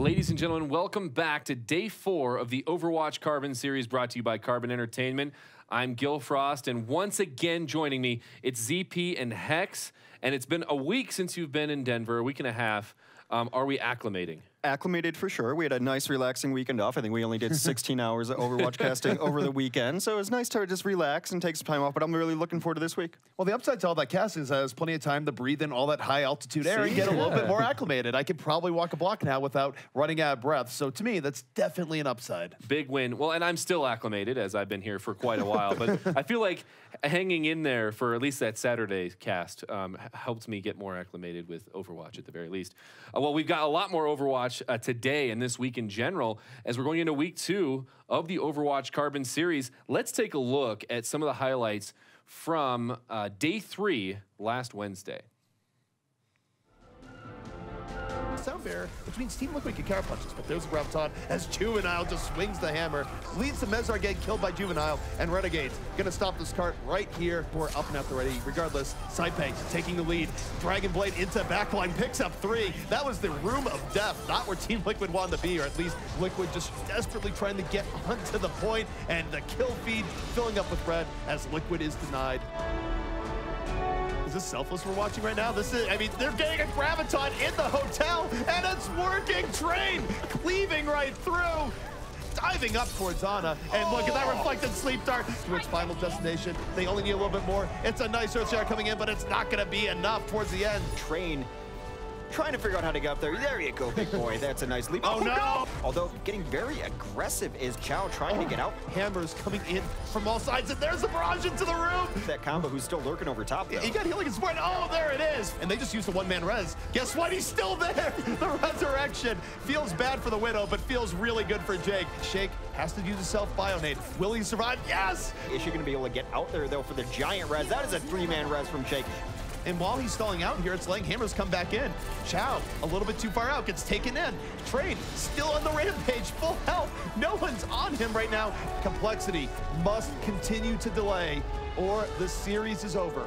Ladies and gentlemen, welcome back to Day 4 of the Overwatch Carbon series brought to you by Carbon Entertainment. I'm Gil Frost, and once again joining me, it's ZP and Hex. And it's been a week since you've been in Denver, a week and a half. Are we acclimating? Acclimated for sure. We had a nice, relaxing weekend off. I think we only did 16 hours of Overwatch casting over the weekend, so it was nice to just relax and take some time off, but I'm really looking forward to this week. Well, the upside to all that casting is that there's plenty of time to breathe in all that high-altitude air and get a little bit more acclimated. I could probably walk a block now without running out of breath, so to me, that's definitely an upside. Big win. Well, and I'm still acclimated, as I've been here for quite a while, but I feel like hanging in there for at least that Saturday cast helped me get more acclimated with Overwatch at the very least. Well, we've got a lot more Overwatch today and this week in general, as we're going into week 2 of the Overwatch Carbon series. Let's take a look at some of the highlights from Day 3 last Wednesday. Sound barrier, which means Team Liquid can counter punches, but there's Graviton as Juvenile just swings the hammer, leads to Mezar getting killed by Juvenile, and Renegade's gonna stop this cart right here. We're up and out the ready. Regardless, Saipei taking the lead. Dragon Blade into backline, picks up 3. That was the room of death, not where Team Liquid wanted to be, or at least Liquid just desperately trying to get onto the point, and the kill feed filling up with red as Liquid is denied. Is this Selfless we're watching right now? This is, I mean, they're getting a Graviton in the hotel, and it's working! Train cleaving right through, diving up towards Ana, and look at that reflected sleep dart to its final destination. They only need a little bit more. It's a nice Earthshare coming in, but it's not gonna be enough towards the end. Train trying to figure out how to get up there. There you go, big boy. That's a nice leap. Oh, no! Although getting very aggressive is Chow trying to get out. Hammers coming in from all sides, and there's the barrage into the room. That combo who's still lurking over top, though. He got healing and support. Oh, there it is. And they just used a one-man res. Guess what? He's still there. The resurrection feels bad for the Widow, but feels really good for Jake. Shake has to use a self-bionate. Will he survive? Yes! Is she going to be able to get out there, though, for the giant res? That is a 3-man res from Shake. And while he's stalling out here, it's letting Hammers come back in. Chow, a little bit too far out, gets taken in. Trade, still on the rampage, full health. No one's on him right now. Complexity must continue to delay, or the series is over.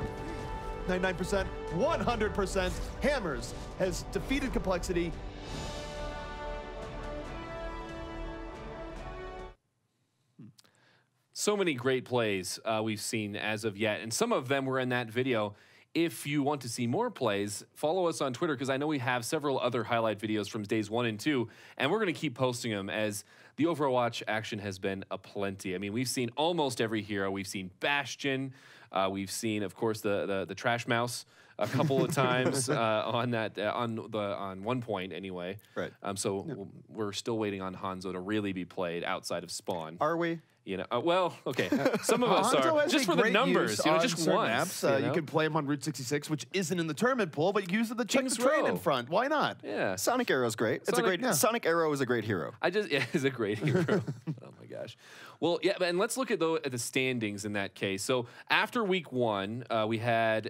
99%, 100%. Hammers has defeated Complexity. So many great plays we've seen as of yet, and some of them were in that video. If you want to see more plays, follow us on Twitter, because I know we have several other highlight videos from days 1 and 2, and we're going to keep posting them, as the Overwatch action has been aplenty. I mean, we've seen almost every hero. We've seen Bastion. We've seen, of course, the Trash Mouse a couple of times on one point anyway. Right. We're still waiting on Hanzo to really be played outside of Spawn. Are we? You know, well, okay. Some of us are just for the numbers. You know, just once. You can play him on Route 66, which isn't in the tournament pool, but you can use it to check the train in front. Why not? Yeah. Sonic Arrow's great. Sonic Arrow is a great hero. Is a great hero. Oh my gosh. Well, yeah, and let's look at the standings in that case. So after week 1, we had,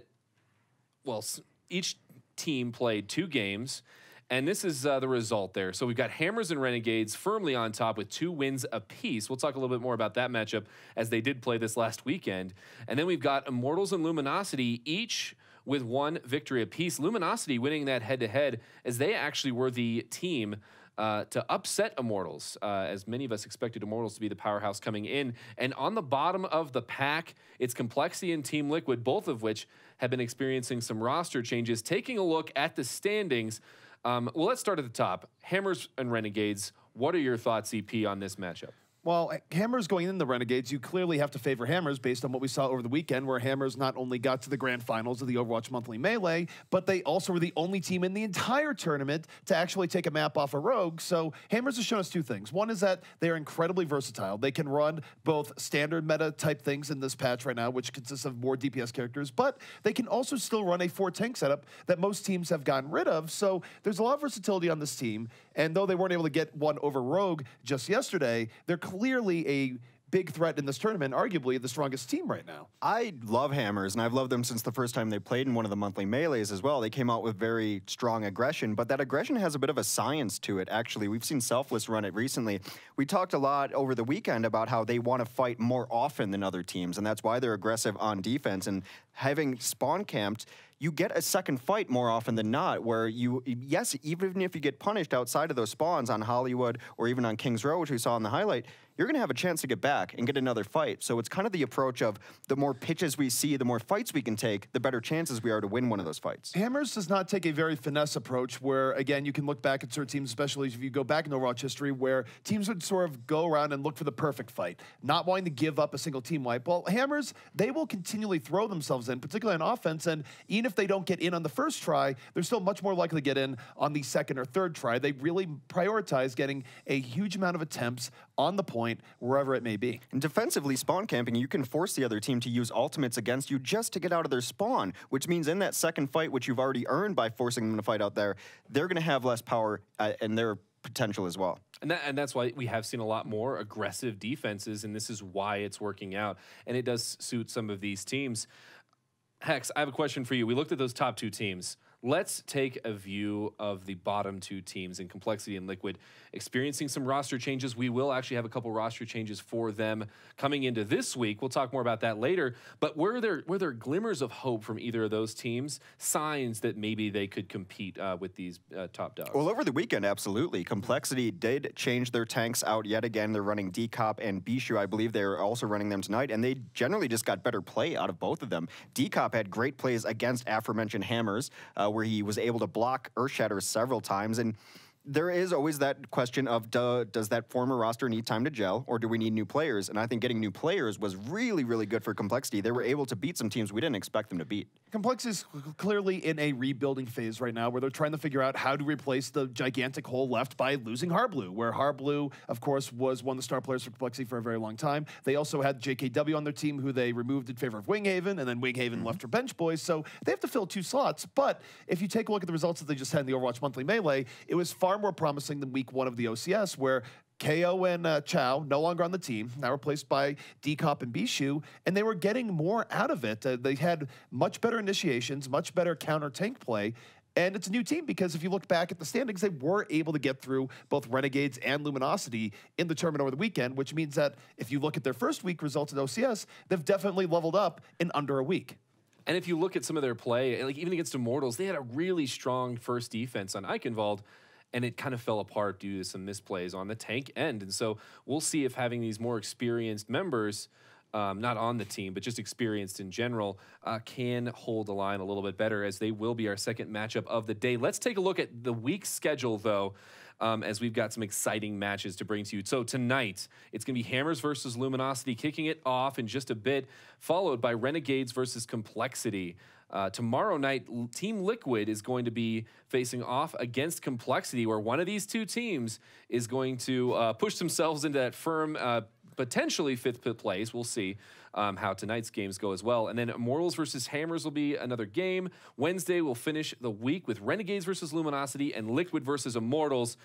well, each team played 2 games. And this is the result there. So we've got Hammers and Renegades firmly on top with 2 wins apiece. We'll talk a little bit more about that matchup, as they did play this last weekend. And then we've got Immortals and Luminosity, each with 1 victory apiece. Luminosity winning that head-to-head, as they actually were the team to upset Immortals, as many of us expected Immortals to be the powerhouse coming in. And on the bottom of the pack, it's Complexity and Team Liquid, both of which have been experiencing some roster changes. Taking a look at the standings, well, let's start at the top. Hammers and Renegades, what are your thoughts, EP, on this matchup? Well, Hammers going in the Renegades, you clearly have to favor Hammers based on what we saw over the weekend, where Hammers not only got to the grand finals of the Overwatch Monthly Melee, but they also were the only team in the entire tournament to actually take a map off a Rogue. So Hammers has shown us 2 things. One is that they are incredibly versatile. They can run both standard meta type things in this patch right now, which consists of more DPS characters, but they can also still run a 4-tank setup that most teams have gotten rid of. So there's a lot of versatility on this team, and though they weren't able to get one over Rogue just yesterday, they're clearly a big threat in this tournament, arguably the strongest team right now. I love Hammers, and I've loved them since the first time they played in one of the monthly melees as well. They came out with very strong aggression, but that aggression has a bit of a science to it, actually. We've seen Selfless run it recently. We talked a lot over the weekend about how they want to fight more often than other teams, and that's why they're aggressive on defense. And having spawn camped, you get a second fight more often than not, where yes, even if you get punished outside of those spawns on Hollywood or even on Kings Row, which we saw in the highlight, you're going to have a chance to get back and get another fight. So it's kind of the approach of the more pitches we see, the more fights we can take, the better chances we are to win one of those fights. Hammers does not take a very finesse approach where, again, you can look back at certain teams, especially if you go back in Overwatch history, where teams would sort of go around and look for the perfect fight, not wanting to give up a single team wipe. Well, Hammers, they will continually throw themselves in, particularly on offense, and even if they don't get in on the first try, they're still much more likely to get in on the second or third try. They really prioritize getting a huge amount of attempts on the point, wherever it may be. And defensively, spawn camping, you can force the other team to use ultimates against you just to get out of their spawn, which means in that second fight, which you've already earned by forcing them to fight out there, they're going to have less power and their potential as well. And that's why we have seen a lot more aggressive defenses, and this is why it's working out. And it does suit some of these teams. Hex, I have a question for you. We looked at those top two teams. Let's take a view of the bottom two teams in Complexity and Liquid experiencing some roster changes. We will actually have a couple roster changes for them coming into this week. We'll talk more about that later. But were there glimmers of hope from either of those teams, signs that maybe they could compete with these top dogs? Well, over the weekend, absolutely. Complexity did change their tanks out yet again. They're running Decop and Bishu. I believe they're also running them tonight, and they generally just got better play out of both of them. Decop had great plays against aforementioned Hammers, where he was able to block Earthshatter several times. And there is always that question of, does that former roster need time to gel, or do we need new players? And I think getting new players was really, really good for Complexity. They were able to beat some teams we didn't expect them to beat. Complexity is clearly in a rebuilding phase right now, where they're trying to figure out how to replace the gigantic hole left by losing Harblu, where Harblu, of course, was one of the star players for Complexity for a very long time. They also had JKW on their team, who they removed in favor of Winghaven, and then Winghaven left for Bench Boys, so they have to fill 2 slots. But if you take a look at the results that they just had in the Overwatch Monthly Melee, it was far more promising than week 1 of the OCS, where KO and Chow, no longer on the team, now replaced by Decop and Bishu, and they were getting more out of it. They had much better initiations, much better counter-tank play, and it's a new team because if you look back at the standings, they were able to get through both Renegades and Luminosity in the tournament over the weekend, which means that if you look at their first week results at OCS, they've definitely leveled up in under a week. And if you look at some of their play, like even against Immortals, they had a really strong first defense on Eichenwald, and it kind of fell apart due to some misplays on the tank end. And so we'll see if having these more experienced members, not on the team, but just experienced in general, can hold the line a little bit better, as they will be our second matchup of the day. Let's take a look at the week's schedule, though, as we've got some exciting matches to bring to you. So tonight, it's going to be Hammers versus Luminosity, kicking it off in just a bit, followed by Renegades versus Complexity. Tomorrow night, Team Liquid is going to be facing off against Complexity, where one of these two teams is going to push themselves into that firm, potentially 5th place. We'll see how tonight's games go as well. And then Immortals versus Hammers will be another game. Wednesday, we'll finish the week with Renegades versus Luminosity and Liquid versus Immortals.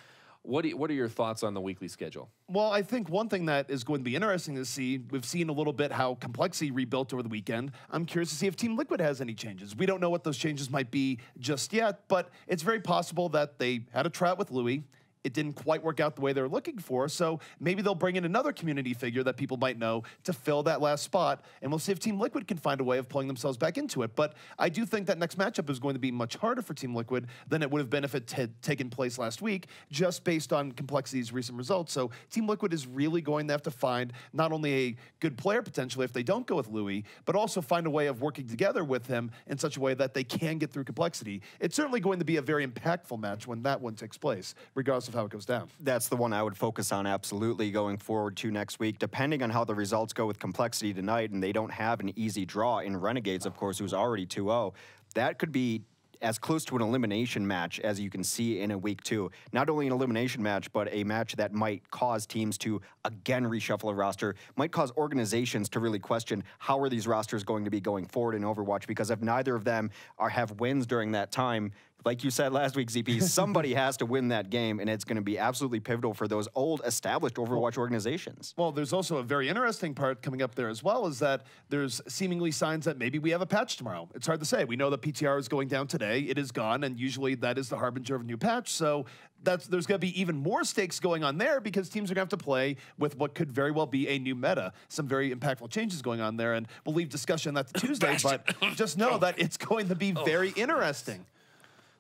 What are your thoughts on the weekly schedule? Well, I think one thing that is going to be interesting to see, we've seen a little bit how Complexity rebuilt over the weekend. I'm curious to see if Team Liquid has any changes. We don't know what those changes might be just yet, but it's very possible that they had a tryout with Louis. It didn't quite work out the way they were looking for, so maybe they'll bring in another community figure that people might know to fill that last spot, and we'll see if Team Liquid can find a way of pulling themselves back into it. But I do think that next matchup is going to be much harder for Team Liquid than it would have been if it had taken place last week, just based on Complexity's recent results. So Team Liquid is really going to have to find not only a good player potentially if they don't go with Louis, but also find a way of working together with him in such a way that they can get through Complexity. It's certainly going to be a very impactful match when that one takes place, regardless of how it goes down. That's the one I would focus on absolutely going forward to next week, depending on how the results go with Complexity tonight, and they don't have an easy draw in Renegades, of course, who's already 2-0. That could be as close to an elimination match as you can see in a week 2. Not only an elimination match, but a match that might cause teams to again reshuffle a roster, might cause organizations to really question how are these rosters going to be going forward in Overwatch, because if neither of them have wins during that time, like you said last week, ZP, somebody has to win that game, and it's going to be absolutely pivotal for those old, established Overwatch organizations. Well, there's also a very interesting part coming up there as well, is that there's seemingly signs that maybe we have a patch tomorrow. It's hard to say. We know that PTR is going down today. It is gone, and usually that is the harbinger of a new patch. So there's going to be even more stakes going on there because teams are going to have to play with what could very well be a new meta. Some very impactful changes going on there, and we'll leave discussion on that to Tuesday, but just know that it's going to be very interesting.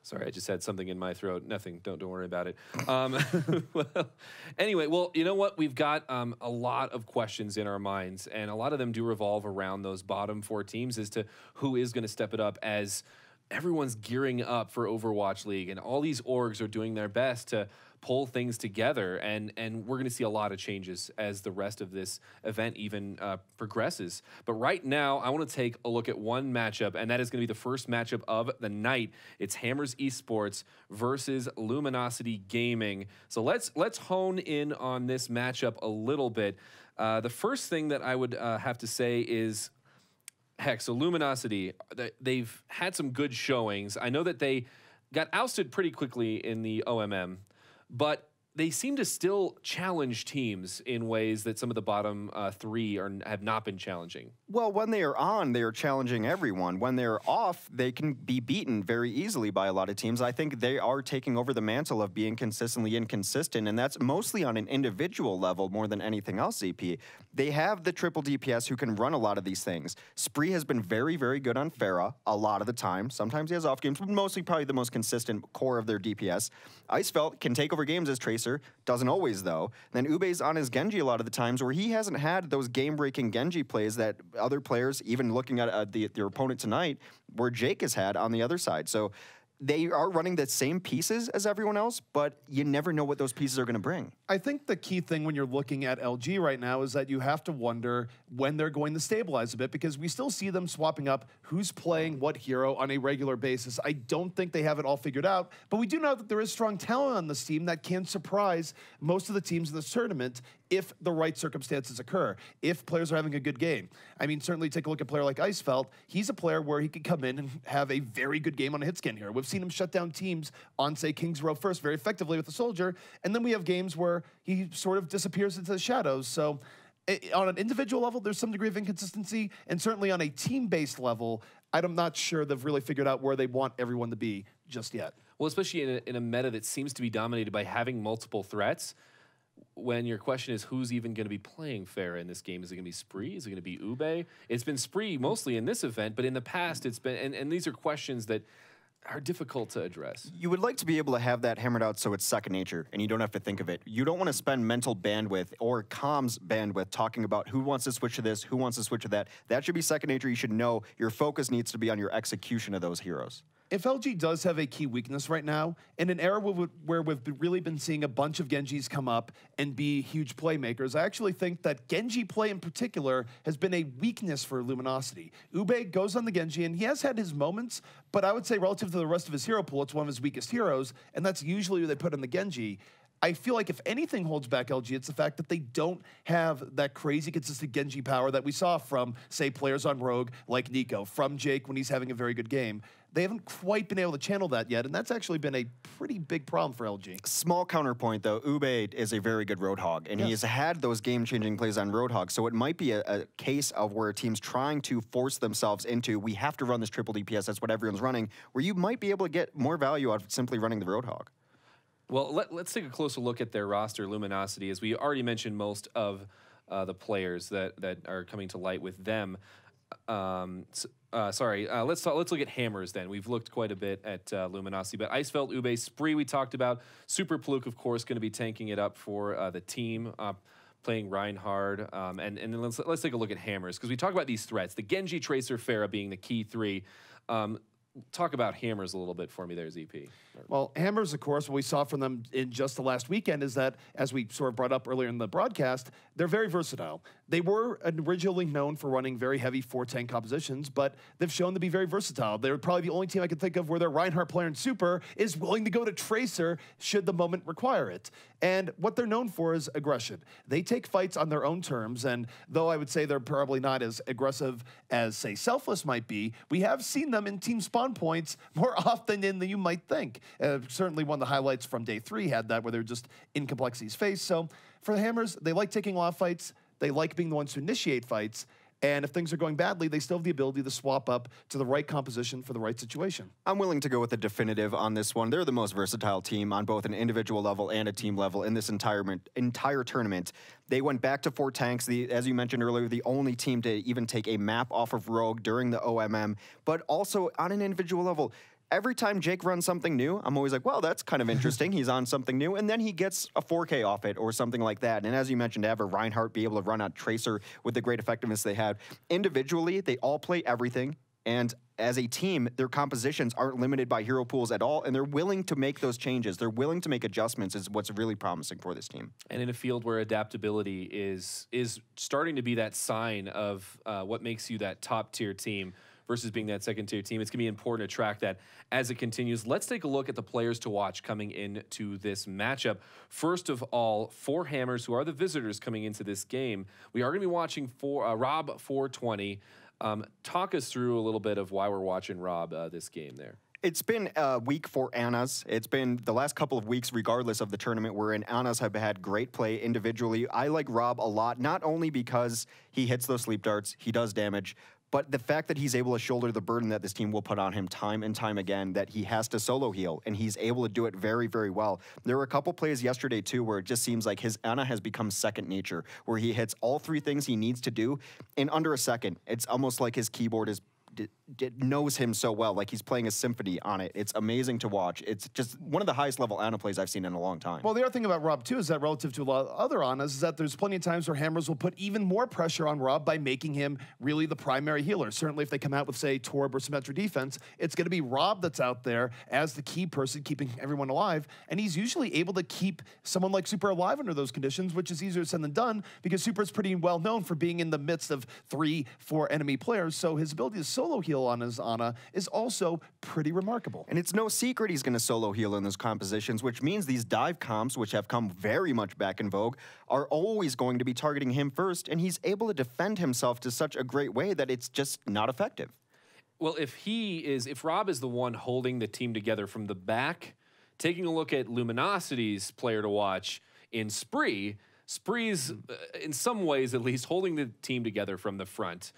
Sorry, I just had something in my throat. Nothing. Don't worry about it. Anyway, well, you know what? We've got a lot of questions in our minds, and a lot of them do revolve around those bottom 4 teams as to who is going to step it up as everyone's gearing up for Overwatch League, and all these orgs are doing their best to pull things together, and we're going to see a lot of changes as the rest of this event even progresses. But right now, I want to take a look at one matchup, and that is going to be the first matchup of the night. It's Hammers Esports versus Luminosity Gaming. So let's hone in on this matchup a little bit. The first thing that I would have to say is, heck, so Luminosity, they've had some good showings. I know that they got ousted pretty quickly in the OMM, but they seem to still challenge teams in ways that some of the bottom 3 have not been challenging. Well, when they are on, they are challenging everyone. When they're off, they can be beaten very easily by a lot of teams. I think they are taking over the mantle of being consistently inconsistent, and that's mostly on an individual level more than anything else, ZP. They have the triple DPS who can run a lot of these things. Spree has been very, very good on Pharah a lot of the time. Sometimes he has off games, but mostly probably the most consistent core of their DPS. Icefelt can take over games as Tracer, doesn't always though. Then Ube's on his Genji a lot of the times where he hasn't had those game-breaking Genji plays that other players, even looking at their opponent tonight, where Jake has had on the other side. So they are running the same pieces as everyone else, but you never know what those pieces are going to bring. I think the key thing when you're looking at LG right now is that you have to wonder when they're going to stabilize a bit, because we still see them swapping up who's playing what hero on a regular basis. I don't think they have it all figured out, but we do know that there is strong talent on this team that can surprise most of the teams in this tournament if the right circumstances occur, if players are having a good game. I mean, certainly take a look at a player like Icefelt. He's a player where he could come in and have a very good game on a hit scan here. We've seen him shut down teams on, say, King's Row first very effectively with the Soldier, and then we have games where he sort of disappears into the shadows. So on an individual level, there's some degree of inconsistency, and certainly on a team-based level, I'm not sure they've really figured out where they want everyone to be just yet. Well, especially in a meta that seems to be dominated by having multiple threats, when your question is who's even going to be playing Pharah in this game. Is it going to be Spree? Is it going to be Ube? It's been Spree mostly in this event, but in the past it's been, and these are questions that are difficult to address. You would like to be able to have that hammered out so it's second nature and you don't have to think of it. You don't want to spend mental bandwidth or comms bandwidth talking about who wants to switch to this, who wants to switch to that. That should be second nature. You should know your focus needs to be on your execution of those heroes. If LG does have a key weakness right now, in an era where we've really been seeing a bunch of Genjis come up and be huge playmakers, I actually think that Genji play in particular has been a weakness for Luminosity. Ube goes on the Genji, and he has had his moments, but I would say relative to the rest of his hero pool, it's one of his weakest heroes, and that's usually who they put on the Genji. I feel like if anything holds back LG, it's the fact that they don't have that crazy consistent Genji power that we saw from, say, players on Rogue like Nico, from Jake when he's having a very good game. They haven't quite been able to channel that yet, and that's actually been a pretty big problem for LG. Small counterpoint, though. Ube is a very good Roadhog, and he has had those game-changing plays on Roadhog, so it might be a case of where a team's trying to force themselves into, we have to run this triple DPS, that's what everyone's running, where you might be able to get more value out of simply running the Roadhog. Well, let's take a closer look at their roster, Luminosity, as we already mentioned most of the players that are coming to light with them. Let's look at Hammers then. We've looked quite a bit at Luminosity, but Icefelt, Ube, Spree we talked about. Super Pluke, of course, going to be tanking it up for the team, playing Reinhard. And then let's take a look at Hammers, because we talk about these threats. The Genji, Tracer, Pharah being the key 3. Talk about Hammers a little bit for me there, ZP. Well, Hammers, of course, what we saw from them in just the last weekend is that, as we sort of brought up earlier in the broadcast, they're very versatile. They were originally known for running very heavy 4-tank compositions, but they've shown to be very versatile. They're probably the only team I can think of where their Reinhardt player in Super is willing to go to Tracer should the moment require it. And what they're known for is aggression. They take fights on their own terms, and though I would say they're probably not as aggressive as, say, Selfless might be, we have seen them in team spawn spawn points more often than you might think. Certainly one of the highlights from day 3 had that, where they're just in Complexity's face. So for the Hammers, they like taking a lot of fights. They like being the ones to initiate fights. And if things are going badly, they still have the ability to swap up to the right composition for the right situation. I'm willing to go with the definitive on this one. They're the most versatile team on both an individual level and a team level in this entire tournament. They went back to 4 tanks, as you mentioned earlier, the only team to even take a map off of Rogue during the OMM, but also on an individual level. Every time Jake runs something new, I'm always like, well, that's kind of interesting. He's on something new. And then he gets a 4K off it or something like that. And as you mentioned, to have a Reinhardt be able to run a Tracer with the great effectiveness they have. Individually, they all play everything. And as a team, their compositions aren't limited by hero pools at all. And they're willing to make those changes. They're willing to make adjustments is what's really promising for this team. And in a field where adaptability is starting to be that sign of what makes you that top-tier team versus being that second-tier team, it's going to be important to track that as it continues. Let's take a look at the players to watch coming into this matchup. First of all, for Hammers, who are the visitors coming into this game, we are going to be watching Rob 420. Talk us through a little bit of why we're watching Rob this game there. It's been a week for Annas. It's been the last couple of weeks, regardless of the tournament we're in. Annas have had great play individually. I like Rob a lot, not only because he hits those sleep darts, he does damage, but the fact that he's able to shoulder the burden that this team will put on him time and time again, that he has to solo heal, and he's able to do it very, very well. There were a couple plays yesterday, too, where it just seems like his Ana has become second nature, where he hits all 3 things he needs to do in under a second. It's almost like his keyboard is knows him so well, like he's playing a symphony on it. It's amazing to watch. It's just one of the highest level Ana plays I've seen in a long time. Well, the other thing about Rob, too, is that relative to a lot of other Anas, is that there's plenty of times where Hammers will put even more pressure on Rob by making him really the primary healer. Certainly if they come out with, say, Torb or Symmetra defense, it's going to be Rob that's out there as the key person keeping everyone alive, and he's usually able to keep someone like Super alive under those conditions, which is easier said than done, because Super's pretty well known for being in the midst of 3, 4 enemy players, so his ability to solo heal on his Ana is also pretty remarkable. And it's no secret he's going to solo heal in those compositions, which means these dive comps, which have come very much back in vogue, are always going to be targeting him first, and he's able to defend himself to such a great way that it's just not effective. Well, if Rob is the one holding the team together from the back, taking a look at Luminosity's player to watch in Spree's, in some ways at least, holding the team together from the front.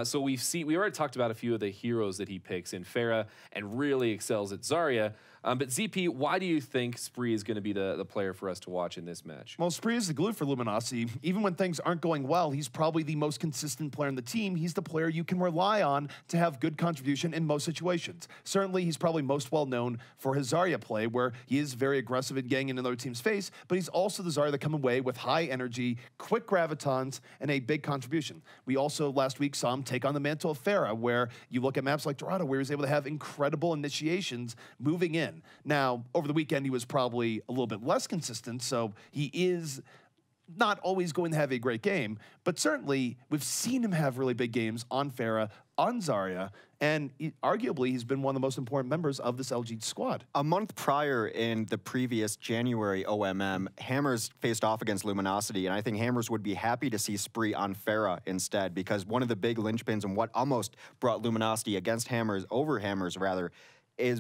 So we already talked about a few of the heroes that he picks in Pharah and really excels at Zarya. But ZP, why do you think Spree is going to be the player for us to watch in this match? Well, Spree is the glue for Luminosity. Even when things aren't going well, he's probably the most consistent player in the team. He's the player you can rely on to have good contribution in most situations. Certainly, he's probably most well known for his Zarya play, where he is very aggressive in getting in another team's face, but he's also the Zarya that come away with high energy, quick gravitons, and a big contribution. We also last week saw him take on the mantle of Pharah, where you look at maps like Dorado, where he was able to have incredible initiations moving in. Now, over the weekend, he was probably a little bit less consistent, so he is not always going to have a great game, but certainly we've seen him have really big games on Pharah, on Zarya, and arguably he's been one of the most important members of this LG squad. A month prior, in the previous January OMM, Hammers faced off against Luminosity, and I think Hammers would be happy to see Spree on Pharah instead, because one of the big linchpins and what almost brought Luminosity against Hammers, over Hammers rather,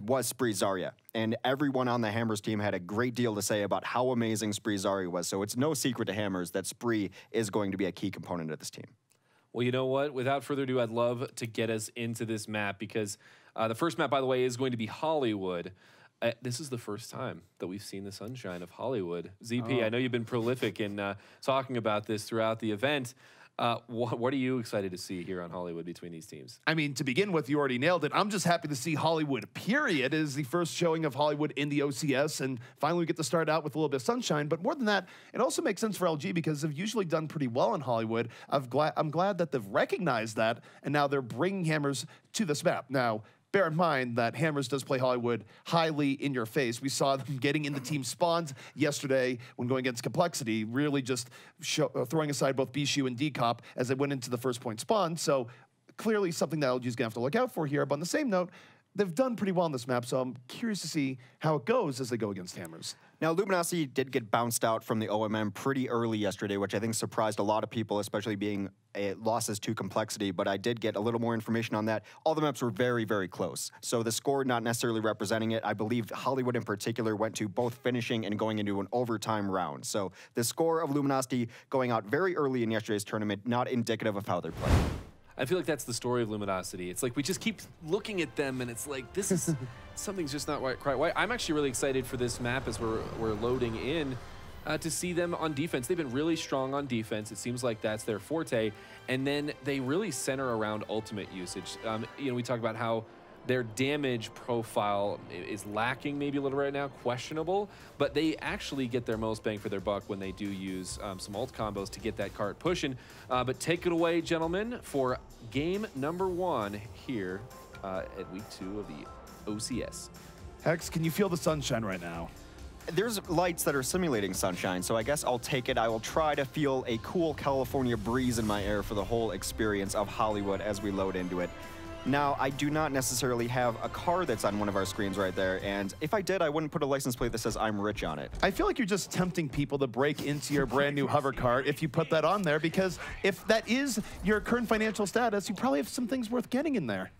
was Spree Zarya. And everyone on the Hammers team had a great deal to say about how amazing Spree Zarya was. So it's no secret to Hammers that Spree is going to be a key component of this team. Well, you know what? Without further ado, I'd love to get us into this map, because the first map, by the way, is going to be Hollywood. This is the first time that we've seen the sunshine of Hollywood. ZP, I know you've been prolific in talking about this throughout the event. What are you excited to see here on Hollywood between these teams? I mean, to begin with, you already nailed it. I'm just happy to see Hollywood, period. It is the first showing of Hollywood in the OCS, and finally we get to start out with a little bit of sunshine. But more than that, it also makes sense for LG, because they've usually done pretty well in Hollywood. I'm glad that they've recognized that, and now they're bringing Hammers to this map. Now, bear in mind that Hammers does play Hollywood highly in your face. We saw them getting into team spawns yesterday when going against Complexity, really just throwing aside both Bishu and Decop as they went into the first point spawn. So clearly something that LG is going to have to look out for here. But on the same note, they've done pretty well on this map, so I'm curious to see how it goes as they go against Hammers. Now, Luminosity did get bounced out from the OMM pretty early yesterday, which I think surprised a lot of people, especially being losses to complexity, but I did get a little more information on that. All the maps were very, very close. So the score not necessarily representing it. I believe Hollywood in particular went to both finishing and going into an overtime round. So the score of Luminosity going out very early in yesterday's tournament, not indicative of how they're playing. I feel like that's the story of Luminosity. It's like we just keep looking at them, and it's like this is something's just not quite right. I'm actually really excited for this map as we're loading in to see them on defense. They've been really strong on defense. It seems like that's their forte, and then they really center around ultimate usage. You know, we talk about how their damage profile is lacking maybe a little right now, questionable, but they actually get their most bang for their buck when they do use some ult combos to get that cart pushing. But take it away, gentlemen, for game number 1 here at week 2 of the OCS. Hex, can you feel the sunshine right now? There's lights that are simulating sunshine, so I guess I'll take it. I will try to feel a cool California breeze in my air for the whole experience of Hollywood as we load into it. Now, I do not necessarily have a car that's on one of our screens right there, and if I did, I wouldn't put a license plate that says I'm rich on it. I feel like you're just tempting people to break into your brand new hover cart if you put that on there, because if that is your current financial status, you probably have some things worth getting in there.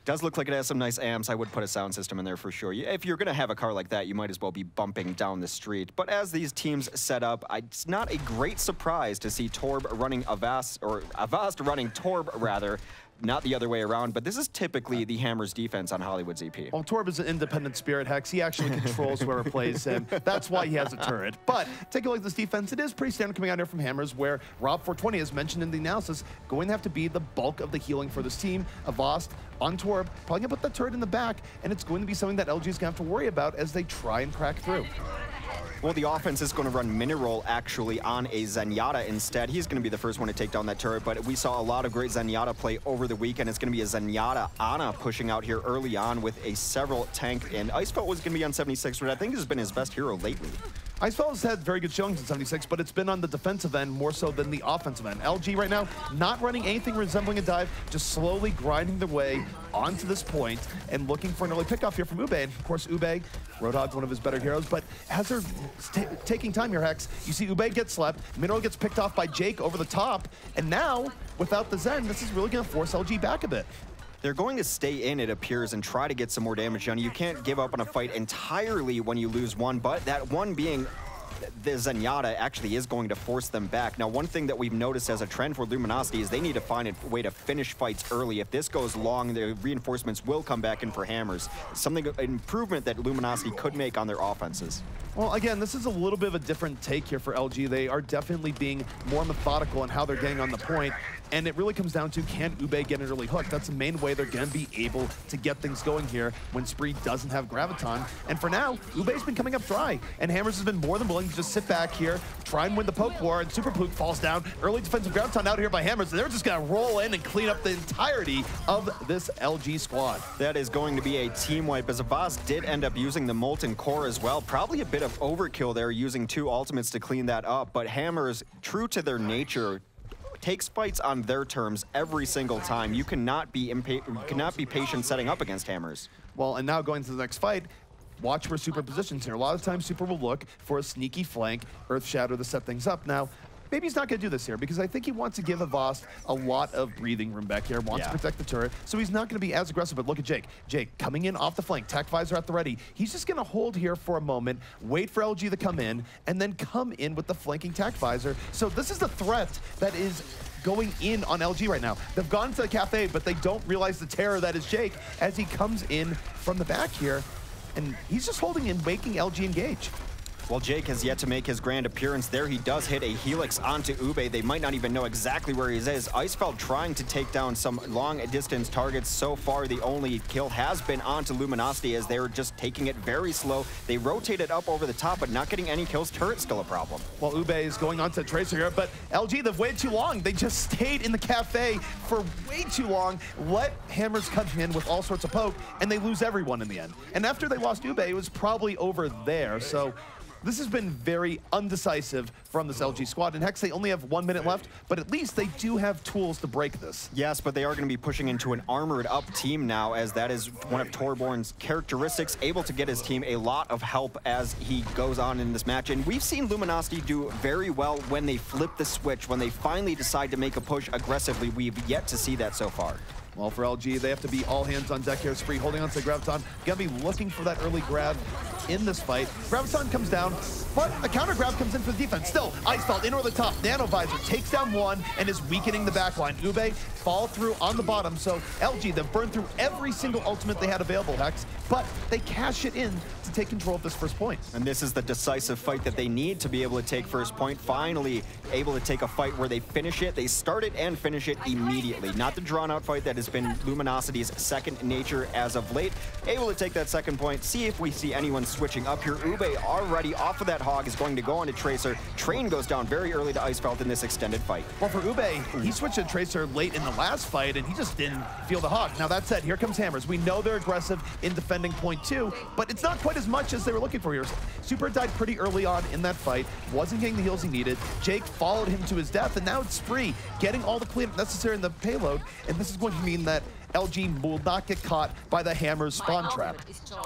Does look like it has some nice amps. I would put a sound system in there for sure. If you're going to have a car like that, you might as well be bumping down the street. But as these teams set up, it's not a great surprise to see Torb running Avast, or Avast running Torb, rather. Not the other way around, but this is typically the Hammer's defense on Hollywood's EP. Well, Torb is an independent spirit, Hex. He actually controls whoever plays him. That's why he has a turret. But take a look at this defense. It is pretty standard coming out here from Hammers, where Rob420, as mentioned in the analysis, going to have to be the bulk of the healing for this team. Avast on Torb, probably going to put that turret in the back, and it's going to be something that LG is going to have to worry about as they try and crack through. Well, the offense is going to run Mineral actually on a Zenyatta instead. He's going to be the first one to take down that turret, but we saw a lot of great Zenyatta play over the weekend. It's going to be a Zenyatta Ana pushing out here early on with a several tank, and Icefelt was going to be on 76, which I think has been his best hero lately. Icefelt has had very good showings in 76, but it's been on the defensive end more so than the offensive end. LG right now not running anything resembling a dive, just slowly grinding their way onto this point and looking for an early pickoff here from Ube. And of course, Ube, Roadhog's one of his better heroes, but as they're taking time here, Hex, you see Ube get slept, Mineral gets picked off by Jake over the top, and now, without the Zen, this is really going to force LG back a bit. They're going to stay in, it appears, and try to get some more damage done. You can't give up on a fight entirely when you lose one, but that one being the Zenyatta actually is going to force them back. Now, one thing that we've noticed as a trend for Luminosity is they need to find a way to finish fights early. If this goes long, the reinforcements will come back in for Hammers. Something, an improvement that Luminosity could make on their offenses. Well, again, this is a little bit of a different take here for LG. They are definitely being more methodical in how they're getting on the point. And it really comes down to, can Ube get an early hook? That's the main way they're going to be able to get things going here when Spree doesn't have Graviton. And for now, Ube's been coming up dry. And Hammers has been more than willing to just sit back here, try and win the poke war, and Super Pook falls down. Early defensive Graviton out here by Hammers. They're just going to roll in and clean up the entirety of this LG squad. That is going to be a team wipe, as Avast did end up using the Molten Core as well. Probably a bit of overkill there, using 2 ultimates to clean that up. But Hammers, true to their nature, takes fights on their terms every single time. You cannot be patient setting up against Hammers. Well, and now going to the next fight, watch where Super positions here. A lot of times Super will look for a sneaky flank, Earth Shadow to set things up. Now, maybe he's not going to do this here because I think he wants to give Avast a lot of breathing room back here, wants to protect the turret, so he's not going to be as aggressive. But look at Jake. Jake coming in off the flank, Tech Visor at the ready. He's just going to hold here for a moment, wait for LG to come in, and then come in with the flanking Tech Visor. So this is the threat that is going in on LG right now. They've gone to the cafe, but they don't realize the terror that is Jake as he comes in from the back here, and he's just holding and making LG engage. Well, Jake has yet to make his grand appearance there. He does hit a Helix onto Ube. They might not even know exactly where he is. Icefeld trying to take down some long-distance targets. So far, the only kill has been onto Luminosity as they're just taking it very slow. They rotated up over the top, but not getting any kills. Turret's still a problem. Well, Ube is going on to Tracer here, but LG, they've waited too long. They just stayed in the cafe for way too long, let Hammers come in with all sorts of poke, and they lose everyone in the end. And after they lost Ube, it was probably over there. So This has been very undecisive from this LG squad. And Hex, they only have 1 minute left, but at least they do have tools to break this. Yes, but they are going to be pushing into an armored up team now, as that is one of Torbjorn's characteristics, able to get his team a lot of help as he goes on in this match. And we've seen Luminosity do very well when they flip the switch, when they finally decide to make a push aggressively. We've yet to see that so far. Well, for LG, they have to be all hands on deck here. Spree holding on to the Graviton. Gonna be looking for that early grab in this fight. Graviton comes down, but a counter grab comes in for the defense. Still, Icefeld in over the top. Nano Visor takes down one and is weakening the backline. Ube fall through on the bottom. So LG, they've burned through every single ultimate they had available, Hex, but they cash it in to take control of this first point. And this is the decisive fight that they need to be able to take first point. Finally able to take a fight where they finish it. They start it and finish it immediately. Not the drawn-out fight that has been Luminosity's second nature as of late. Able to take that second point, see if we see anyone switching up here. Ube already off of that hog is going to go on to Tracer. Train goes down very early to Icefeld in this extended fight. Well, for Ube, he switched to Tracer late in the last fight, and he just didn't feel the hog. Now, that said, here comes Hammers. We know they're aggressive in defending point 2, but it's not quite as much as they were looking for here. Super died pretty early on in that fight, wasn't getting the heals he needed. Jake followed him to his death, and now it's Spree getting all the cleanup necessary in the payload, and this is going to mean that LG will not get caught by the Hammer's spawn trap.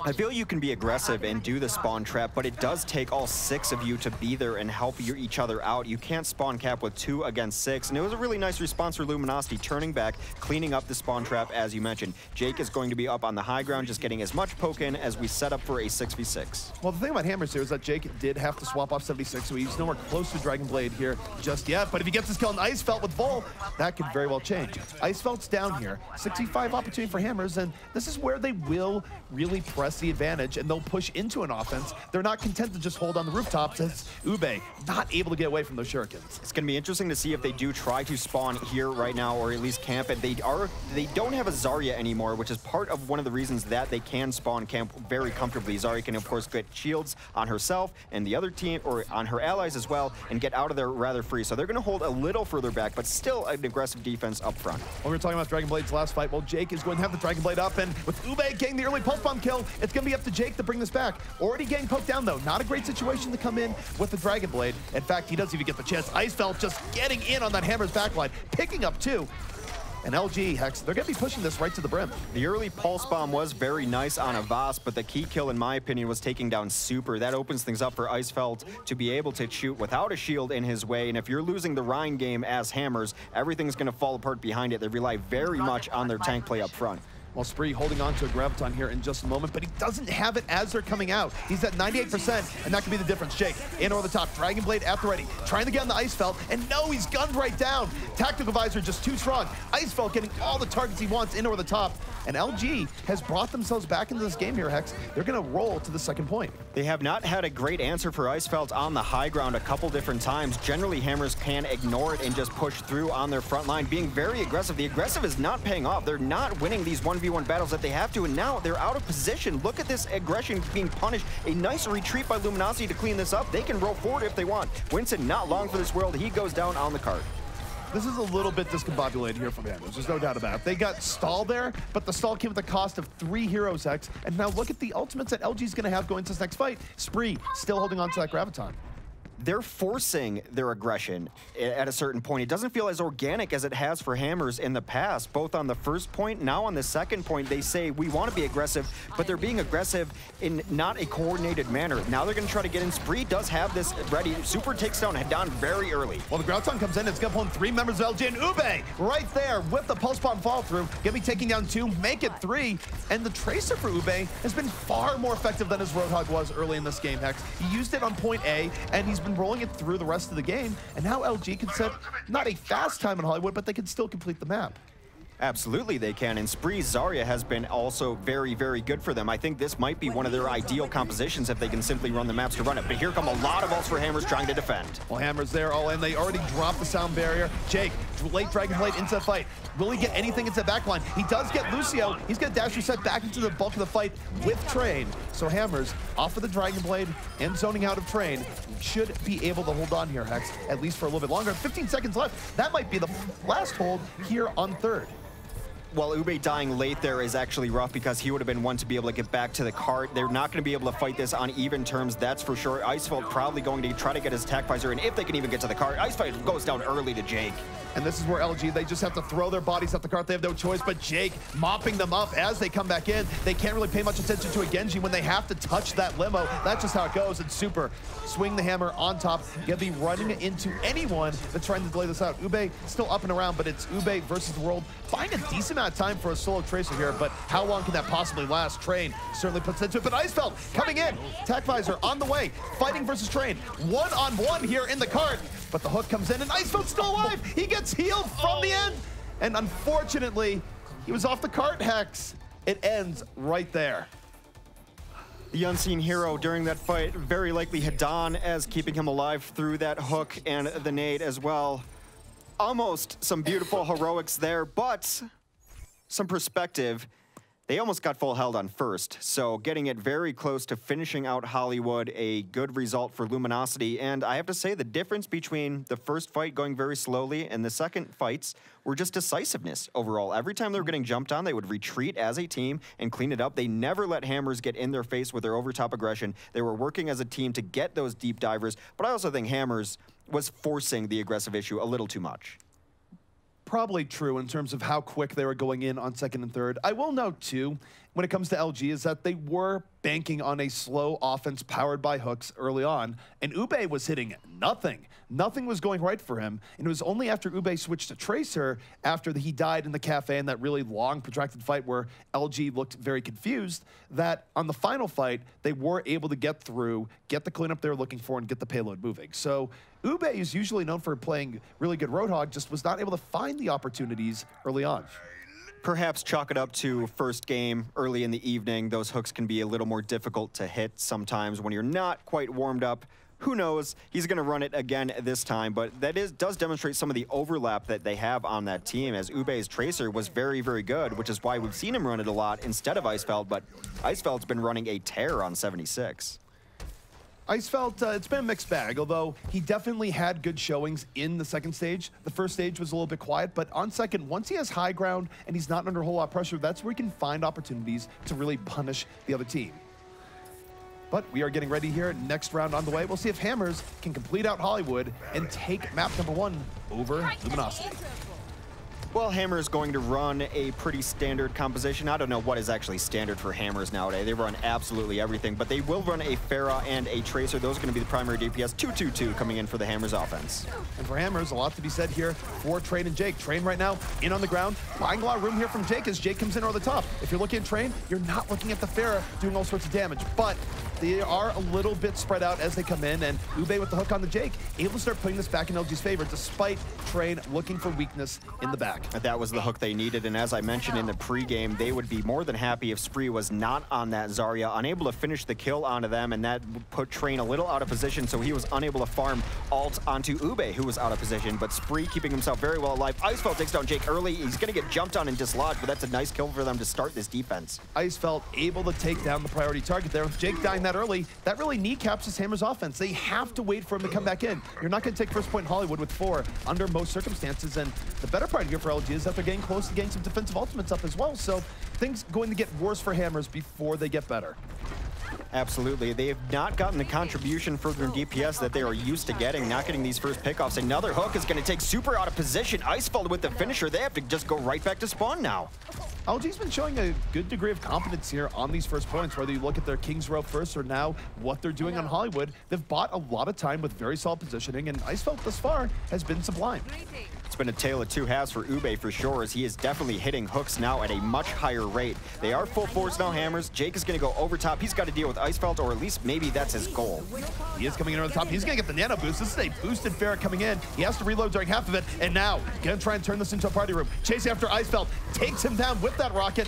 I feel you can be aggressive and do the spawn trap, but it does take all 6 of you to be there and help each other out. You can't spawn cap with 2 against 6, and it was a really nice response for Luminosity, turning back, cleaning up the spawn trap, as you mentioned. Jake is going to be up on the high ground, just getting as much poke in as we set up for a 6v6. Well, the thing about Hammers here is that Jake did have to swap off 76, so he's nowhere close to Dragon Blade here just yet, but if he gets his kill on Icefeld with Vol, that could very well change. Icefeld's down here, 65 opportunity for Hammers, and this is where they will really press the advantage, and they'll push into an offense. They're not content to just hold on the rooftops, as Ube not able to get away from those shurikens. It's going to be interesting to see if they do try to spawn here right now, or at least camp it. They don't have a Zarya anymore, which is part of one of the reasons that they can spawn camp very comfortably. Zarya can, of course, get shields on herself and the other team, or on her allies as well, and get out of there rather free. So they're going to hold a little further back, but still an aggressive defense up front. Well, we were talking about Dragon Blade's last fight. Well, Jake is going to have the Dragon Blade up, and with Ube getting the early pulse bomb kill, it's going to be up to Jake to bring this back. Already getting poked down, though. Not a great situation to come in with the Dragon Blade. In fact, he doesn't even get the chance. Icefeld just getting in on that Hammer's backline, picking up 2. And LG, Hex, they're going to be pushing this right to the brim. The early pulse bomb was very nice on a Voss, but the key kill, in my opinion, was taking down Super. That opens things up for Icefeld to be able to shoot without a shield in his way. And if you're losing the Rhine game as Hammers, everything's going to fall apart behind it. They rely very much on their tank play up front. Well, Spree holding on to a Graviton here in just a moment, but he doesn't have it as they're coming out. He's at 98%, and that could be the difference. Jake, in over the top, Dragon Blade at the ready, trying to get on the Icefeld, and no, he's gunned right down. Tactical Visor just too strong. Icefeld getting all the targets he wants in over the top, and LG has brought themselves back into this game here, Hex. They're going to roll to the second point. They have not had a great answer for Icefeld on the high ground a couple different times. Generally, Hammers can ignore it and just push through on their front line, being very aggressive. The aggressive is not paying off. They're not winning these 1v1 battles that they have to, and now they're out of position. Look at this aggression being punished. A nice retreat by Luminosity to clean this up. They can roll forward if they want. Winston, not long for this world. He goes down on the cart. This is a little bit discombobulated here from Hammers. There's no doubt about it. They got stall there, but the stall came at the cost of 3 heroes, Hex. And now look at the ultimates that LG's going to have going into this next fight. Spree still holding on to that Graviton. They're forcing their aggression at a certain point. It doesn't feel as organic as it has for Hammers in the past, both on the first point, now on the second point. They say, we want to be aggressive, but they're being aggressive in not a coordinated manner. Now they're going to try to get in. Spree does have this ready. Super takes down Hedon very early. Well, the Graviton comes in. It's going to pull in 3 members of LG, and Ube right there with the pulse bomb fall through. Going to be taking down 2, make it 3. And the Tracer for Ube has been far more effective than his Roadhog was early in this game, Hex. He used it on point A, and he's been rolling it through the rest of the game, and now LG can set not a fast time in Hollywood, but they can still complete the map. Absolutely they can, and Spree's Zarya has been also very, very good for them. I think this might be one of their ideal compositions if they can simply run the maps to run it. But here come a lot of ults for Hammers trying to defend. Well, Hammers there all in. They already dropped the sound barrier. Jake, late Dragon Blade into the fight. Will he get anything into the backline? He does get Lucio. He's going to dash reset back into the bulk of the fight with Train. So Hammers, off of the Dragon Blade and zoning out of Train, should be able to hold on here, Hex, at least for a little bit longer. 15 seconds left. That might be the last hold here on third. while Ube dying late there is actually rough because he would have been one to be able to get back to the cart. They're not going to be able to fight this on even terms, that's for sure. Icefeld probably going to try to get his attack visor, and if they can even get to the cart, Icefeld goes down early to Jake. And this is where LG, they just have to throw their bodies at the cart. They have no choice, but Jake mopping them up as they come back in. They can't really pay much attention to a Genji when they have to touch that limo. That's just how it goes. And Super, swing the hammer on top. You'll be running into anyone that's trying to delay this out. Ube still up and around, but it's Ube versus the world. Buying a decent amount of time for a solo Tracer here, but how long can that possibly last? Train certainly puts into it, but Icefeld coming in. Attack visor on the way. Fighting versus Train. One-on-one here in the cart. But the hook comes in, and Icefeld's still alive. He gets healed from the end. And unfortunately, he was off the cart, Hex. It ends right there. The unseen hero during that fight, very likely Hadan, as keeping him alive through that hook and the nade as well. Almost some beautiful heroics there, but some perspective. They almost got full held on first, so getting it very close to finishing out Hollywood, a good result for Luminosity. And I have to say, the difference between the first fight going very slowly and the second fights were just decisiveness overall. Every time they were getting jumped on, they would retreat as a team and clean it up. They never let Hammers get in their face with their overtop aggression. They were working as a team to get those deep divers, but I also think Hammers was forcing the aggressive issue a little too much. Probably true in terms of how quick they were going in on second and third. I will note, too, when it comes to LG, is that they were banking on a slow offense powered by hooks early on, and Ube was hitting nothing. Nothing was going right for him, and it was only after Ube switched to Tracer, after he died in the cafe in that really long, protracted fight where LG looked very confused, that on the final fight, they were able to get through, get the cleanup they were looking for, and get the payload moving. So Ube is usually known for playing really good Roadhog, just was not able to find the opportunities early on. Perhaps chalk it up to first game early in the evening. Those hooks can be a little more difficult to hit sometimes when you're not quite warmed up. Who knows? He's going to run it again this time, but that does demonstrate some of the overlap that they have on that team, as Ube's Tracer was very, very good, which is why we've seen him run it a lot instead of Icefeld, but Icefeld's been running a tear on 76. Icefeld, it's been a mixed bag, although he definitely had good showings in the second stage. The first stage was a little bit quiet, but on second, once he has high ground and he's not under a whole lot of pressure, that's where he can find opportunities to really punish the other team. But we are getting ready here. Next round on the way. We'll see if Hammers can complete out Hollywood and take map number 1 over Luminosity. Well, Hammer is going to run a pretty standard composition. I don't know what is actually standard for Hammers nowadays. They run absolutely everything, but they will run a Pharah and a Tracer. Those are going to be the primary DPS. 2-2-2 coming in for the Hammers offense. And for Hammers, a lot to be said here for Train and Jake. Train right now in on the ground, buying a lot of room here from Jake as Jake comes in over the top. If you're looking at Train, you're not looking at the Pharah doing all sorts of damage, but they are a little bit spread out as they come in, and Ube with the hook on the Jake, able to start putting this back in LG's favor, despite Train looking for weakness in the back. That was the hook they needed, and as I mentioned in the pregame, they would be more than happy if Spree was not on that Zarya, unable to finish the kill onto them, and that put Train a little out of position, so he was unable to farm ult onto Ube, who was out of position, but Spree keeping himself very well alive. Icefeld takes down Jake early. He's going to get jumped on and dislodged, but that's a nice kill for them to start this defense. Icefeld able to take down the priority target there. With Jake dying that early, that really kneecaps his Hammer's offense. They have to wait for him to come back in. You're not going to take first point in Hollywood with 4 under most circumstances, and the better part here for LG is that they're getting close to getting some defensive ultimates up as well, so things going to get worse for Hammers before they get better. Absolutely. They have not gotten the contribution for their DPS that they are used to getting, not getting these first pickoffs. Another hook is going to take Super out of position. Icefeld with the finisher. They have to just go right back to spawn now. LG's been showing a good degree of confidence here on these first points, whether you look at their King's Row first or now what they're doing on Hollywood. They've bought a lot of time with very solid positioning, and Icefeld thus far has been sublime. It's been a tale of two halves for Ube for sure, as he is definitely hitting hooks now at a much higher rate. They are full force now, Hammers. Jake is going to go over top. He's got to deal with Icefeld, or at least maybe that's his goal. He is coming in over the top. He's going to get the nano boost. This is a boosted Pharah coming in. He has to reload during half of it, and now going to try and turn this into a party room. Chasing after Icefeld, takes him down with that rocket.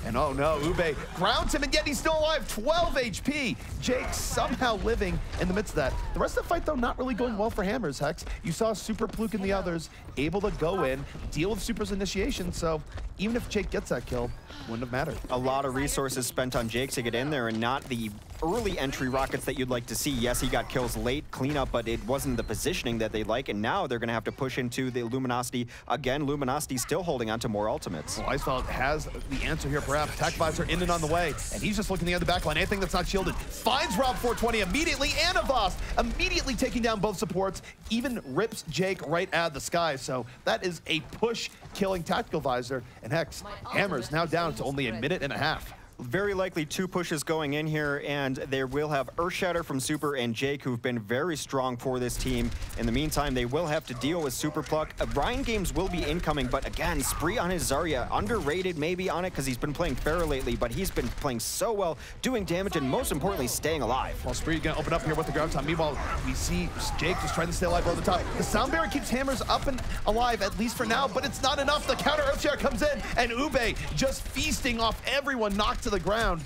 And oh no, Ube grounds him, and yet he's still alive, 12 HP. Jake somehow living in the midst of that. The rest of the fight, though, not really going well for Hammers, Hex. You saw Super Pluke and the others able to go in, deal with Super's initiation, so even if Jake gets that kill, wouldn't have mattered. A lot of resources spent on Jake to get in there, and not the early entry rockets that you'd like to see. Yes, he got kills late, cleanup, but it wasn't the positioning that they like, and now they're going to have to push into the Luminosity. Again, Luminosity still holding on to more ultimates. Well, Icefeld has the answer here, perhaps. Tech Visor in and on the way, and he's just looking at the back line. Anything that's not shielded finds Rob 420 immediately, and Avast immediately taking down both supports, even rips Jake right out of the sky. So that is a push killing Tactical Visor, and Hex, Hammer's now down to only a minute and a half. Very likely 2 pushes going in here, and they will have Earthshatter from Super and Jake, who've been very strong for this team. In the meantime, they will have to deal with Super Pluck. Ryan Games will be incoming, but again, Spree on his Zarya, underrated maybe on it because he's been playing fair lately, but he's been playing so well, doing damage, and most importantly, staying alive. Well, Spree gonna open up here with the Graviton. Meanwhile, we see Jake just trying to stay alive below the top. The Sound Barrier keeps Hammers up and alive, at least for now, but it's not enough. The counter Earthshatter comes in, and Ube just feasting off everyone, knocked to the ground.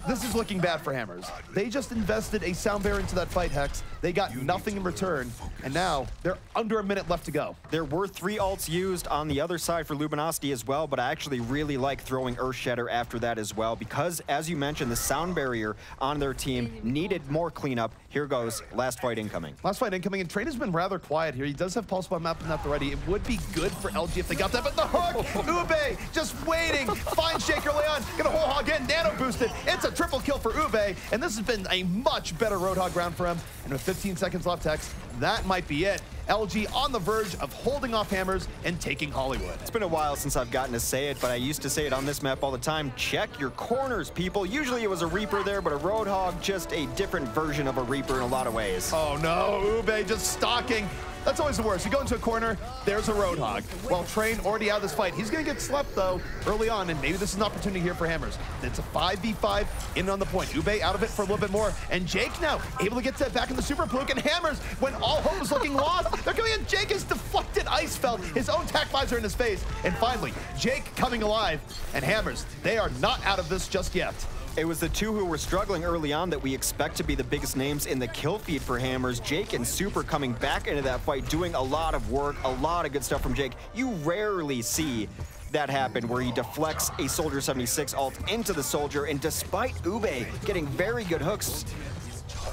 This is looking bad for Hammers. They just invested a Sound Barrier into that fight, Hex. They got nothing in return, and now they're under a minute left to go. There were 3 ults used on the other side for Luminosity as well, but I actually really like throwing Earthshatter after that as well, because, as you mentioned, the Sound Barrier on their team needed more cleanup. Here goes, last fight incoming. Last fight incoming, and Train has been rather quiet here. He does have Pulse Bomb mapping up already. It would be good for LG if they got that, but the hook! Ube just waiting, finds Jake early on, gonna whole hog in, nano boosted. It's a triple kill for Ube, and this has been a much better Roadhog round for him. And with 15 seconds left, Hex, that might be it. LG on the verge of holding off Hammers and taking Hollywood. It's been a while since I've gotten to say it, but I used to say it on this map all the time. Check your corners, people. Usually it was a Reaper there, but a Roadhog, just a different version of a Reaper in a lot of ways. Oh no, Ube just stalking. That's always the worst. You go into a corner, there's a Roadhog. Well, Train already out of this fight. He's going to get slept, though, early on, and maybe this is an opportunity here for Hammers. It's a 5v5 in on the point. Ube out of it for a little bit more, and Jake now able to get set back in the Super Fluke, and Hammers, when all hope is looking lost, they're coming in. Jake is deflected Icefeld, his own Tac Visor in his face, and finally, Jake coming alive, and Hammers, they are not out of this just yet. It was the 2 who were struggling early on that we expect to be the biggest names in the kill feed for Hammers. Jake and Super coming back into that fight, doing a lot of work, a lot of good stuff from Jake. You rarely see that happen where he deflects a Soldier 76 ult into the Soldier, and despite Ube getting very good hooks,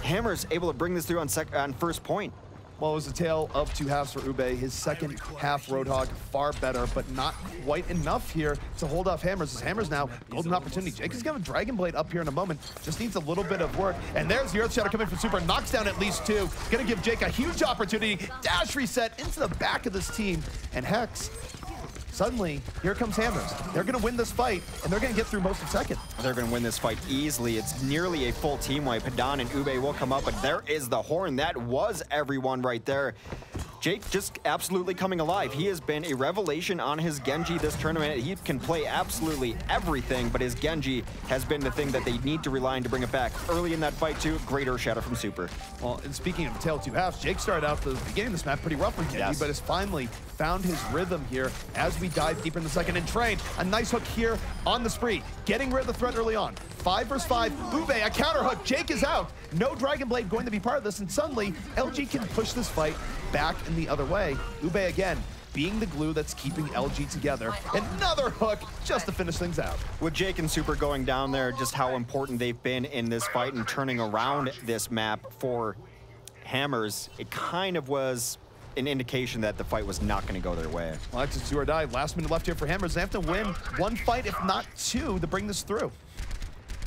Hammers able to bring this through on first point. Well, it was a tale of 2 halves for Ube. His second half Roadhog far better, but not quite enough here to hold off Hammers. As Hammers now, golden opportunity. Jake is going to Dragon Blade up here in a moment. Just needs a little bit of work. And there's the Earthshatter coming from Super. Knocks down at least 2. Going to give Jake a huge opportunity. Dash reset into the back of this team. And Hex, suddenly, here comes Hammers. They're going to win this fight, and they're going to get through most of second. They're going to win this fight easily. It's nearly a full team wipe. Hadan and Ube will come up, but there is the horn. That was everyone right there. Jake just absolutely coming alive. He has been a revelation on his Genji this tournament. He can play absolutely everything, but his Genji has been the thing that they need to rely on to bring it back. Early in that fight, too, great Earthshatter from Super. Well, and speaking of tale of 2 halves, Jake started out the beginning of this map pretty rough with Genji, but has finally found his rhythm here as we dive deeper in the second. And Train, a nice hook here on the Spree, getting rid of the threat early on. 5 versus 5, Ube, a counter hook, Jake is out. No Dragon Blade going to be part of this, and suddenly, LG can push this fight back in the other way. Ube again, being the glue that's keeping LG together. Another hook just to finish things out. With Jake and Super going down there, just how important they've been in this fight and turning around this map for Hammers, it kind of was an indication that the fight was not going to go their way. Well, that's do or die. Last minute left here for Hammers. They have to win 1 fight, if not 2, to bring this through.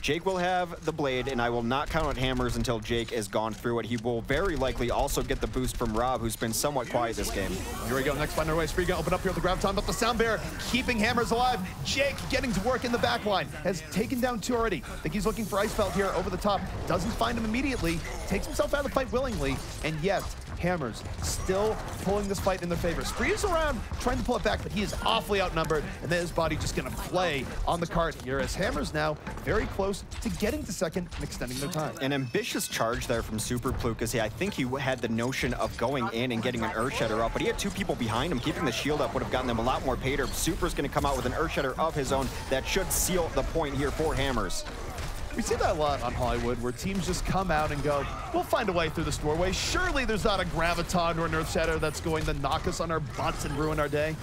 Jake will have the blade, and I will not count on Hammers until Jake is gone through it. He will very likely also get the boost from Rob, who's been somewhat quiet this game. Here we go, next fight underway. Spree gonna open up here with the Graviton, but the Sound Bear keeping Hammers alive. Jake getting to work in the back line, has taken down 2 already. I think he's looking for Icefeld here over the top. Doesn't find him immediately, takes himself out of the fight willingly, and yet Hammers still pulling this fight in their favor. Spree is around trying to pull it back, but he is awfully outnumbered, and then his body just gonna play on the cart here as Hammers now very close to getting to second and extending their time. An ambitious charge there from Super Pluke, as I think he had the notion of going in and getting an Earthshatter up, but he had 2 people behind him. Keeping the shield up would have gotten them a lot more payter. Super's gonna come out with an Earthshatter of his own that should seal the point here for Hammers. We see that a lot on Hollywood, where teams just come out and go, we'll find a way through this doorway. Surely there's not a Graviton or an Earthshatter that's going to knock us on our butts and ruin our day.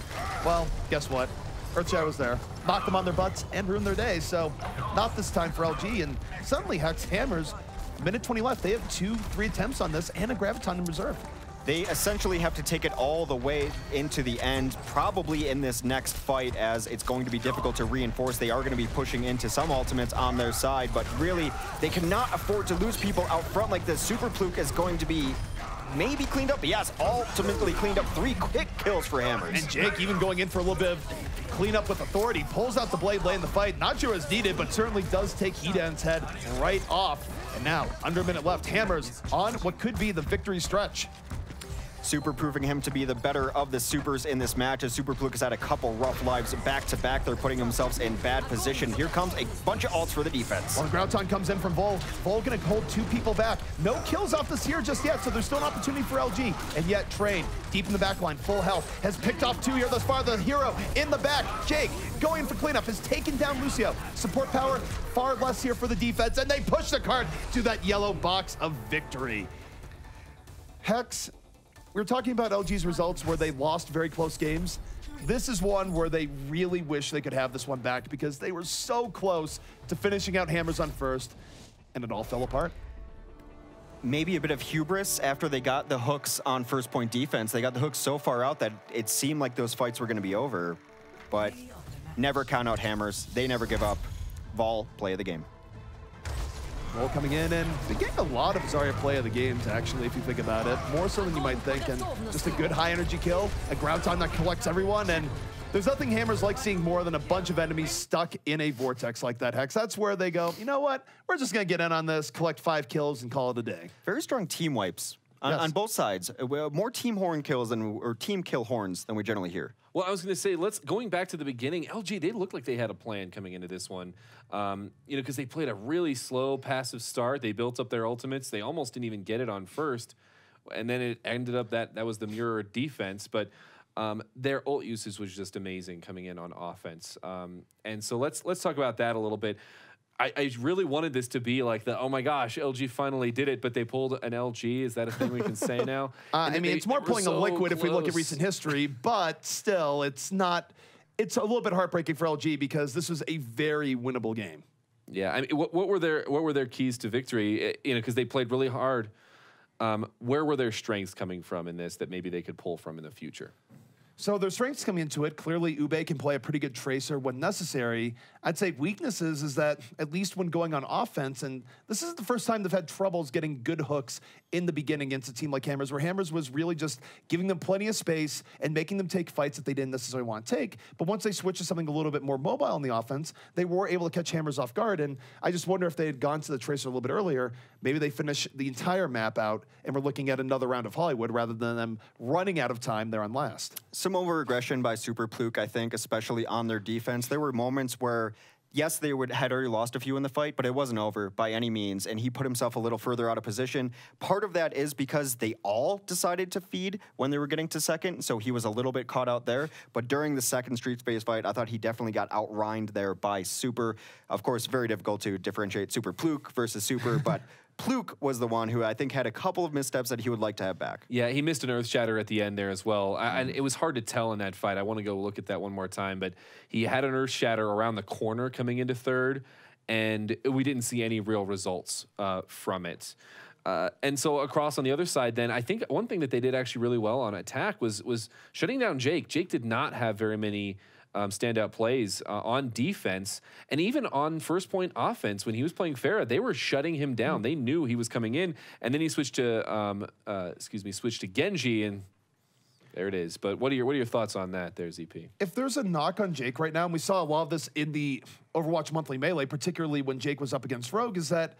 Well, guess what? Earthshatter was there, knocked them on their butts and ruined their day. So not this time for LG, and suddenly Hex Hammers Minute 20 left. They have 2-3 attempts on this and a Graviton in reserve. They essentially have to take it all the way into the end, probably in this next fight, as it's going to be difficult to reinforce. They are going to be pushing into some ultimates on their side, but really, they cannot afford to lose people out front like this. Super Fluke is going to be maybe cleaned up, but yes, ultimately cleaned up. 3 quick kills for Hammers. And Jake even going in for a little bit of cleanup with authority, pulls out the blade late in the fight. Not sure it's needed, but certainly does take Hedan's head right off. And now, under a minute left, Hammers on what could be the victory stretch. Super proving him to be the better of the supers in this match, as Super Fluke has had a couple rough lives back-to-back. They're putting themselves in bad position. Here comes a bunch of ults for the defense. Well, Graviton comes in from Vol. Vol gonna hold 2 people back. No kills off this here just yet, so there's still an opportunity for LG. And yet, Train, deep in the back line, full health, has picked off 2 here thus far. The hero in the back, Jake, going in for cleanup, has taken down Lucio. Support power, far less here for the defense, and they push the cart to that yellow box of victory. Hex, we were talking about LG's results where they lost very close games. This is one where they really wish they could have this one back because they were so close to finishing out Hammers on first, and it all fell apart. Maybe a bit of hubris after they got the hooks on first point defense. They got the hooks so far out that it seemed like those fights were going to be over, but never count out Hammers. They never give up. Vol, play of the game. Vol coming in, and they're getting a lot of Zarya play of the games, actually, if you think about it. More so than you might think, and just a good high-energy kill, a ground time that collects everyone, and there's nothing Hammers like seeing more than a bunch of enemies stuck in a vortex like that, Hex. That's where they go, you know what? We're just going to get in on this, collect 5 kills, and call it a day. Very strong team wipes on both sides. More team horn kills or team kill horns than we generally hear. Well, I was going to say, going back to the beginning, LG, they looked like they had a plan coming into this one. You know, because they played a really slow, passive start. They built up their ultimates. They almost didn't even get it on first. And then it ended up that was the mirror defense. But their ult usage was just amazing coming in on offense. And so let's talk about that a little bit. I really wanted this to be like oh my gosh, LG finally did it, but they pulled an LG. Is that a thing we can say now? I mean, it's more pulling a liquid if we look at recent history, but still, it's not. It's a little bit heartbreaking for LG because this was a very winnable game. Yeah, I mean, what were their keys to victory? You know, because they played really hard. Where were their strengths coming from in this that maybe they could pull from in the future? So their strengths coming into it, clearly Ube can play a pretty good tracer when necessary. I'd say weaknesses is that at least when going on offense, and this isn't the first time they've had troubles getting good hooks in the beginning against a team like Hammers, where Hammers was really just giving them plenty of space and making them take fights that they didn't necessarily want to take. But once they switched to something a little bit more mobile in the offense, they were able to catch Hammers off guard. And I just wonder if they had gone to the tracer a little bit earlier, maybe they finish the entire map out and we're looking at another round of Hollywood rather than them running out of time there on last. Some over-aggression by Super Fluke, I think, especially on their defense. There were moments where, yes, they had already lost a few in the fight, but it wasn't over by any means, and he put himself a little further out of position. Part of that is because they all decided to feed when they were getting to second, so he was a little bit caught out there. But during the second Street Space fight, I thought he definitely got outrhined there by Super. Of course, very difficult to differentiate Super Fluke versus Super, but Fluke was the one who I think had a couple of missteps that he would like to have back. Yeah, he missed an Earth Shatter at the end there as well. And it was hard to tell in that fight. I want to go look at that one more time. But he had an Earth Shatter around the corner coming into third, and we didn't see any real results from it. And so across on the other side, then I think one thing that they did actually really well on attack was shutting down Jake. Jake did not have very many standout plays on defense, and even on first point offense when he was playing Pharah, they were shutting him down. They knew he was coming in, and then he switched to switched to Genji, and there it is. But what are your thoughts on that there, ZP? If there's a knock on Jake right now, and we saw a lot of this in the Overwatch monthly melee, particularly when Jake was up against Rogue, is that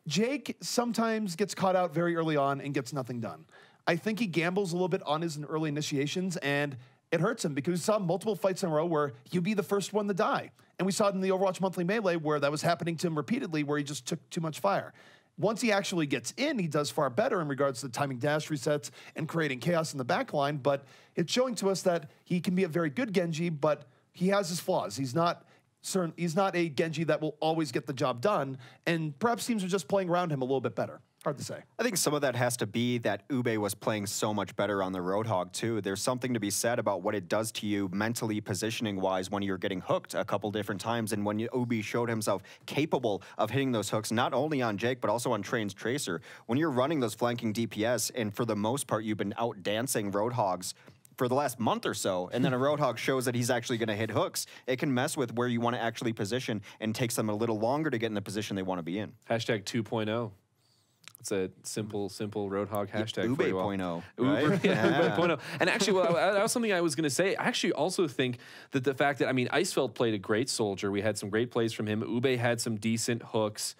Jake sometimes gets caught out very early on and gets nothing done. I think he gambles a little bit on his early initiations, and it hurts him because we saw multiple fights in a row where he'd be the first one to die. And we saw it in the Overwatch monthly melee where that was happening to him repeatedly, where he just took too much fire. Once he actually gets in, he does far better in regards to timing dash resets and creating chaos in the back line, but it's showing to us that he can be a very good Genji, but he has his flaws. He's not a Genji that will always get the job done, and perhaps teams are just playing around him a little bit better. Hard to say. I think some of that has to be that Ube was playing so much better on the Roadhog too. There's something to be said about what it does to you mentally, positioning-wise, when you're getting hooked a couple different times, and when Ube showed himself capable of hitting those hooks, not only on Jake, but also on Train's Tracer. When you're running those flanking DPS, and for the most part, you've been out-dancing Roadhogs for the last month or so, and then a Roadhog shows that he's actually going to hit hooks, it can mess with where you want to actually position and takes them a little longer to get in the position they want to be in. Hashtag 2.0. It's a simple Roadhog hashtag for you all. Ube.0. Uber, Yeah. Ube 0.0. And actually, well, that was something I was going to say. I actually also think that the fact that, I mean, Icefeld played a great soldier. We had some great plays from him. Ube had some decent hooks.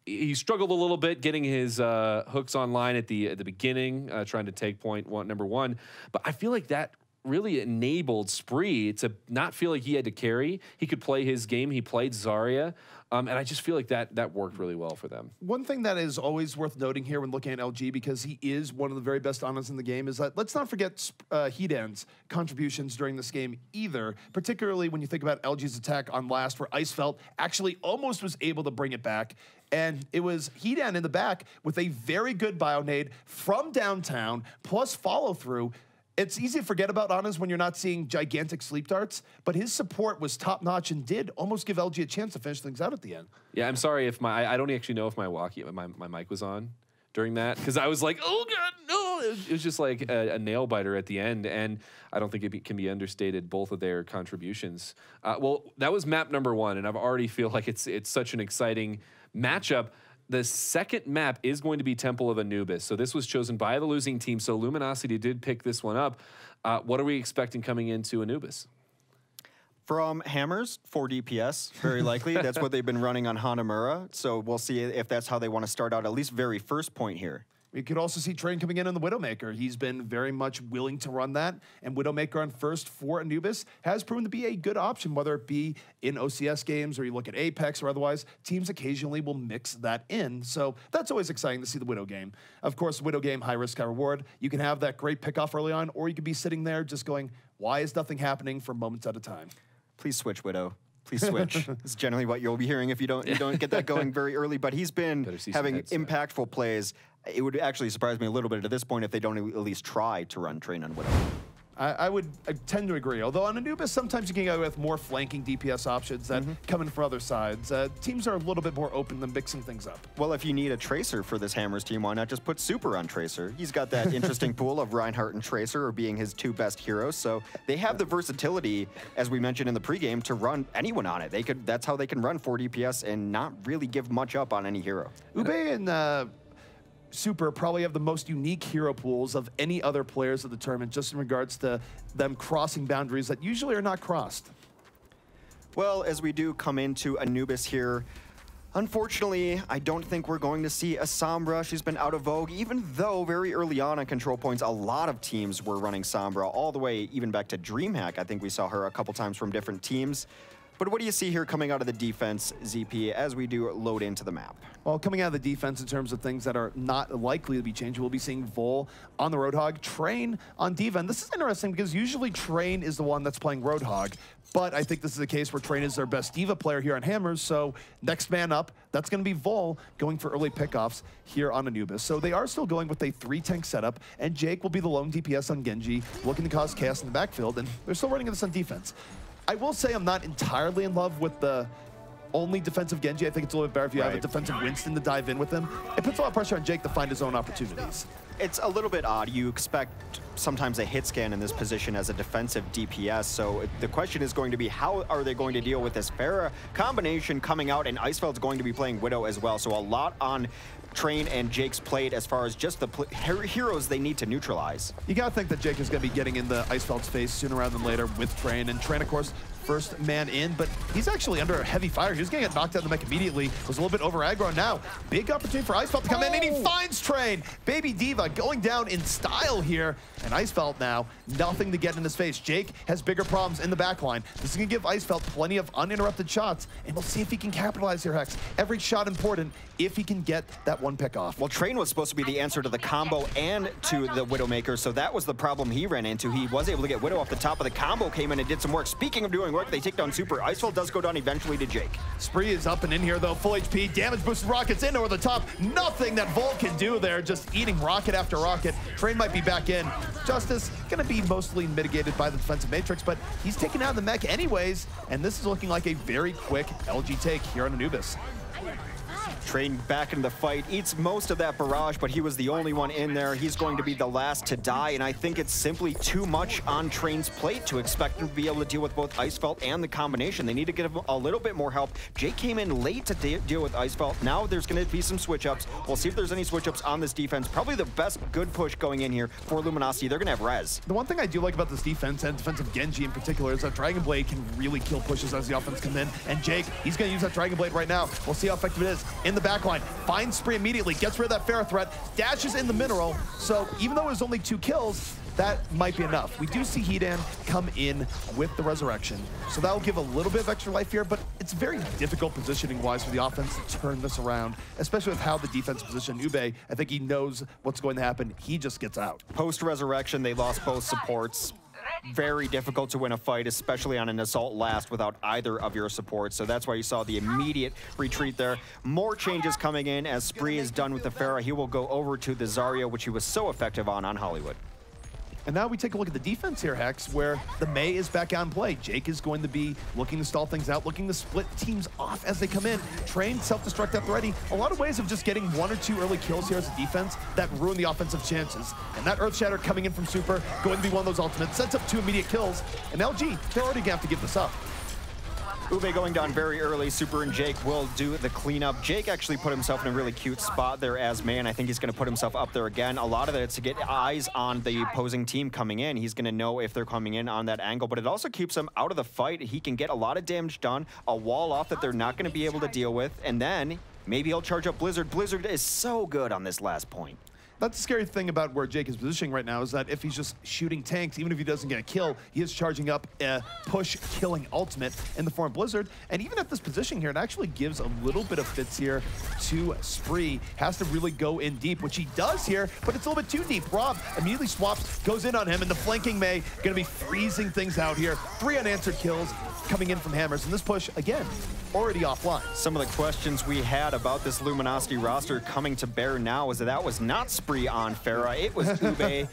He struggled a little bit getting his hooks online at the beginning, trying to take number one. But I feel like that really enabled Spree to not feel like he had to carry. He could play his game. He played Zarya. And I just feel like that worked really well for them. One thing that is always worth noting here when looking at LG, because he is one of the very best Anas in the game, is that let's not forget Hedan's contributions during this game either, particularly when you think about LG's attack on last, where Icefeld actually almost was able to bring it back. And it was Hedan in the back with a very good bio-nade from downtown, plus follow-through. It's easy to forget about Anas when you're not seeing gigantic sleep darts, but his support was top-notch and did almost give LG a chance to finish things out at the end. Yeah, I'm sorry if I don't actually know if my mic was on during that, because I was like, oh God, no. It was just like a nail biter at the end, and I don't think it can be understated, both of their contributions. Well, that was map number one, and I already feel like it's such an exciting matchup. The second map is going to be Temple of Anubis. So this was chosen by the losing team. So Luminosity did pick this one up. What are we expecting coming into Anubis? From Hammers, 4 DPS, very likely. That's what they've been running on Hanamura. So we'll see if that's how they want to start out, at least very first point here. We could also see Train coming in on the Widowmaker. He's been very much willing to run that, and Widowmaker on first for Anubis has proven to be a good option, whether it be in OCS games or you look at Apex or otherwise. Teams occasionally will mix that in, so that's always exciting to see the Widow game. Of course, Widow game, high risk, high reward. You can have that great pickoff early on, or you could be sitting there just going, why is nothing happening for moments at a time? Please switch, Widow. Please switch. It's generally what you'll be hearing if you don't get that going very early. But he's been having impactful plays. It would actually surprise me a little bit at this point if they don't at least try to run Train on Widow. I tend to agree. Although on Anubis, sometimes you can go with more flanking DPS options that come in from other sides. Teams are a little bit more open than mixing things up. Well, if you need a Tracer for this Hammers team, why not just put Super on Tracer? He's got that interesting pool of Reinhardt and Tracer or being his two best heroes. So they have the versatility, as we mentioned in the pregame, to run anyone on it. That's how they can run 4 DPS and not really give much up on any hero. Ube and Super probably have the most unique hero pools of any other players of the tournament, just in regards to them crossing boundaries that usually are not crossed. Well, as we do come into Anubis here, unfortunately, I don't think we're going to see a Sombra. She's been out of vogue, even though very early on Control Points, a lot of teams were running Sombra, all the way even back to DreamHack. I think we saw her a couple times from different teams. But what do you see here coming out of the defense, ZP, as we do load into the map? Well, coming out of the defense in terms of things that are not likely to be changed, we'll be seeing Vol on the Roadhog, Train on D.Va. And this is interesting because usually Train is the one that's playing Roadhog, but I think this is a case where Train is their best D.Va player here on Hammers, so next man up, that's going to be Vol going for early pickoffs here on Anubis. So they are still going with a 3-tank setup, and Jake will be the lone DPS on Genji, looking to cause chaos in the backfield, and they're still running this on defense. I will say I'm not entirely in love with the only defensive Genji. I think it's a little bit better if you have a defensive Winston to dive in with him. It puts a lot of pressure on Jake to find his own opportunities. It's a little bit odd. You expect sometimes a hit scan in this position as a defensive DPS, so the question is going to be, how are they going to deal with this Pharah combination coming out, and Icefeld's going to be playing Widow as well, so a lot on Train and Jake's plate as far as just the heroes they need to neutralize. You gotta think that Jake is gonna be getting in the Icefeld's face sooner rather than later with Train, and Train, of course, first man in, but he's actually under a heavy fire. He was gonna get knocked out of the mech immediately, was a little bit over aggro. Now, big opportunity for Icefeld to come in, and he finds Train. Baby D.Va going down in style here, and Icefeld now, nothing to get in his face. Jake has bigger problems in the backline. This is gonna give Icefeld plenty of uninterrupted shots, and we'll see if he can capitalize here, Hex. Every shot important if he can get that one pick off. Well, Train was supposed to be the answer to the combo and to the Widowmaker, so that was the problem he ran into. He was able to get Widow off the top, but the combo came in and did some work. Speaking of doing work, quick. They take down Super. Icefall does go down eventually to Jake. Spree is up and in here, though. Full HP. Damage boosted rockets in over the top. Nothing that Volt can do there. Just eating rocket after rocket. Train might be back in. Justice going to be mostly mitigated by the defensive matrix, but he's taken out the mech anyways. And this is looking like a very quick LG take here on Anubis. Train back into the fight, eats most of that barrage, but he was the only one in there. He's going to be the last to die, and I think it's simply too much on Train's plate to expect him to be able to deal with both Icefelt and the combination. They need to give him a little bit more help. Jake came in late to deal with Icefelt. Now there's going to be some switch-ups. We'll see if there's any switch-ups on this defense. Probably the best good push going in here for Luminosity. They're going to have res. The one thing I do like about this defense, and defensive Genji in particular, is that Dragon Blade can really kill pushes as the offense comes in. And Jake, he's going to use that Dragon Blade right now. We'll see how effective it is. In the backline, finds Spree immediately, gets rid of that Pharah threat, dashes in the mineral. So even though it was only 2 kills, that might be enough. We do see Hedan come in with the resurrection, so that will give a little bit of extra life here, but it's very difficult positioning-wise for the offense to turn this around, especially with how the defense positioned Ube. I think he knows what's going to happen. He just gets out. Post-resurrection, they lost both supports. Very difficult to win a fight, especially on an assault last without either of your supports. So that's why you saw the immediate retreat there. More changes coming in as Spree is done with the Pharah. He will go over to the Zarya, which he was so effective on Hollywood. And now we take a look at the defense here, Hex, where the Mei is back on play. Jake is going to be looking to stall things out, looking to split teams off as they come in. Train, self-destruct at the ready. A lot of ways of just getting 1 or 2 early kills here as a defense that ruin the offensive chances. And that Earth Shatter coming in from Super, going to be one of those ultimates, sets up 2 immediate kills. And LG, they're already going to have to give this up. Ube going down very early. Super and Jake will do the cleanup. Jake actually put himself in a really cute spot there as man. I think he's going to put himself up there again. A lot of it is to get eyes on the opposing team coming in. He's going to know if they're coming in on that angle, but it also keeps him out of the fight. He can get a lot of damage done, a wall off that they're not going to be able to deal with, and then maybe he'll charge up Blizzard. Blizzard is so good on this last point. That's the scary thing about where Jake is positioning right now, is that if he's just shooting tanks, even if he doesn't get a kill, he is charging up a push-killing ultimate in the form of Blizzard. And even at this position here, it actually gives a little bit of fits here to Spree. Has to really go in deep, which he does here, but it's a little bit too deep. Rob immediately swaps, goes in on him, and the flanking Mei going to be freezing things out here. 3 unanswered kills coming in from Hammers, and this push, again, already offline. Some of the questions we had about this Luminosity roster coming to bear now is that was not Spree on Pharah, it was Ube.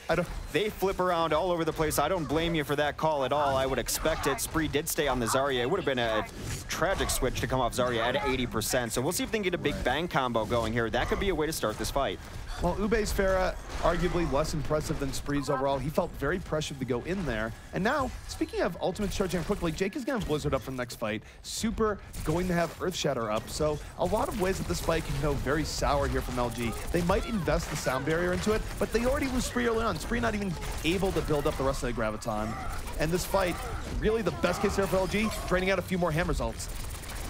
They flip around all over the place. I don't blame you for that call at all. I would expect it. Spree did stay on the Zarya. It would have been a tragic switch to come off Zarya at 80%. So we'll see if they can get a big bang combo going here. That could be a way to start this fight. Well, Ube's Pharah, arguably less impressive than Spree's overall. He felt very pressured to go in there. And now, speaking of ultimates charging quickly, Jake is going to have Blizzard up for the next fight. Super going to have Earth Shatter up. So a lot of ways that this fight can go very sour here from LG. They might invest the sound barrier into it, but they already lose Spree early on. Spree not even able to build up the rest of the Graviton. And this fight, really the best case here for LG, draining out a few more Hammers ults.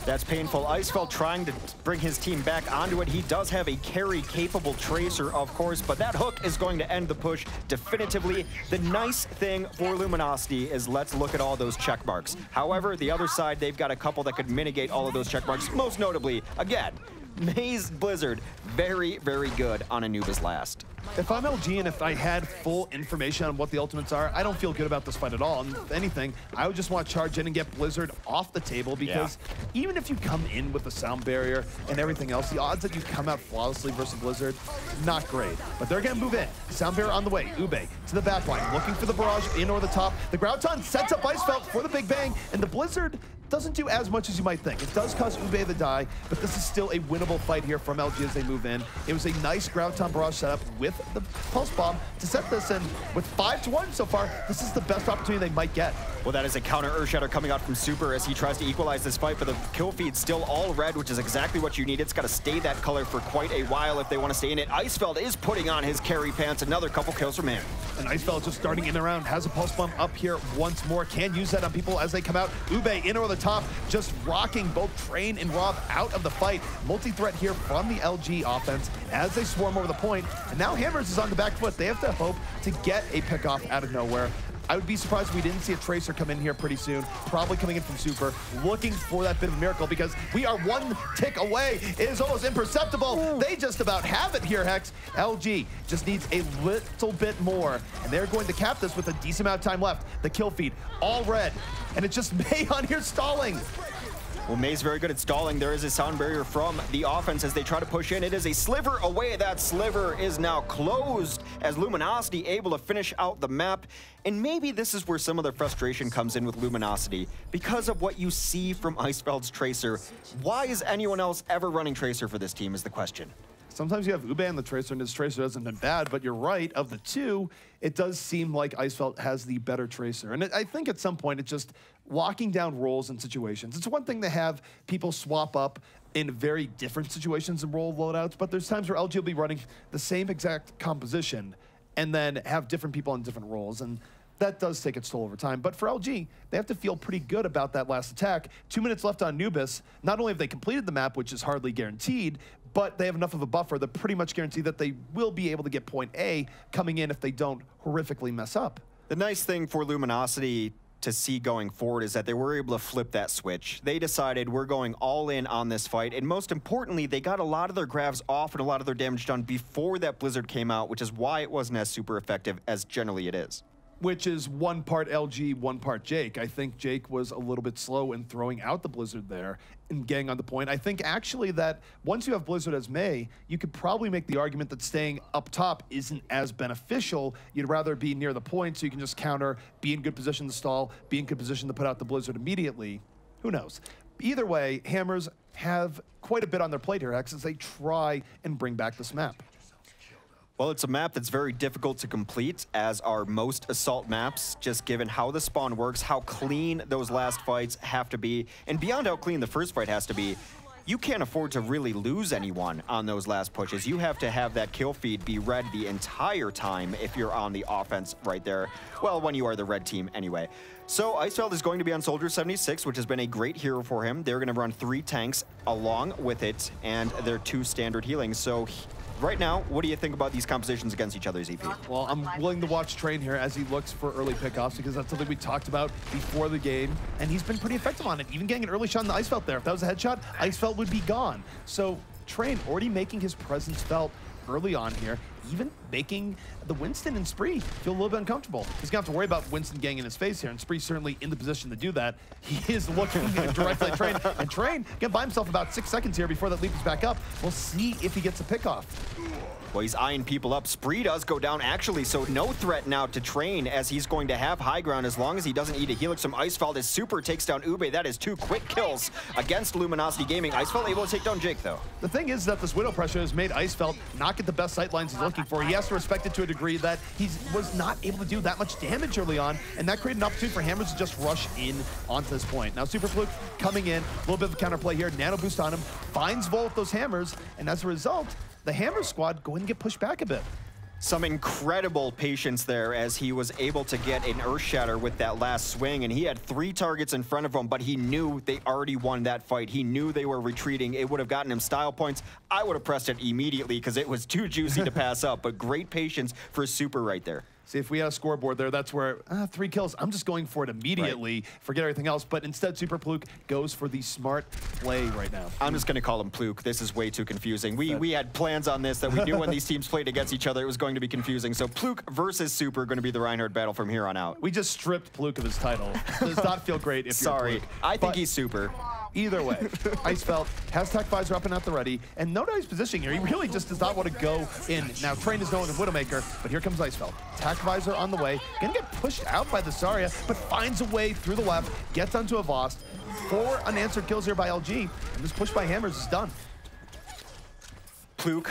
That's painful. Icefeld trying to bring his team back onto it. He does have a carry-capable Tracer, of course, but that hook is going to end the push definitively. The nice thing for Luminosity is let's look at all those check marks. However, the other side, they've got a couple that could mitigate all of those check marks. Most notably, again, Mei's Blizzard, very, very good on Anubis last. If I'm LG and if I had full information on what the ultimates are, I don't feel good about this fight at all. And if anything, I would just want to charge in and get Blizzard off the table, because even if you come in with the sound barrier and everything else, the odds that you come out flawlessly versus Blizzard, not great. But they're going to move in. Sound barrier on the way. Ube to the back line, looking for the barrage in over the top. The Graviton sets up Icefelt for the big bang, and the Blizzard doesn't do as much as you might think. It does cause Ube the die, but this is still a winnable fight here from LG as they move in. It was a nice Graviton barrage setup with the Pulse Bomb to set this in. With 5-1 so far, this is the best opportunity they might get. Well, that is a counter Earth Shatter coming out from Super as he tries to equalize this fight, but the kill feed's still all red, which is exactly what you need. It's got to stay that color for quite a while if they want to stay in it. Icefeld is putting on his carry pants. Another couple kills from him. And Icefeld just starting in the round, has a Pulse Bomb up here once more. Can use that on people as they come out. Ube in over the top, just rocking both Train and Rob out of the fight. Multi-threat here from the LG offense as they swarm over the point. And now Hammers is on the back foot. They have to hope to get a pickoff out of nowhere. I would be surprised if we didn't see a Tracer come in here pretty soon, probably coming in from Super, looking for that bit of a miracle, because we are one tick away. It is almost imperceptible. They just about have it here, Hex. LG just needs a little bit more, and they're going to cap this with a decent amount of time left. The kill feed, all red, and it's just May on here stalling. Well, May's very good at stalling. There is a sound barrier from the offense as they try to push in. It is a sliver away. That sliver is now closed as Luminosity able to finish out the map. And maybe this is where some of the frustration comes in with Luminosity. Because of what you see from Icefeld's Tracer, why is anyone else ever running Tracer for this team is the question. Sometimes you have Ube and the Tracer, and his Tracer hasn't been bad, but you're right, of the two, it does seem like Icefeld has the better Tracer. And I think at some point, it's just locking down roles and situations. It's one thing to have people swap up in very different situations and role loadouts, but there's times where LG will be running the same exact composition and then have different people in different roles. And that does take its toll over time. But for LG, they have to feel pretty good about that last attack. 2 minutes left on Nubis. Not only have they completed the map, which is hardly guaranteed, but they have enough of a buffer that pretty much guarantee that they will be able to get point A coming in if they don't horrifically mess up. The nice thing for Luminosity to see going forward is that they were able to flip that switch. They decided we're going all in on this fight, and most importantly, they got a lot of their grabs off and a lot of their damage done before that Blizzard came out, which is why it wasn't as super effective as generally it is. Which is one part LG, one part Jake. I think Jake was a little bit slow in throwing out the Blizzard there and getting on the point. I think actually that once you have Blizzard as May, you could probably make the argument that staying up top isn't as beneficial. You'd rather be near the point so you can just counter, be in good position to stall, be in good position to put out the Blizzard immediately. Who knows? Either way, Hammers have quite a bit on their plate here, Hex, as they try and bring back this map. Well, it's a map that's very difficult to complete, as are most Assault maps, just given how the spawn works, how clean those last fights have to be, and beyond how clean the first fight has to be, you can't afford to really lose anyone on those last pushes. You have to have that kill feed be red the entire time if you're on the offense right there. Well, when you are the red team anyway. So Icefeld is going to be on Soldier 76, which has been a great hero for him. They're going to run 3 tanks along with it, and their 2 standard healings. So right now, what do you think about these compositions against each other, ZP? Well, I'm willing to watch Train here as he looks for early pickoffs, because that's something we talked about before the game, and he's been pretty effective on it. Even getting an early shot on the Icefeld there. If that was a headshot, Icefeld would be gone. So Train already making his presence felt early on here, even making the Winston and Spree feel a little bit uncomfortable. He's gonna have to worry about Winston getting in his face here, and Spree's certainly in the position to do that. He is looking directly at Train, and Train gonna buy himself about 6 seconds here before that leap is back up. We'll see if he gets a pickoff. Well, he's eyeing people up. Spree does go down, actually, so no threat now to Train, as he's going to have high ground as long as he doesn't eat a helix from Icefeld. As Super takes down Ube. That is 2 quick kills against Luminosity Gaming. Icefeld able to take down Jake, though. The thing is that this Widow pressure has made Icefeld not get the best sight lines he's looking for. He has to respect it to a degree that he was not able to do that much damage early on, and that created an opportunity for Hammers to just rush in onto this point. Now, Super Fluke coming in, a little bit of a counterplay here, nano boost on him, finds Vol with those hammers, and as a result, the Hammer squad going to get pushed back a bit. Some incredible patience there as he was able to get an Earth Shatter with that last swing, and he had 3 targets in front of him, but he knew they already won that fight. He knew they were retreating. It would have gotten him style points. I would have pressed it immediately because it was too juicy to pass up, but great patience for Super right there. See, if we had a scoreboard there, that's where 3 kills. I'm just going for it immediately, forget everything else. But instead, Super Pluke goes for the smart play right now. I'm just going to call him Pluke. This is way too confusing. We had plans on this that we knew when these teams played against each other, it was going to be confusing. So Pluke versus Super going to be the Reinhardt battle from here on out. We just stripped Pluke of his title. Does not feel great if you're Pluke. I think he's Super. Either way, Icefeld has Tech Visor up and at the ready, and no doubt he's positioning here. He really just does not want to go in. Now, Train is known as Widowmaker, but here comes Icefeld. Tech Visor on the way, gonna get pushed out by the Zarya, but finds a way through the left, gets onto a Vost. 4 unanswered kills here by LG, and this push by Hammers is done. Pluke,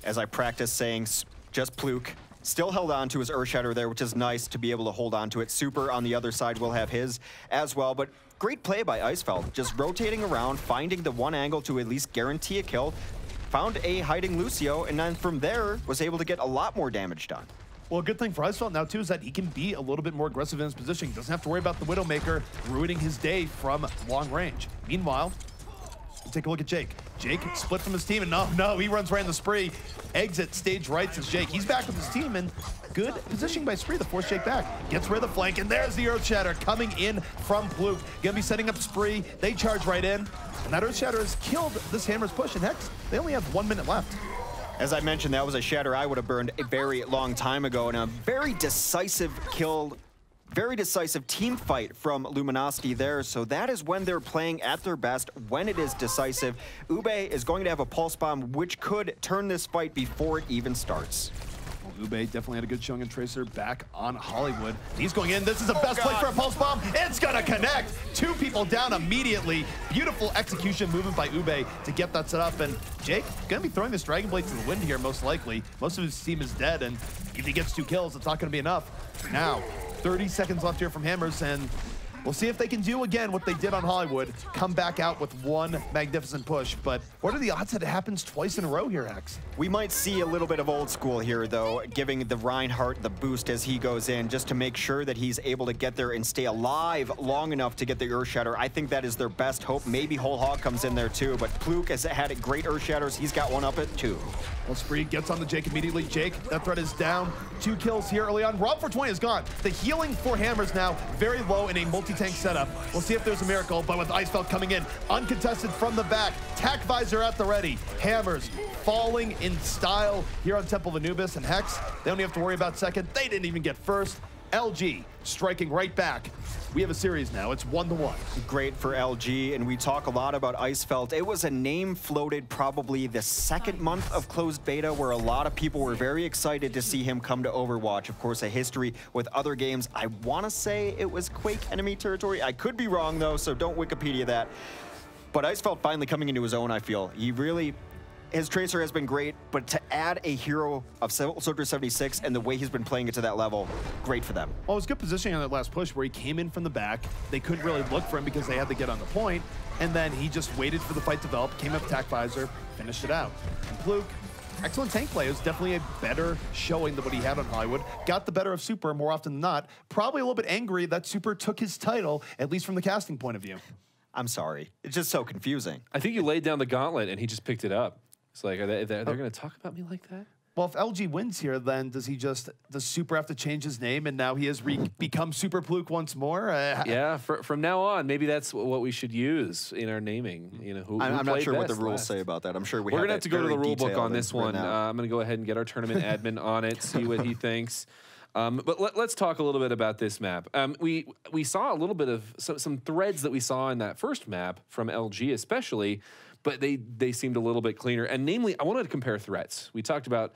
as I practice saying just Pluke, still held on to his Earth Shatter there, which is nice to be able to hold on to it. Super on the other side will have his as well, but great play by Icefeld, just rotating around, finding the one angle to at least guarantee a kill, found a hiding Lucio, and then from there was able to get a lot more damage done. Well, a good thing for Icefeld now, too, is that he can be a little bit more aggressive in his position. He doesn't have to worry about the Widowmaker ruining his day from long range. Meanwhile, Take a look at Jake. Jake split from his team, and no, he runs right in the Spree. Exit stage right as Jake. He's back with his team, and good positioning by Spree to force Jake back. Gets rid of the flank, and there's the Earthshatter coming in from Fluke. Gonna be setting up Spree. They charge right in, and that Earthshatter has killed this Hammer's push, and Hex, they only have 1 minute left. As I mentioned, that was a shatter I would have burned a very long time ago, and a very decisive kill, very decisive team fight from Luminosity there. So that is when they're playing at their best, when it is decisive. Ube is going to have a pulse bomb, which could turn this fight before it even starts. Ube definitely had a good showing in Tracer back on Hollywood. He's going in. This is the best play for a pulse bomb. It's gonna connect. 2 people down immediately. Beautiful execution movement by Ube to get that set up. And Jake gonna be throwing this Dragon Blade to the wind here, most likely. Most of his team is dead, and if he gets 2 kills, it's not gonna be enough. Now, 30 seconds left here from Hammers, and we'll see if they can do again what they did on Hollywood, come back out with 1 magnificent push. But what are the odds that it happens twice in a row here, Hex? We might see a little bit of old school here, though, giving the Reinhardt the boost as he goes in, just to make sure that he's able to get there and stay alive long enough to get the Earthshatter. I think that is their best hope. Maybe Whole Hog comes in there too, but Fluke has had great Earthshatters. He's got one up at 2. Well, Spree gets on the Jake immediately. Jake, that threat is down. 2 kills here early on. Rob 420 is gone. The healing for Hammers now very low in a multi-tank setup. We'll see if there's a miracle, but with Icefeld coming in, uncontested from the back, tack visor at the ready. Hammers falling in style here on Temple of Anubis, and Hex, they don't have to worry about second. They didn't even get first. LG striking right back. We have a series now. It's 1-1. Great for LG, and we talk a lot about Icefeld. It was a name floated probably the 2nd month of closed beta where a lot of people were very excited to see him come to Overwatch. Of course, a history with other games. I want to say it was Quake enemy territory. I could be wrong, though, so don't Wikipedia that. But Icefeld finally coming into his own, I feel. He really... His Tracer has been great, but to add a hero of Soldier 76 and the way he's been playing it to that level, great for them. Well, it was good positioning on that last push where he came in from the back. They couldn't really look for him because they had to get on the point, and then he just waited for the fight to develop, came up attack visor, finished it out. And Fluke, excellent tank play. It was definitely a better showing than what he had on Hollywood. Got the better of Super more often than not. Probably a little bit angry that Super took his title, at least from the casting point of view. I'm sorry. It's just so confusing. I think you laid down the gauntlet and he just picked it up. It's like, they're going to talk about me like that? Well, if LG wins here, then does Super have to change his name and now he has become Super Fluke once more? Yeah, from now on, maybe that's what we should use in our naming. You know, who I'm not sure what the rules last. say about that. I'm sure we're going to have to go to the rule book on this one. I'm going to go ahead and get our tournament admin on it, see what he thinks. But let's talk a little bit about this map. We saw a little bit of some threads that we saw in that first map from LG especially, but they seemed a little bit cleaner. And namely, I wanted to compare threats. We talked about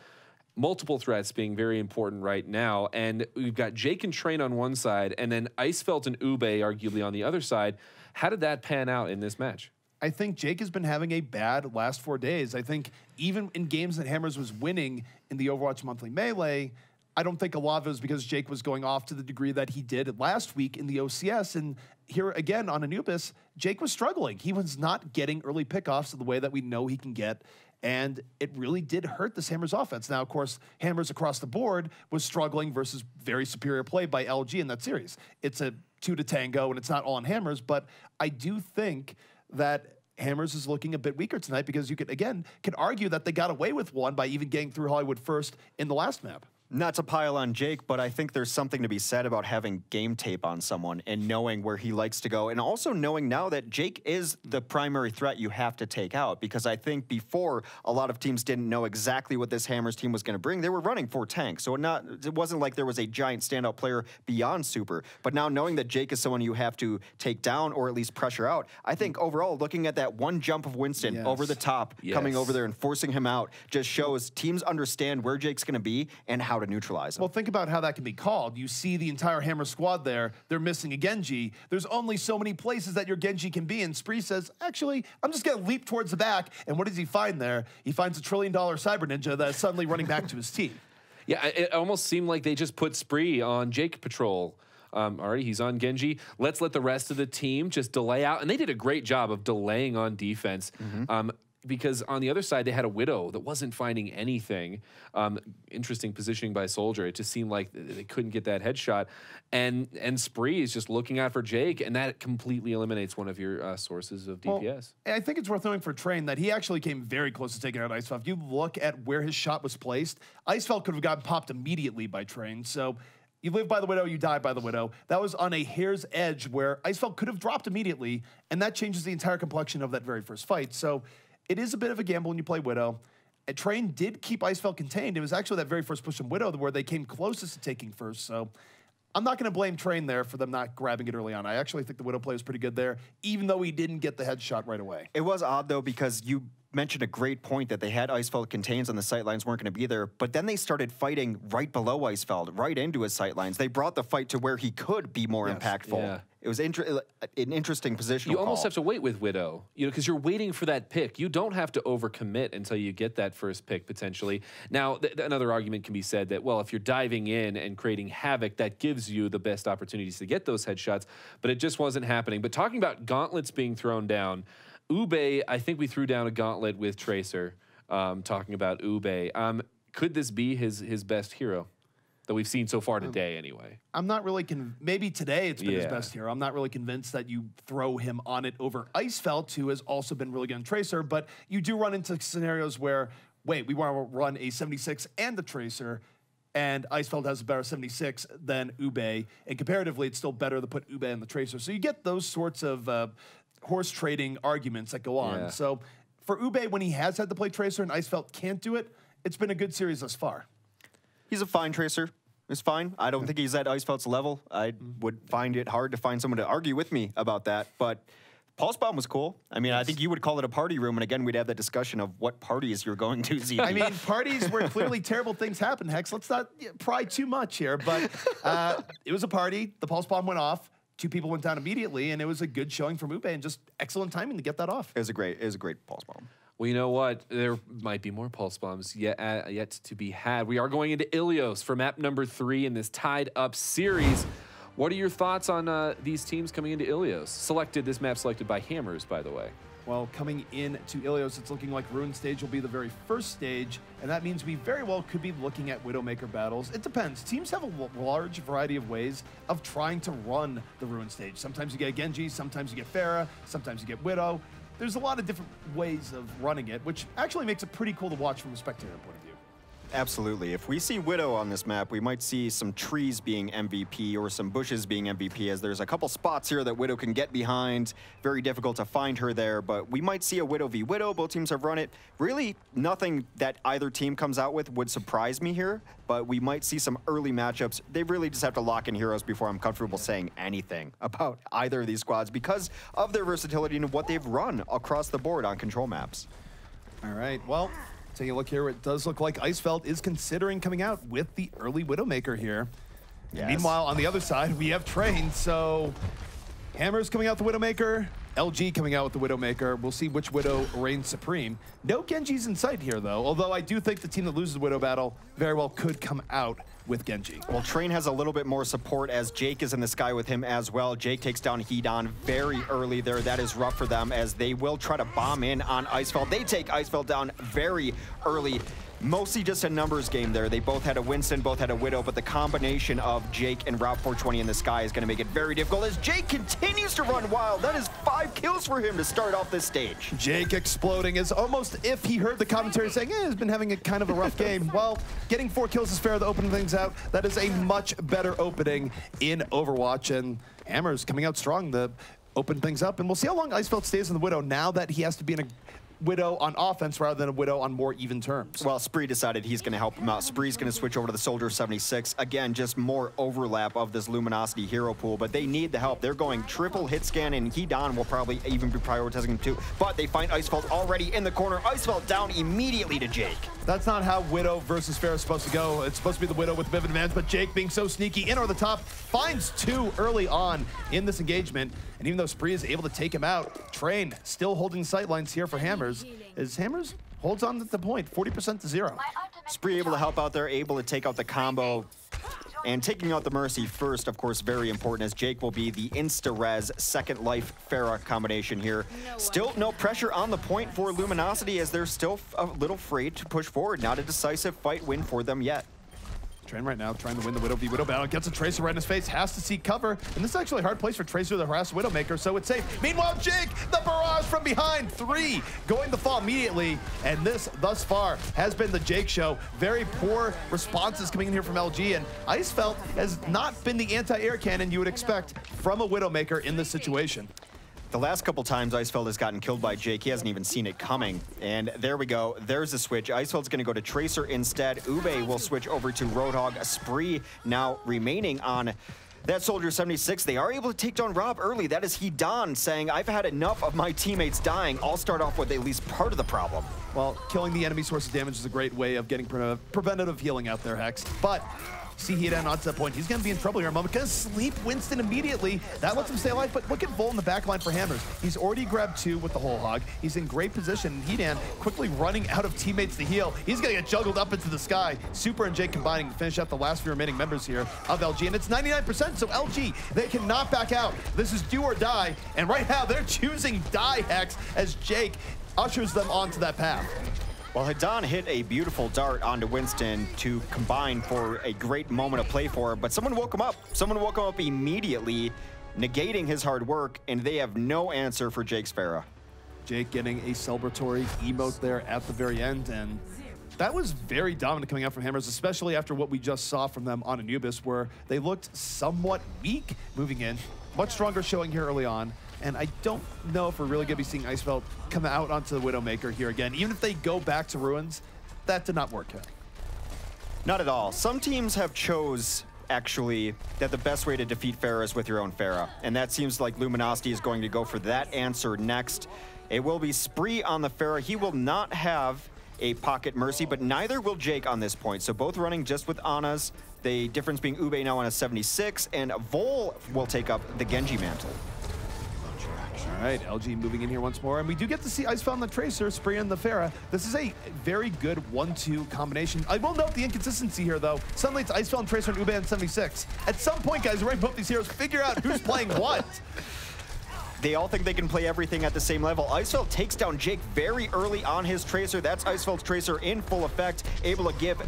multiple threats being very important right now, and we've got Jake and Train on one side, and then Icefeld and Ube arguably on the other side. How did that pan out in this match? I think Jake has been having a bad last 4 days. I think even in games that Hammers was winning in the Overwatch Monthly Melee, I don't think a lot of it was because Jake was going off to the degree that he did last week in the OCS. And here again on Anubis, Jake was struggling. He was not getting early pickoffs the way that we know he can get. And it really did hurt this Hammers offense. Now, of course, Hammers across the board was struggling versus very superior play by LG in that series. It's a 2 to tango, and it's not all on Hammers. But I do think that Hammers is looking a bit weaker tonight because you can argue that they got away with one by even getting through Hollywood first in the last map. Not to pile on Jake, but I think there's something to be said about having game tape on someone and knowing where he likes to go, and also knowing now that Jake is the primary threat you have to take out, because I think before a lot of teams didn't know exactly what this Hammers team was going to bring. They were running 4 tanks, so it wasn't like there was a giant standout player beyond Super. But now knowing that Jake is someone you have to take down or at least pressure out, I think overall looking at that one jump of Winston over the top, coming over there and forcing him out, just shows teams understand where Jake's going to be and how to neutralize him. Well, think about how that can be called. You see the entire Hammer squad there. They're missing a Genji. There's only so many places that your Genji can be, and Spree says, actually, I'm just going to leap towards the back. And what does he find there? He finds a $1 trillion cyber ninja that is suddenly running back to his team. Yeah, it almost seemed like they just put Spree on Jake Patrol. Already, he's on Genji. Let's let the rest of the team just delay out. And they did a great job of delaying on defense. because on the other side, they had a Widow that wasn't finding anything. Interesting positioning by Soldier. It just seemed like they couldn't get that headshot. And Spree is just looking out for Jake, and that completely eliminates one of your sources of DPS. Well, I think it's worth knowing for Train that he actually came very close to taking out Icefeld. If you look at where his shot was placed, Icefeld could have gotten popped immediately by Train. So you live by the Widow, you die by the Widow. That was on a hair's edge where Icefeld could have dropped immediately, and that changes the entire complexion of that very first fight. So it is a bit of a gamble when you play Widow. And Train did keep Icefeld contained. It was actually that very first push from Widow where they came closest to taking first. So I'm not going to blame Train there for them not grabbing it early on. I actually think the Widow play was pretty good there, even though he didn't get the headshot right away. It was odd, though, because you mentioned a great point that they had Icefeld contains and the sightlines weren't going to be there, but then they started fighting right below Icefeld, right into his sightlines. They brought the fight to where he could be more impactful. Yeah. It was an interesting position. You almost have to wait with Widow, because you're waiting for that pick. You don't have to overcommit until you get that first pick, potentially. Now, another argument can be said that, well, if you're diving in and creating havoc, that gives you the best opportunities to get those headshots, but it just wasn't happening. But talking about gauntlets being thrown down, Ube, I think we threw down a gauntlet with Tracer, talking about Ube. Could this be his best hero that we've seen so far today, anyway? I'm not really maybe today it's been his best hero. I'm not really convinced that you throw him on it over Icefeld, who has also been really good on Tracer, but you do run into scenarios where, wait, we want to run a 76 and the Tracer, and Icefeld has a better 76 than Ube, and comparatively, it's still better to put Ube and the Tracer. So you get those sorts of horse trading arguments that go on. Yeah. So for Ube, when he has had to play Tracer and Icefeld can't do it, it's been a good series thus far. He's a fine Tracer. It's fine. I don't think he's at Icefeld's level. I would find it hard to find someone to argue with me about that, but Pulse Bomb was cool. I mean, I think you would call it a party room, and again, we'd have that discussion of what parties you're going to, ZP. I mean, parties where clearly terrible things happen, Hex. Let's not pry too much here, but it was a party. The Pulse Bomb went off. 2 people went down immediately, and it was a good showing from Ube, and just excellent timing to get that off. It was a great Pulse Bomb. Well, you know what? There might be more Pulse Bombs yet to be had. We are going into Ilios for map number 3 in this tied-up series. What are your thoughts on these teams coming into Ilios? This map selected by Hammers, by the way. Well, coming into Ilios, it's looking like Ruin Stage will be the very first stage, and that means we very well could be looking at Widowmaker battles. It depends. Teams have a large variety of ways of trying to run the Ruin Stage. Sometimes you get Genji, sometimes you get Pharah, sometimes you get Widow. There's a lot of different ways of running it, which actually makes it pretty cool to watch from a spectator point of view. Absolutely. If we see Widow on this map, we might see some trees being MVP or some bushes being MVP, as there's a couple spots here that Widow can get behind. Very difficult to find her there, but we might see a Widow v Widow. Both teams have run it. Really, nothing that either team comes out with would surprise me here, but we might see some early matchups. They really just have to lock in heroes before I'm comfortable saying anything about either of these squads because of their versatility and what they've run across the board on control maps. All right, well, taking a look here, it does look like Icefeld is considering coming out with the early Widowmaker here. Yes. Meanwhile, on the other side, we have Train, so Hammer's coming out the Widowmaker, LG coming out with the Widowmaker. We'll see which Widow reigns supreme. No Genji's in sight here, though, although I do think the team that loses the Widow battle very well could come out with Genji. Well, Train has a little bit more support as Jake is in the sky with him as well. Jake takes down Hedon very early there. That is rough for them as they will try to bomb in on Icefeld. They take Icefeld down very early. Mostly just a numbers game there. They both had a Winston, both had a Widow, but the combination of Jake and Route 420 in the sky is going to make it very difficult as Jake continues to run wild. That is 5 kills for him to start off this stage. Jake exploding is almost if he heard the commentary saying, he's been having a kind of a rough game. Well, getting 4 kills is fair to open things out. That is a much better opening in Overwatch, and Hammer's coming out strong to open things up. And we'll see how long Icefeld stays in the Widow now that he has to be in a Widow on offense rather than a Widow on more even terms. Well, Spree decided he's going to help him out. Spree's going to switch over to the Soldier 76. Again, just more overlap of this Luminosity hero pool, but they need the help. They're going triple hit scan, and Hedon will probably even be prioritizing him too. But they find Icefeld already in the corner. Icefeld down immediately to Jake. That's not how Widow versus Pharah is supposed to go. It's supposed to be the Widow with a bit of advantage, but Jake being so sneaky in over the top finds 2 early on in this engagement. And even though Spree is able to take him out, Train still holding sightlines here for Hammers. As Hammers holds on to the point, 40% to 0. Spree able to help out there, able to take out the combo. And taking out the Mercy first, of course, very important, as Jake will be the insta-res second life Pharah combination here. Still no pressure on the point for Luminosity, as they're still a little afraid to push forward. Not a decisive fight win for them yet. Train right now trying to win the Widow v Widow battle. Gets a Tracer right in his face, has to seek cover. And this is actually a hard place for Tracer to harass Widowmaker, so it's safe. Meanwhile, Jake, the barrage from behind. 3 going to fall immediately. And this, thus far, has been the Jake show. Very poor responses coming in here from LG. And Icefeld has not been the anti-air cannon you would expect from a Widowmaker in this situation. The last couple times Icefeld has gotten killed by Jake, he hasn't even seen it coming. And there we go. There's the switch. Icefeld's going to go to Tracer instead. Ube will switch over to Roadhog. Spree now remaining on that Soldier 76. They are able to take down Rob early. That is Hedon saying, I've had enough of my teammates dying. I'll start off with at least part of the problem. Well, killing the enemy source of damage is a great way of getting preventative healing out there, Hex. But see Hedon onto that point. He's going to be in trouble here in a moment. Going to sleep Winston immediately. That lets him stay alive, but look at Vol in the back line for Hammers. He's already grabbed 2 with the whole hog. He's in great position. Hedon quickly running out of teammates to heal. He's going to get juggled up into the sky. Super and Jake combining to finish out the last few remaining members here of LG, and it's 99%, so LG, they cannot back out. This is do or die, and right now they're choosing die, Hex, as Jake ushers them onto that path. Well, Hedon hit a beautiful dart onto Winston to combine for a great moment of play for him, but someone woke him up. Someone woke him up immediately, negating his hard work, and they have no answer for Jake's Pharah. Jake getting a celebratory emote there at the very end, and that was very dominant coming out from Hammers, especially after what we just saw from them on Anubis, where they looked somewhat weak moving in. Much stronger showing here early on. And I don't know if we're really going to be seeing Icefeld come out onto the Widowmaker here again. Even if they go back to Ruins, that did not work out. Not at all. Some teams have chose, actually, that the best way to defeat Pharah is with your own Pharah. And that seems like Luminosity is going to go for that answer next. It will be Spree on the Pharah. He will not have a Pocket Mercy, but neither will Jake on this point. So both running just with Ana's. The difference being Ube now on a 76, and Vol will take up the Genji mantle. All right, LG moving in here once more, and we do get to see Icefeld and the Tracer, Spree and the Pharah. This is a very good 1-2 combination. I will note the inconsistency here, though. Suddenly it's Icefeld and Tracer and Ube on 76. At some point, guys, we're both these heroes figure out who's playing what. They all think they can play everything at the same level. Icefeld takes down Jake very early on his Tracer. That's Icefeld's Tracer in full effect, able to give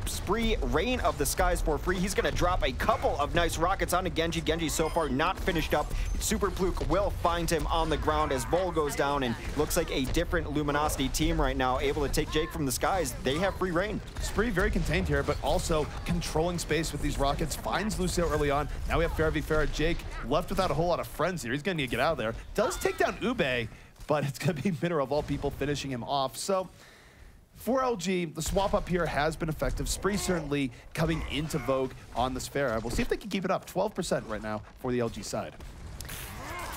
Spree Reign of the Skies for free. He's going to drop a couple of nice rockets onto Genji. Genji so far not finished up. Super Pluke will find him on the ground as Vol goes down, and looks like a different Luminosity team right now, able to take Jake from the skies. They have free reign. Spree very contained here, but also controlling space with these rockets. Finds Lucio early on. Now we have Pharah v Pharah. Jake left without a whole lot of friends here. He's going to need to get out of there. Does take down Ube, but it's going to be Minner of all people finishing him off. So for LG, the swap up here has been effective. Spree certainly coming into vogue on this Pharah. We'll see if they can keep it up. 12% right now for the LG side.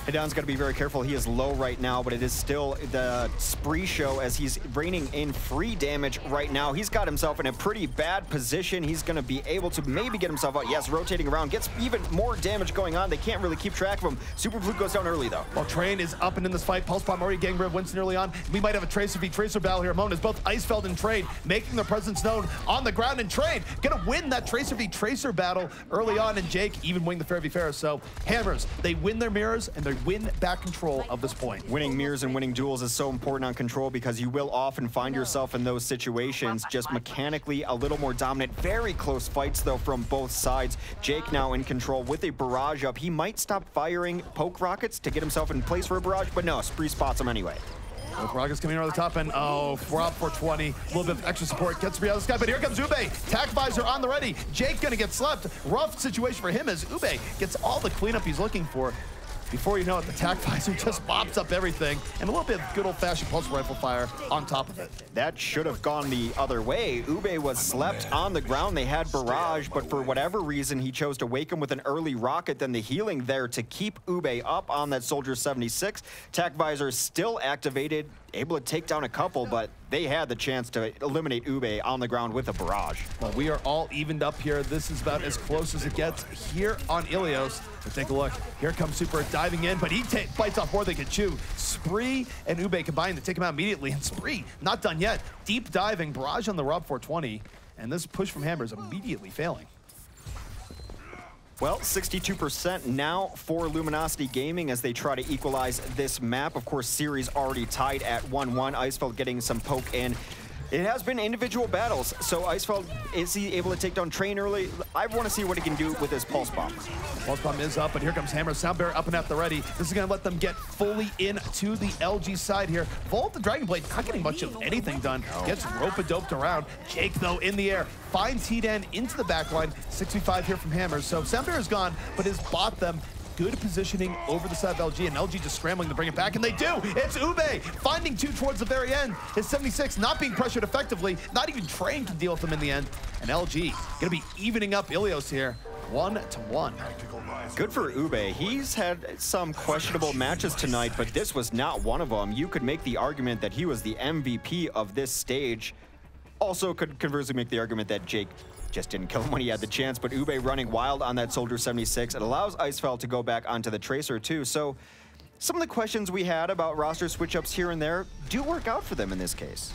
Hedon's got to be very careful. He is low right now, but it is still the Spree show as he's raining in free damage right now. He's got himself in a pretty bad position. He's going to be able to maybe get himself out. Yes, rotating around. Gets even more damage going on. They can't really keep track of him. Super Blue goes down early, though. Well, Train is up and in this fight. Pulse Bomb already getting rid of Winston early on. We might have a Tracer v Tracer battle here. As both Icefeld and Train making their presence known on the ground. And Train going to win that Tracer v Tracer battle early on. And Jake even winning the Pharah v Pharah. So Hammers, they win their mirrors and they win back control of this point. Winning mirrors and winning duels is so important on control because you will often find yourself in those situations just mechanically a little more dominant. Very close fights though from both sides. Jake now in control with a barrage up. He might stop firing poke rockets to get himself in place for a barrage, but no, Spree spots him anyway. Both rockets coming over the top, and oh, Rob 420. A little bit of extra support gets Spree out of the sky, but here comes Ube. Tac Visor on the ready. Jake gonna get slept. Rough situation for him as Ube gets all the cleanup he's looking for. Before you know it, the Tac Visor just mops up everything, and a little bit of good old-fashioned pulse rifle fire on top of it. That should have gone the other way. Ube was slept on the ground. They had barrage, but for whatever reason, he chose to wake him with an early rocket, then the healing there to keep Ube up on that Soldier 76. Tac Visor still activated, able to take down a couple, but they had the chance to eliminate Ube on the ground with a barrage. Well, we are all evened up here. This is about as close as it gets here on Ilios. But take a look. Here comes Super diving in, but he bites off more than he can chew. Spree and Ube combine to take him out immediately, and Spree not done yet. Deep diving, barrage on the Rob 420, and this push from Hammers immediately failing. Well, 62% now for Luminosity Gaming as they try to equalize this map. Of course, series already tied at 1-1. Icefeld getting some poke in. It has been individual battles, so Icefeld, is he able to take down Train early? I want to see what he can do with his Pulse Bomb. Pulse Bomb is up, but here comes Hammer. Soundbearer up and at the ready. This is going to let them get fully into the LG side here. Volt, the Dragon Blade, not getting much of anything done. Gets rope-a-doped around. Jake, though, in the air. Finds Hedan into the backline. 6v5 here from Hammer. So Soundbearer is gone, but has bought them good positioning over the side of LG, and LG just scrambling to bring it back, and they do! It's Ube finding two towards the very end. His 76 not being pressured effectively, not even Train can deal with them in the end, and LG gonna be evening up Ilios here, 1-1. Good for Ube. He's had some questionable matches tonight, but this was not one of them. You could make the argument that he was the MVP of this stage. Also could conversely make the argument that Jake just didn't kill him when he had the chance, but Ube running wild on that Soldier 76. It allows Icefeld to go back onto the Tracer too. So some of the questions we had about roster switch-ups here and there do work out for them in this case.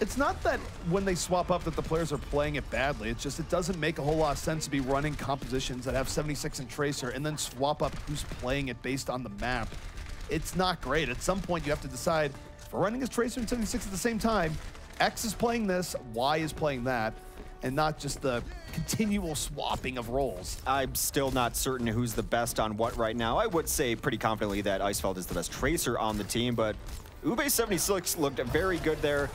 It's not that when they swap up that the players are playing it badly. It's just it doesn't make a whole lot of sense to be running compositions that have 76 and Tracer and then swap up who's playing it based on the map. It's not great. At some point you have to decide, if we're running as Tracer and 76 at the same time, X is playing this, Y is playing that, and not just the continual swapping of roles. I'm still not certain who's the best on what right now. I would say pretty confidently that Icefeld is the best Tracer on the team, but Ube 76 looked very good there.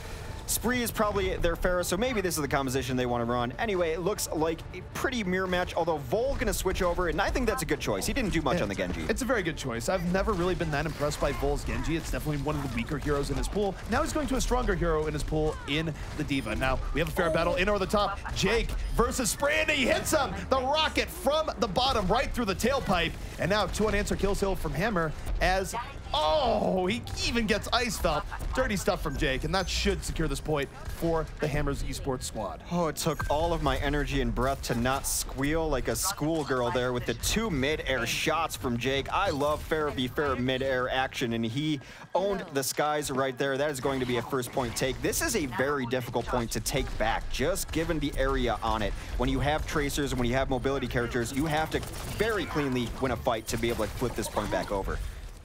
Spree is probably their fairest, so maybe this is the composition they want to run. Anyway, it looks like a pretty mirror match, although Vol gonna switch over, and I think that's a good choice. He didn't do much on the Genji. It's a very good choice. I've never really been that impressed by Vol's Genji. It's definitely one of the weaker heroes in his pool. Now he's going to a stronger hero in his pool in the Diva. Now, we have a fair battle in over the top. Jake versus Spree, and he hits him! The rocket from the bottom right through the tailpipe. And now 2 unanswered kills from Hammer as... Oh, he even gets Icefeld. Dirty stuff from Jake, and that should secure this point for the Hammers esports squad. Oh, it took all of my energy and breath to not squeal like a schoolgirl there with the 2 mid-air shots from Jake. I love fair v fair mid-air action, and he owned the skies right there. That is going to be a first point take. This is a very difficult point to take back, just given the area on it. When you have Tracers and when you have mobility characters, you have to very cleanly win a fight to be able to flip this point back over.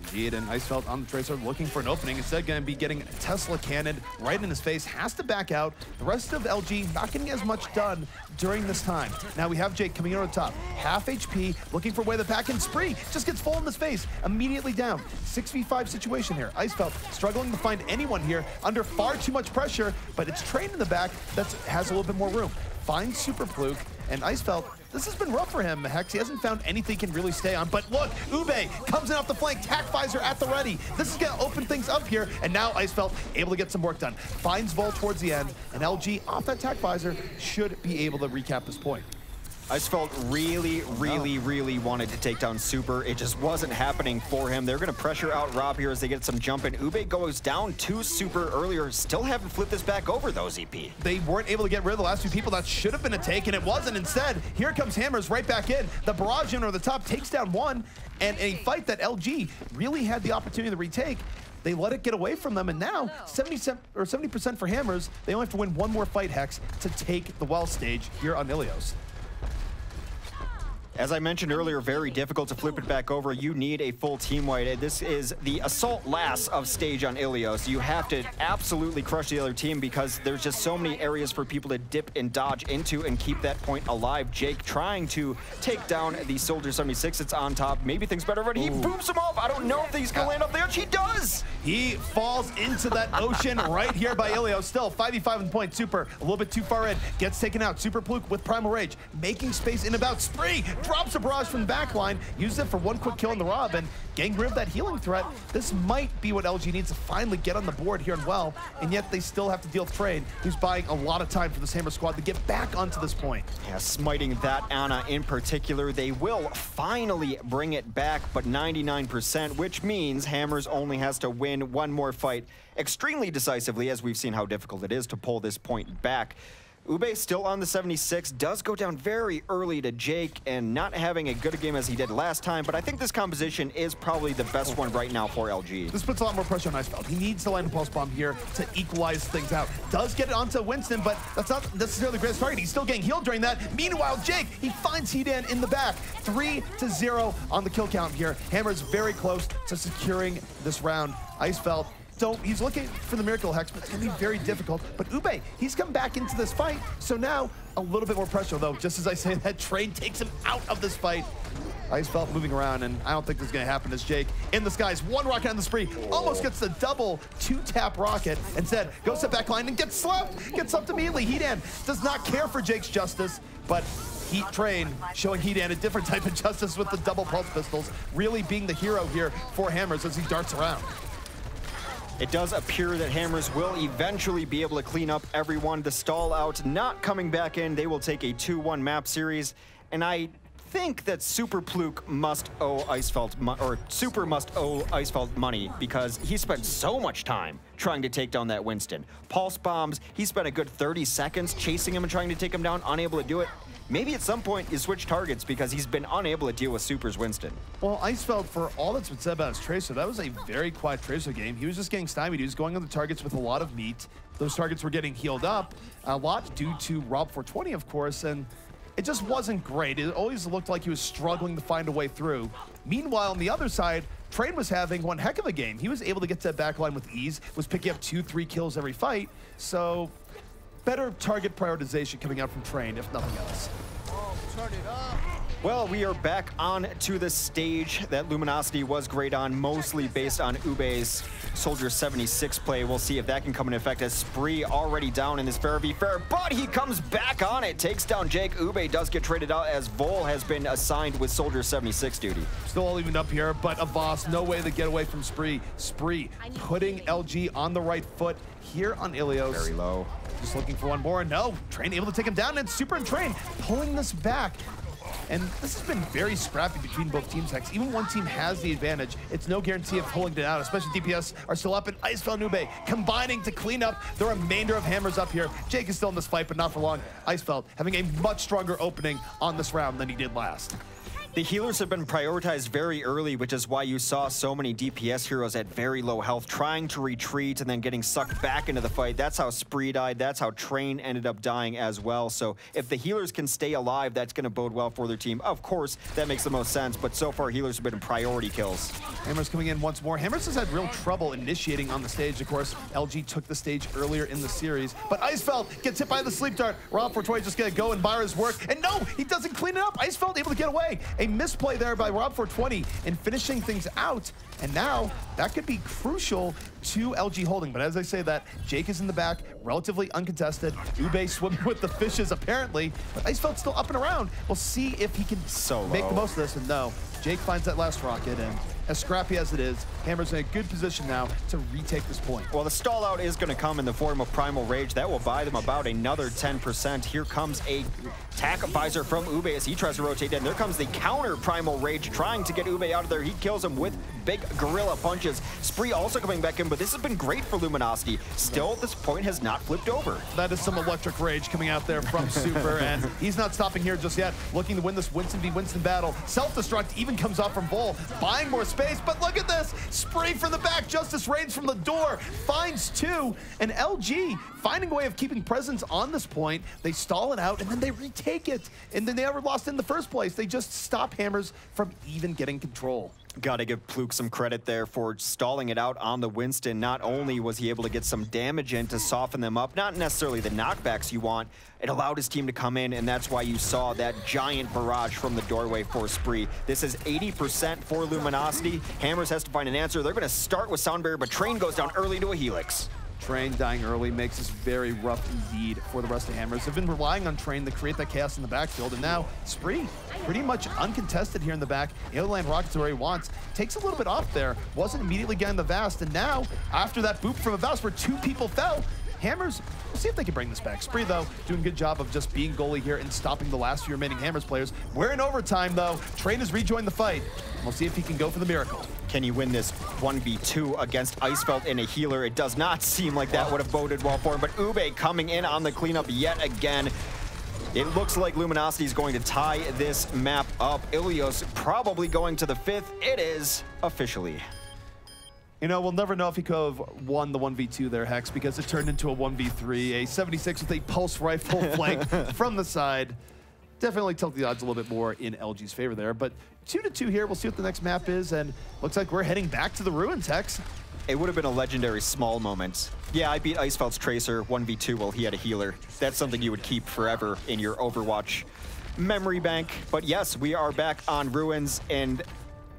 Indeed, and Icefeld on the Tracer looking for an opening. Instead, going to be getting Tesla cannoned right in his face. Has to back out. The rest of LG not getting as much done during this time. Now we have Jake coming in on the top. Half HP, looking for a way to back in. Spree just gets full in his face. Immediately down. 6v5 situation here. Icefeld struggling to find anyone here under far too much pressure, but it's Train in the back that has a little bit more room. Finds Super Fluke, and Icefeld, this has been rough for him, Hex. He hasn't found anything he can really stay on. But look, Ube comes in off the flank, Tac Visor at the ready. This is going to open things up here, and now Icefeld able to get some work done. Finds Vol towards the end, and LG off that Tac Visor should be able to recap this point. Icefeld really wanted to take down Super. It just wasn't happening for him. They're going to pressure out Rob here as they get some jump in. Ube goes down to Super earlier. Still haven't flipped this back over, though, ZP. They weren't able to get rid of the last few people. That should have been a take, and it wasn't. Instead, here comes Hammers right back in. The barrage in over the top takes down one, and a fight that LG really had the opportunity to retake. They let it get away from them, and now 70% for Hammers. They only have to win one more fight, Hex, to take the well stage here on Ilios. As I mentioned earlier, very difficult to flip it back over. You need a full team wipe. This is the assault last of stage on Ilios. You have to absolutely crush the other team because there's just so many areas for people to dip and dodge into and keep that point alive. Jake trying to take down the Soldier 76. It's on top. Maybe things better, but he booms him off. I don't know if he's going to land off the edge. He does! He falls into that ocean right here by Ilios. Still 5v5 in the point. Super a little bit too far in. Gets taken out. Super Fluke with Primal Rage. Making space in about Spree. Drops a barrage from the back line, uses it for one quick kill in the Rob, and getting rid of that healing threat. This might be what LG needs to finally get on the board here in well, and yet they still have to deal with Train, who's buying a lot of time for this Hammer squad to get back onto this point. Yeah, smiting that Ana in particular. They will finally bring it back, but 99%, which means Hammers only has to win one more fight extremely decisively, as we've seen how difficult it is to pull this point back. Ube still on the 76, does go down very early to Jake, and not having a good a game as he did last time, but I think this composition is probably the best one right now for LG. This puts a lot more pressure on Icefeld. He needs to land a pulse bomb here to equalize things out. Does get it onto Winston, but that's not necessarily the greatest target. He's still getting healed during that. Meanwhile, Jake, he finds Hedan in the back. 3-0 on the kill count here. Hammer's very close to securing this round. Icefeld, he's looking for the Miracle Hex, but it's going to be very difficult. But Ube, he's come back into this fight, so now a little bit more pressure, though. Just as I say that, Train takes him out of this fight. Icefeld moving around, and I don't think this is going to happen as Jake in the skies. One rocket on the spree, almost gets the double two-tap rocket. Instead, goes to back line and gets slapped. Gets up immediately. Hedan does not care for Jake's justice, but Train showing Hedan a different type of justice with the double pulse pistols, really being the hero here for Hammers as he darts around. It does appear that Hammers will eventually be able to clean up everyone. The stall out not coming back in. They will take a 2-1 map series, and I think that Super Pluke must owe Icefeld, or Super must owe Icefeld money, because he spent so much time trying to take down that Winston. Pulse bombs, he spent a good 30 seconds chasing him and trying to take him down, unable to do it. Maybe at some point you switch targets because he's been unable to deal with Super's Winston. Well, Icefeld, for all that's been said about his Tracer, that was a very quiet Tracer game. He was just getting stymied. He was going on the targets with a lot of meat. Those targets were getting healed up, a lot due to Rob420, of course, and it just wasn't great. It always looked like he was struggling to find a way through. Meanwhile, on the other side, Train was having one heck of a game. He was able to get to that back line with ease, was picking up 2-3 kills every fight, so better target prioritization coming out from Train, if nothing else. Turn it up. Well, we are back on to the stage that Luminosity was great on, mostly based on Ube's Soldier 76 play. We'll see if that can come into effect as Spree already down in this fair v fair, but he comes back on it, takes down Jake. Ube does get traded out as Vol has been assigned with Soldier 76 duty. Still all even up here, but Avast, no way to get away from Spree. Spree putting LG on the right foot here on Ilios. Very low. Just looking for one more. No, Train able to take him down, and Super and Train pulling this back. And this has been very scrappy between both teams, Hex. Even one team has the advantage. It's no guarantee of pulling it out, especially DPS are still up, and Icefeld and Ube combining to clean up the remainder of Hammers up here. Jake is still in this fight, but not for long. Icefeld having a much stronger opening on this round than he did last. The healers have been prioritized very early, which is why you saw so many DPS heroes at very low health trying to retreat and then getting sucked back into the fight. That's how Spree died. That's how Train ended up dying as well. So if the healers can stay alive, that's going to bode well for their team. Of course, that makes the most sense, but so far healers have been priority kills. Hammers coming in once more. Hammers has had real trouble initiating on the stage. Of course, LG took the stage earlier in the series, but Icefeld gets hit by the sleep dart. Rob420 just going to go and bar his work, and no, he doesn't clean it up. Icefeld able to get away. A misplay there by Rob420 in finishing things out, and now that could be crucial to LG holding. But as I say that, Jake is in the back, relatively uncontested. Ube swimming with the fishes apparently, but Icefeld's still up and around. We'll see if he can make the most of this, and no. Jake finds that last rocket, and as scrappy as it is, Hammer's in a good position now to retake this point. Well, the stall out is going to come in the form of Primal Rage. That will buy them about another 10%. Here comes a tack visor from Ube as he tries to rotate in. There comes the counter Primal Rage trying to get Ube out of there. He kills him with big gorilla punches. Spree also coming back in, but this has been great for Luminosity. Still, at this point, has not flipped over. That is some electric rage coming out there from Super, and he's not stopping here just yet. Looking to win this Winston v. Winston battle. Self-destruct even comes off from Vol, buying more space, but look at this! Spree from the back, Justice reigns from the door, finds two, and LG finding a way of keeping presence on this point. They stall it out, and then they retake it, and then they never lost in the first place. They just stop Hammers from even getting control. Gotta give Pluke some credit there for stalling it out on the Winston. Not only was he able to get some damage in to soften them up, not necessarily the knockbacks you want, it allowed his team to come in, and that's why you saw that giant barrage from the doorway for Spree. This is 80% for Luminosity. Hammers has to find an answer. They're gonna start with Sound Barrier, but Train goes down early to a Helix. Train dying early makes this very rough indeed for the rest of Hammers. They've been relying on Train to create that chaos in the backfield, and now Spree pretty much uncontested here in the back. Alien Rockets where he wants. Takes a little bit off there. Wasn't immediately getting the Vast, and now, after that boop from a Vast where two people fell, Hammers, we'll see if they can bring this back. Spree, though, doing a good job of just being goalie here and stopping the last few remaining Hammers players. We're in overtime, though. Train has rejoined the fight. We'll see if he can go for the miracle. Can he win this 1v2 against Icefelt and a healer? It does not seem like that would have boded well for him, but Ube coming in on the cleanup yet again. It looks like Luminosity is going to tie this map up. Ilios probably going to the 5th. It is officially. You know, we'll never know if he could have won the 1v2 there, Hex, because it turned into a 1v3, a 76 with a pulse rifle flank from the side. Definitely tilt the odds a little bit more in LG's favor there, but 2-2 here. We'll see what the next map is, and looks like we're heading back to the ruins, Hex. It would have been a legendary small moment. Yeah, I beat Icefelt's Tracer 1v2 while he had a healer. That's something you would keep forever in your Overwatch memory bank. But yes, we are back on Ruins, and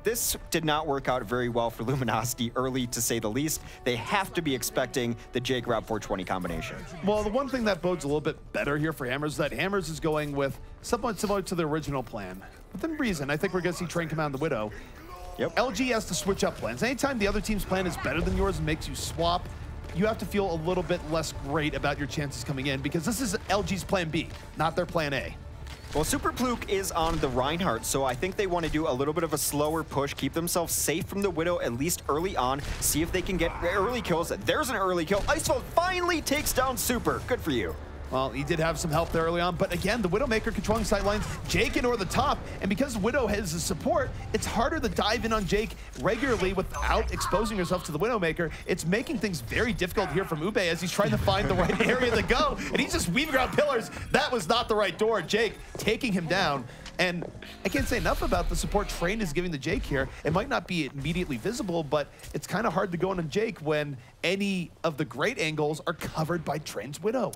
this did not work out very well for Luminosity early, to say the least. They have to be expecting the Jake Rob 420 combination. Well, the one thing that bodes a little bit better here for Hammers is that Hammers is going with somewhat similar to the original plan. Within reason, I think we're going to see Train come out in the Widow. Yep. LG has to switch up plans. Anytime the other team's plan is better than yours and makes you swap, you have to feel a little bit less great about your chances coming in, because this is LG's plan B, not their plan A. Well, Super Pluke is on the Reinhardt, so I think they want to do a little bit of a slower push, keep themselves safe from the Widow, at least early on, see if they can get early kills. There's an early kill. Icefeld finally takes down Super. Good for you. Well, he did have some help there early on, but again, the Widowmaker controlling sight lines, Jake in over the top, and because Widow has the support, it's harder to dive in on Jake regularly without exposing yourself to the Widowmaker. It's making things very difficult here from Ube as he's trying to find the right area to go, and he's just weaving around pillars. That was not the right door. Jake taking him down. And I can't say enough about the support Train is giving to Jake here. It might not be immediately visible, but it's kind of hard to go in on Jake when any of the great angles are covered by Train's Widow.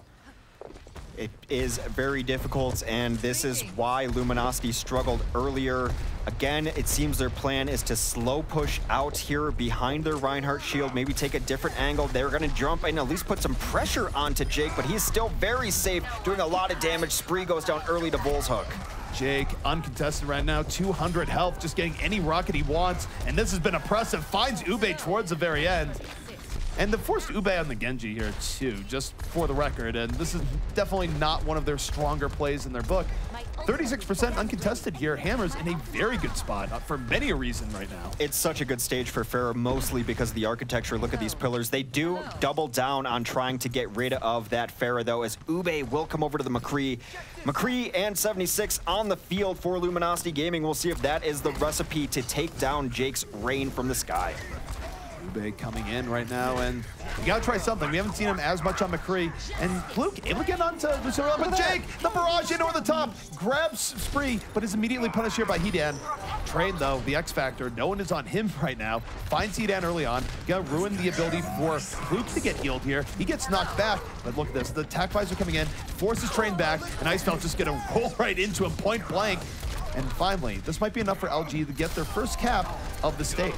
It is very difficult, and this is why Luminosity struggled earlier. Again, it seems their plan is to slow push out here behind their Reinhardt shield, maybe take a different angle. They're going to jump and at least put some pressure onto Jake, but he's still very safe, doing a lot of damage. Spree goes down early to Bull's Hook. Jake, uncontested right now, 200 health, just getting any rocket he wants, and this has been oppressive. Finds Ube towards the very end. And they forced Ube on the Genji here too, just for the record, and this is definitely not one of their stronger plays in their book. 36% uncontested here. Hammers in a very good spot for many a reason right now. It's such a good stage for Pharah, mostly because of the architecture. Look at these pillars. They do double down on trying to get rid of that Pharah, though, as Ube will come over to the McCree. McCree and 76 on the field for Luminosity Gaming. We'll see if that is the recipe to take down Jake's rain from the sky. Ube coming in right now, and you gotta try something. We haven't seen him as much on McCree, and Luke able to get onto Lucero, but Jake, the barrage in over the top, grabs Spree, but is immediately punished here by Hedan. Train, though, the X Factor, no one is on him right now. Finds Hedan early on, gonna ruin the ability for Luke to get healed here. He gets knocked back, but look at this, the attack visor coming in, forces Train back, and Icefelt's just gonna roll right into him point blank. And finally, this might be enough for LG to get their first cap of the stage.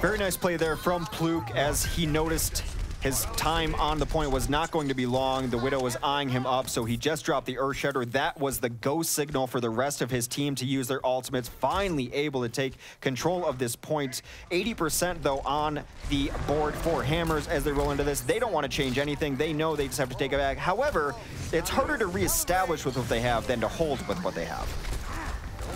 Very nice play there from Pluke as he noticed his time on the point was not going to be long. The Widow was eyeing him up, so he just dropped the Earth Shredder. That was the go signal for the rest of his team to use their ultimates. Finally able to take control of this point. 80% though on the board for Hammers as they roll into this. They don't want to change anything. They know they just have to take it back. However, it's harder to reestablish with what they have than to hold with what they have.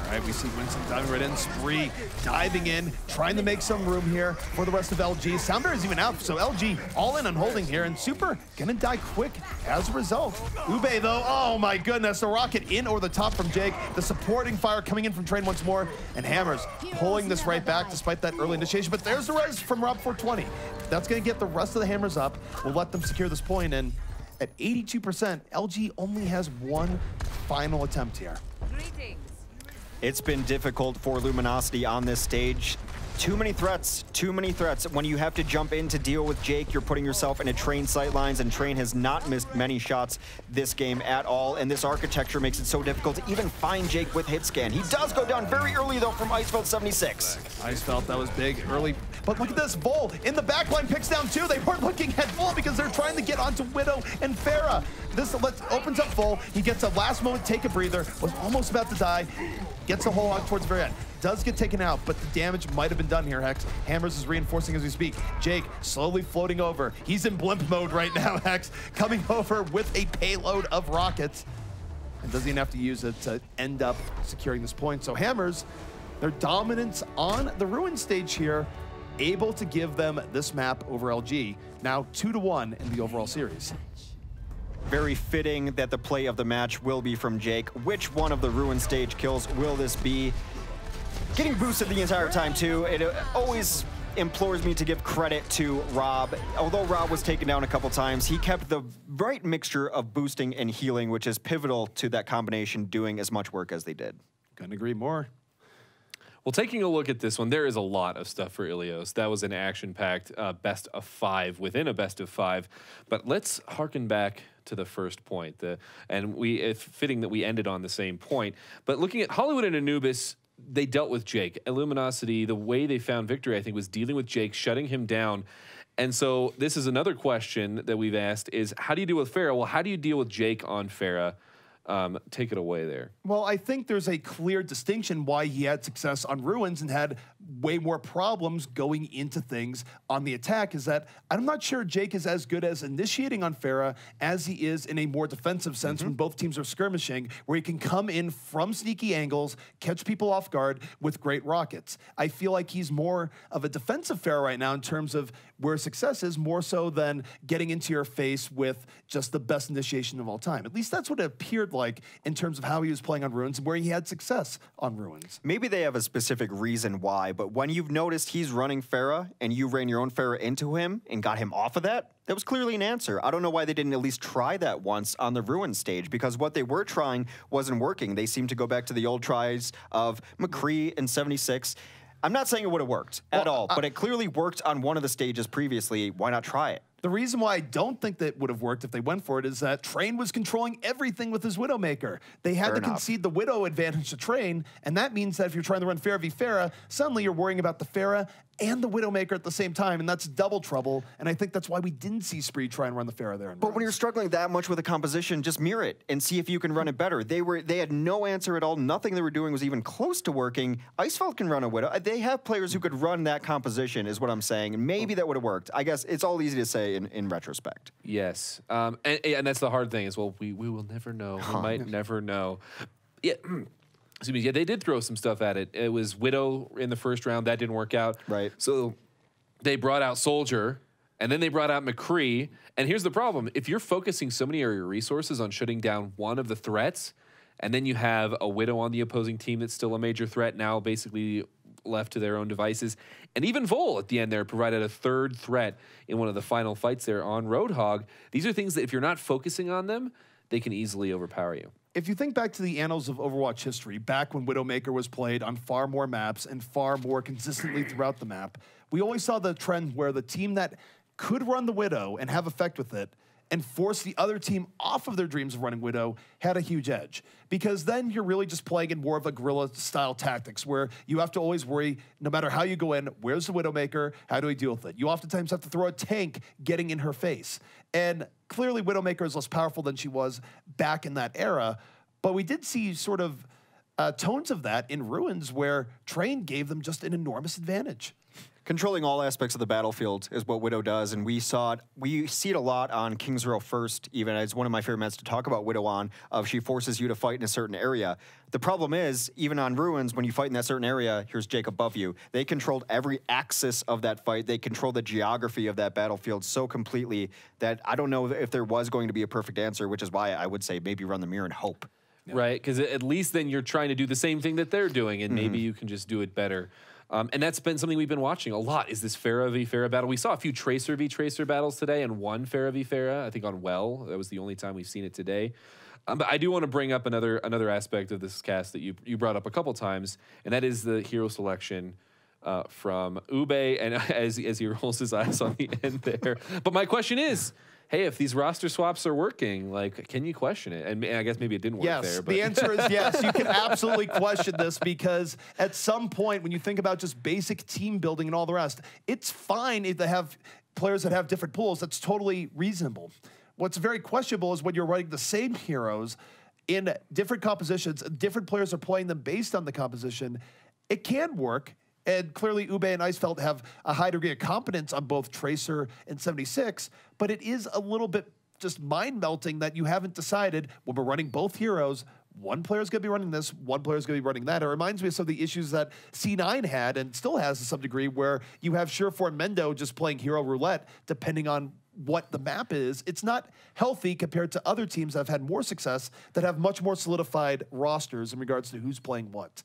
All right, we see Winston diving right in. Spree diving in, trying to make some room here for the rest of LG. Soundbear is even out, so LG all in on holding here, and Super gonna die quick as a result. Ube, though, oh my goodness, the rocket in over the top from Jake. The supporting fire coming in from Train once more, and Hammers pulling this right back despite that early initiation. But there's the res from Rob 420. That's gonna get the rest of the Hammers up. We'll let them secure this point, and at 82%, LG only has one final attempt here. It's been difficult for Luminosity on this stage. Too many threats, too many threats. When you have to jump in to deal with Jake, you're putting yourself into Train sightlines, and Train has not missed many shots this game at all, and this architecture makes it so difficult to even find Jake with hit scan. He does go down very early, though, from Icefelt 76. Icefelt, that was big early, but look at this, Vol in the backline picks down two. They weren't looking at Vol because they're trying to get onto Widow and Pharah. This opens up Vol. He gets a last moment take a breather, was almost about to die, gets a hole out towards the very end. does get taken out, but the damage might have been done here, Hex. Hammers is reinforcing as we speak. Jake slowly floating over. He's in blimp mode right now, Hex, coming over with a payload of rockets. And doesn't even have to use it to end up securing this point. So Hammers, their dominance on the Ruin stage here, able to give them this map over LG. Now 2-1 in the overall series. Very fitting that the play of the match will be from Jake. Which one of the Ruin stage kills will this be? Getting boosted the entire time too. It always implores me to give credit to Rob. Although Rob was taken down a couple times, he kept the right mixture of boosting and healing, which is pivotal to that combination doing as much work as they did. Couldn't agree more. Well, taking a look at this one, there is a lot of stuff for Ilios. That was an action-packed best of 5 within a best of 5. But let's harken back to the first point. It's fitting that we ended on the same point. But looking at Hollywood and Anubis, they dealt with Jake. Luminosity, the way they found victory, I think, was dealing with Jake, shutting him down. And so this is another question that we've asked is, how do you deal with Pharah? Well, how do you deal with Jake on Pharah? Take it away there. Well, I think there's a clear distinction why he had success on Ruins and had way more problems going into things on the attack, is that I'm not sure Jake is as good as initiating on Pharah as he is in a more defensive sense when both teams are skirmishing, where he can come in from sneaky angles, catch people off guard with great rockets. I feel like he's more of a defensive Pharah right now in terms of where success is, more so than getting into your face with just the best initiation of all time. At least that's what it appeared like in terms of how he was playing on Ruins and where he had success on Ruins. Maybe they have a specific reason why, but when you've noticed he's running Pharah and you ran your own Pharah into him and got him off of that, that was clearly an answer. I don't know why they didn't at least try that once on the Ruin stage, because what they were trying wasn't working. They seemed to go back to the old tries of McCree and 76. I'm not saying it would have worked at all, but it clearly worked on one of the stages previously. Why not try it? The reason why I don't think that would have worked if they went for it is that Train was controlling everything with his Widowmaker. They had to concede the Widow advantage to Train, and that means that if you're trying to run Pharah v Pharah, suddenly you're worrying about the Pharah and the Widowmaker at the same time, and that's double trouble, and I think that's why we didn't see Spree try and run the Pharah there. But when you're struggling that much with a composition, just mirror it and see if you can run it better. They had no answer at all. Nothing they were doing was even close to working. Icefeld can run a Widow. They have players who could run that composition, is what I'm saying, and maybe that would have worked. I guess it's all easy to say in retrospect. Yes, and that's the hard thing is, well, we will never know. We might never know. Yeah. Excuse me. Yeah, they did throw some stuff at it. It was Widow in the first round. That didn't work out. Right. So they brought out Soldier, and then they brought out McCree. And here's the problem. If you're focusing so many of your resources on shutting down one of the threats, and then you have a Widow on the opposing team that's still a major threat, now basically left to their own devices. And even Vol at the end there provided a third threat in one of the final fights there on Roadhog. These are things that if you're not focusing on them, they can easily overpower you. If you think back to the annals of Overwatch history, back when Widowmaker was played on far more maps and far more consistently throughout the map, we always saw the trend where the team that could run the Widow and have effect with it and force the other team off of their dreams of running Widow had a huge edge. Because then you're really just playing in more of a guerrilla-style tactics where you have to always worry, no matter how you go in, where's the Widowmaker, how do we deal with it? You oftentimes have to throw a tank getting in her face. And clearly Widowmaker is less powerful than she was back in that era, but we did see sort of tones of that in Ruins where Train gave them just an enormous advantage. Controlling all aspects of the battlefield is what Widow does, and we see it a lot on King's Row First, even as one of my favorite maps to talk about Widow on, of she forces you to fight in a certain area. The problem is, even on Ruins, when you fight in that certain area, here's Jake above you. They controlled every axis of that fight. They controlled the geography of that battlefield so completely that I don't know if there was going to be a perfect answer, which is why I would say maybe run the mirror and hope. Yeah. Right, because at least then you're trying to do the same thing that they're doing, and maybe you can just do it better. And that's been something we've been watching a lot, is this Pharah v Pharah battle. We saw a few Tracer v Tracer battles today and one Pharah v Pharah, I think on Well. That was the only time we've seen it today. But I do want to bring up another aspect of this cast that you brought up a couple times, and that is the hero selection from Ube, and as he rolls his eyes on the end there. But my question is, hey, if these roster swaps are working, like, can you question it? And I guess maybe it didn't work there. Yes, But the answer is yes. You can absolutely question this because at some point when you think about just basic team building and all the rest, it's fine if they have players that have different pools. That's totally reasonable. What's very questionable is when you're running the same heroes in different compositions, different players are playing them based on the composition, it can work. And clearly, Ube and Icefeld have a high degree of competence on both Tracer and 76, but it is a little bit just mind-melting that you haven't decided when we're running both heroes, one player's going to be running this, one player's going to be running that. It reminds me of some of the issues that C9 had and still has to some degree, where you have Surefour and Mendo just playing hero roulette depending on what the map is. It's not healthy compared to other teams that have had more success, that have much more solidified rosters in regards to who's playing what.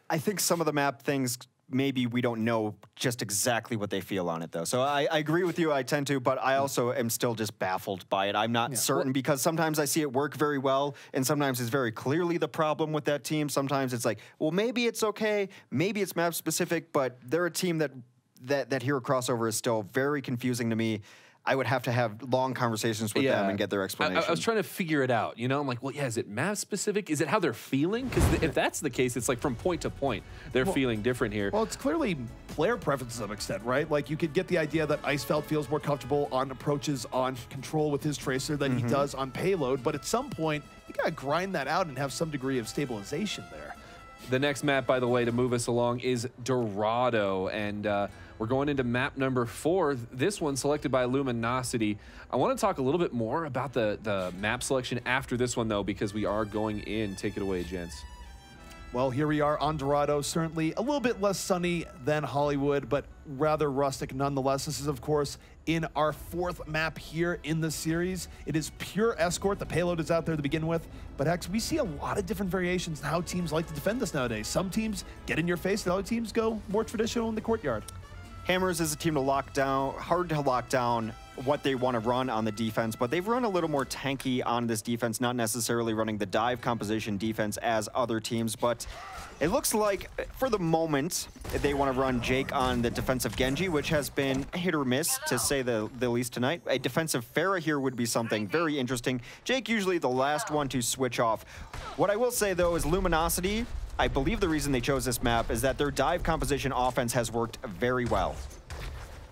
I think some of the map things, maybe we don't know just exactly what they feel on it, though. So I agree with you, I tend to, but I also am still just baffled by it. I'm not certain, because sometimes I see it work very well, and sometimes it's very clearly the problem with that team. Sometimes it's like, well, maybe it's okay, maybe it's map specific, but they're a team that hero crossover is still very confusing to me. I would have to have long conversations with them and get their explanation. I was trying to figure it out, you know? I'm like, well, yeah, is it map specific? Is it how they're feeling? Because if that's the case, it's like from point to point, they're feeling different here. Well, it's clearly player preference to some extent, right? Like, you could get the idea that Icefeld feels more comfortable on approaches on control with his Tracer than he does on payload, but at some point, you gotta grind that out and have some degree of stabilization there. The next map, by the way, to move us along is Dorado, and we're going into map number 4. This one selected by Luminosity. I want to talk a little bit more about the map selection after this one, though, because we are going in. Take it away, gents. Well, here we are on Dorado, certainly a little bit less sunny than Hollywood, but rather rustic nonetheless. This is, of course, in our 4th map here in the series. It is pure escort. The payload is out there to begin with, but Hex, we see a lot of different variations in how teams like to defend this nowadays. Some teams get in your face, and other teams go more traditional in the courtyard. Hammers is a team to lock down, hard to lock down what they want to run on the defense, but they've run a little more tanky on this defense, not necessarily running the dive composition defense as other teams, but it looks like, for the moment, they want to run Jake on the defensive Genji, which has been hit or miss, to say the least tonight. A defensive Pharah here would be something very interesting. Jake usually the last one to switch off. What I will say, though, is Luminosity, I believe the reason they chose this map is that their dive composition offense has worked very well.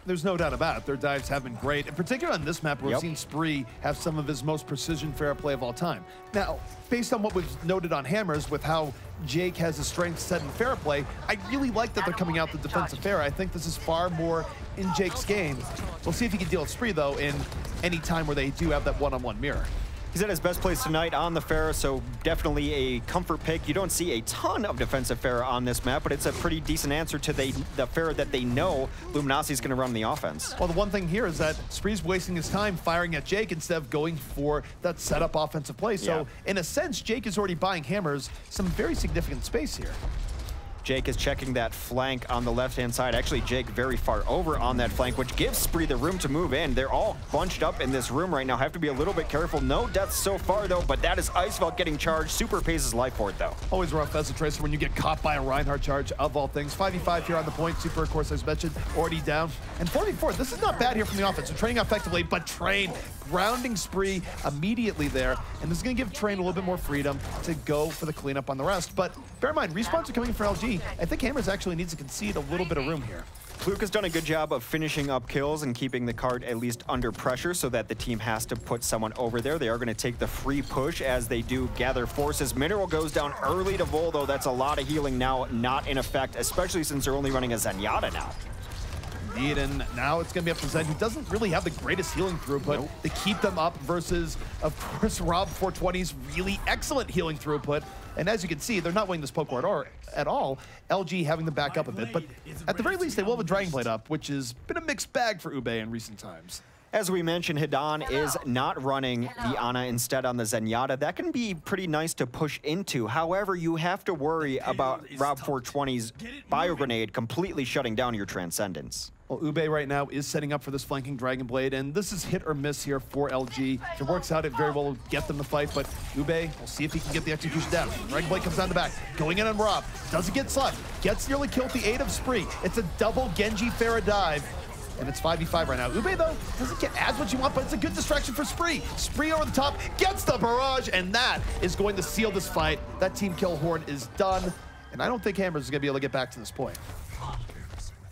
There's no doubt about it. Their dives have been great. In particular on this map, we've seen Spree have some of his most precision Pharah play of all time. Now, based on what we've noted on Hammers with how Jake has his strength set in Pharah play, I really like that they're coming out the defensive Pharah. I think this is far more in Jake's game. We'll see if he can deal with Spree, though, in any time where they do have that one-on-one mirror. He's at his best place tonight on the Pharah, so definitely a comfort pick. You don't see a ton of defensive Pharah on this map, but it's a pretty decent answer to the Pharah that they know Luminosity's going to run the offense. Well, the one thing here is that Spree's wasting his time firing at Jake instead of going for that setup offensive play. So, in a sense, Jake is already buying Hammers some very significant space here. Jake is checking that flank on the left-hand side. Actually, Jake very far over on that flank, which gives Spree the room to move in. They're all bunched up in this room right now. Have to be a little bit careful. No deaths so far, though, but that is Icefeld getting charged. Super pays his life for it, though. Always rough as a Tracer when you get caught by a Reinhardt charge, of all things. 5v5 here on the point. Super, of course, as mentioned, already down. And 4v4, this is not bad here from the offense. They're training effectively, but Train grounding Spree immediately there. And this is going to give Train a little bit more freedom to go for the cleanup on the rest. But bear in mind, respawns are coming for LG. I think Hammers actually needs to concede a little bit of room here. Luke has done a good job of finishing up kills and keeping the card at least under pressure so that the team has to put someone over there. They are going to take the free push as they do gather forces. Mineral goes down early to Vol, though. That's a lot of healing now not in effect, especially since they're only running a Zenyatta now. Indeed, and now it's going to be up to Zen, who doesn't really have the greatest healing throughput to keep them up versus, of course, Rob 420's really excellent healing throughput. And as you can see, they're not winning this poke war at all. LG having them back up a bit, but at the very least, they will have a Dragon Blade up, which has been a mixed bag for Ube in recent times. As we mentioned, Hidan is not running the Ana instead on the Zenyatta. That can be pretty nice to push into. However, you have to worry about Rob 420's Bio Grenade completely shutting down your Transcendence. Well, Ube right now is setting up for this flanking Dragon Blade, and this is hit or miss here for LG. If it works out, it very well will get them to fight, but Ube, we'll see if he can get the execution down. Dragon Blade comes down the back, going in on Rob. Doesn't get slugged, gets nearly killed with the aid of Spree. It's a double Genji Pharah dive. And it's 5v5 right now. Ube, though, doesn't get as what you want, but it's a good distraction for Spree. Spree over the top, gets the barrage, and that is going to seal this fight. That team kill horn is done, and I don't think Hammers is going to be able to get back to this point.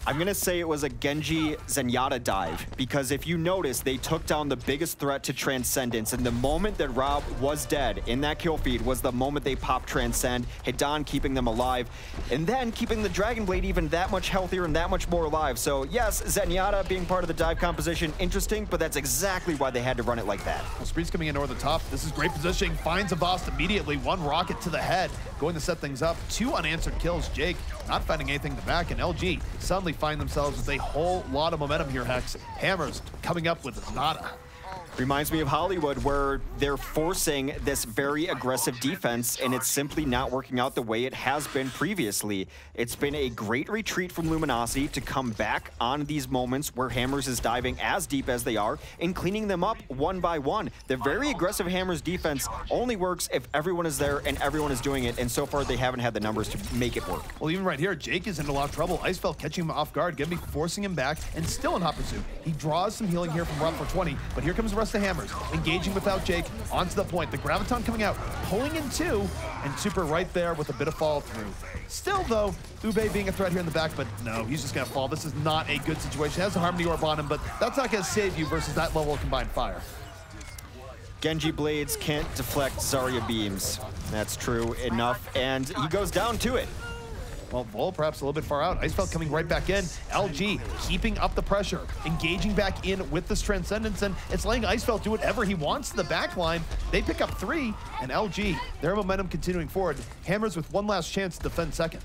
I'm going to say it was a Genji Zenyatta dive, because if you notice, they took down the biggest threat to Transcendence, and the moment that Rob was dead in that kill feed was the moment they popped Transcend, Hidan keeping them alive, and then keeping the Dragon Blade even that much healthier and that much more alive. So yes, Zenyatta being part of the dive composition, interesting, but that's exactly why they had to run it like that. Well, Spree's coming in over the top. This is great positioning, finds a Vost immediately, one rocket to the head, going to set things up. 2 unanswered kills. Jake not finding anything in the back, and LG suddenly find themselves with a whole lot of momentum here, Hex. Hammers coming up with nada. Reminds me of Hollywood, where they're forcing this very aggressive defense, and it's simply not working out the way it has been previously. It's been a great retreat from Luminosity to come back on these moments where Hammers is diving as deep as they are and cleaning them up one by one. The very aggressive Hammers defense only works if everyone is there and everyone is doing it, and so far they haven't had the numbers to make it work. Well, even right here, Jake is in a lot of trouble. Icefeld catching him off guard, gonna be forcing him back, and still in hot pursuit. He draws some healing here from Rob for 20, but here comes the rest of Hammers, engaging without Jake, onto the point. The Graviton coming out, pulling in 2, and Super right there with a bit of follow through. Still though, Ube being a threat here in the back, but no, he's just gonna fall. This is not a good situation. Has a Harmony Orb on him, but that's not gonna save you versus that level of combined fire. Genji Blades can't deflect Zarya beams. That's true enough, and he goes down to it. Well, Vol perhaps a little bit far out. Icefeld coming right back in. LG keeping up the pressure, engaging back in with this Transcendence, and it's letting Icefeld do whatever he wants to the back line. They pick up 3, and LG, their momentum continuing forward. Hammers with one last chance to defend second.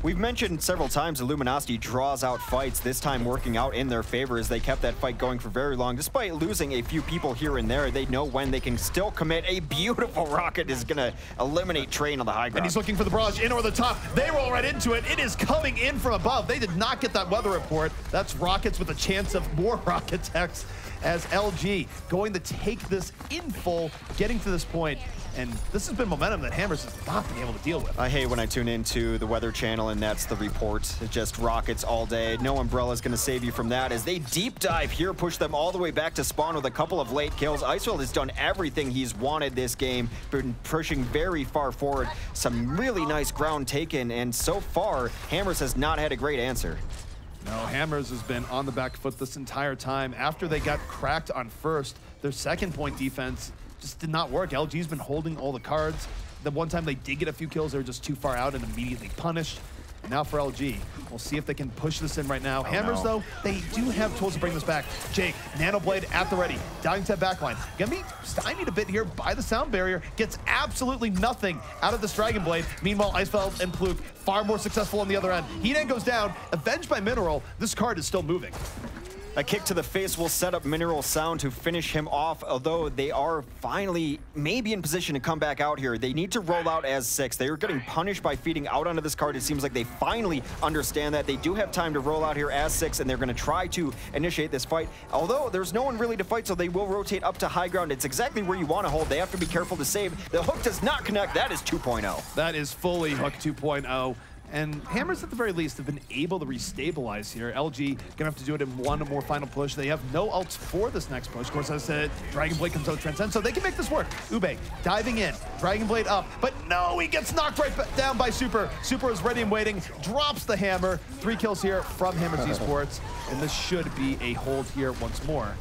We've mentioned several times the Luminosity draws out fights, this time working out in their favor as they kept that fight going for very long. Despite losing a few people here and there, they know when they can still commit. A beautiful rocket is going to eliminate Train on the high ground. And he's looking for the barrage in over the top. They roll right into it. It is coming in from above. They did not get that weather report. That's rockets with a chance of more rockets, Hex, as LG going to take this in full, getting to this point. And this has been momentum that Hammers has not been able to deal with. I hate when I tune into the Weather Channel and that's the report. It's just rockets all day. No Umbrella's going to save you from that as they deep dive here, push them all the way back to spawn with a couple of late kills. Icefeld has done everything he's wanted this game, been pushing very far forward. Some really nice ground taken, and so far, Hammers has not had a great answer. No, Hammers has been on the back foot this entire time. After they got cracked on first, their second point defense just did not work. LG's been holding all the cards. The one time they did get a few kills, they were just too far out and immediately punished. And now for LG, we'll see if they can push this in right now. Hammers, though, they do have tools to bring this back. Jake, Nano Blade at the ready, dying to that backline. Gonna be stymied a bit here by the sound barrier, gets absolutely nothing out of this Dragon Blade. Meanwhile, Icefeld and Pluke far more successful on the other end. Hedan goes down, avenged by Mineral. This card is still moving. A kick to the face will set up Mineral Sound to finish him off, although they are finally maybe in position to come back out here. They need to roll out as 6. They are getting punished by feeding out onto this card. It seems like they finally understand that. They do have time to roll out here as 6, and they're going to try to initiate this fight. Although there's no one really to fight, so they will rotate up to high ground. It's exactly where you want to hold. They have to be careful to save. The hook does not connect. That is 2.0. That is fully hook 2.0. And Hammers, at the very least, have been able to restabilize here. LG gonna have to do it in one more final push. They have no ults for this next push. Of course, as I said, Dragon Blade comes out with Transcend, so they can make this work. Ube diving in, Dragon Blade up, but no, he gets knocked right down by Super. Super is ready and waiting, drops the hammer. 3 kills here from Hammers Esports, and this should be a hold here once more.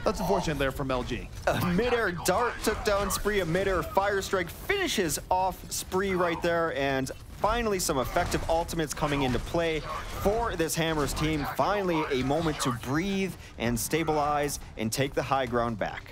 That's unfortunate there from LG. A mid-air dart took down Spree. A mid-air fire strike finishes off Spree right there, and finally some effective ultimates coming into play for this Hammers team. Finally a moment to breathe and stabilize and take the high ground back.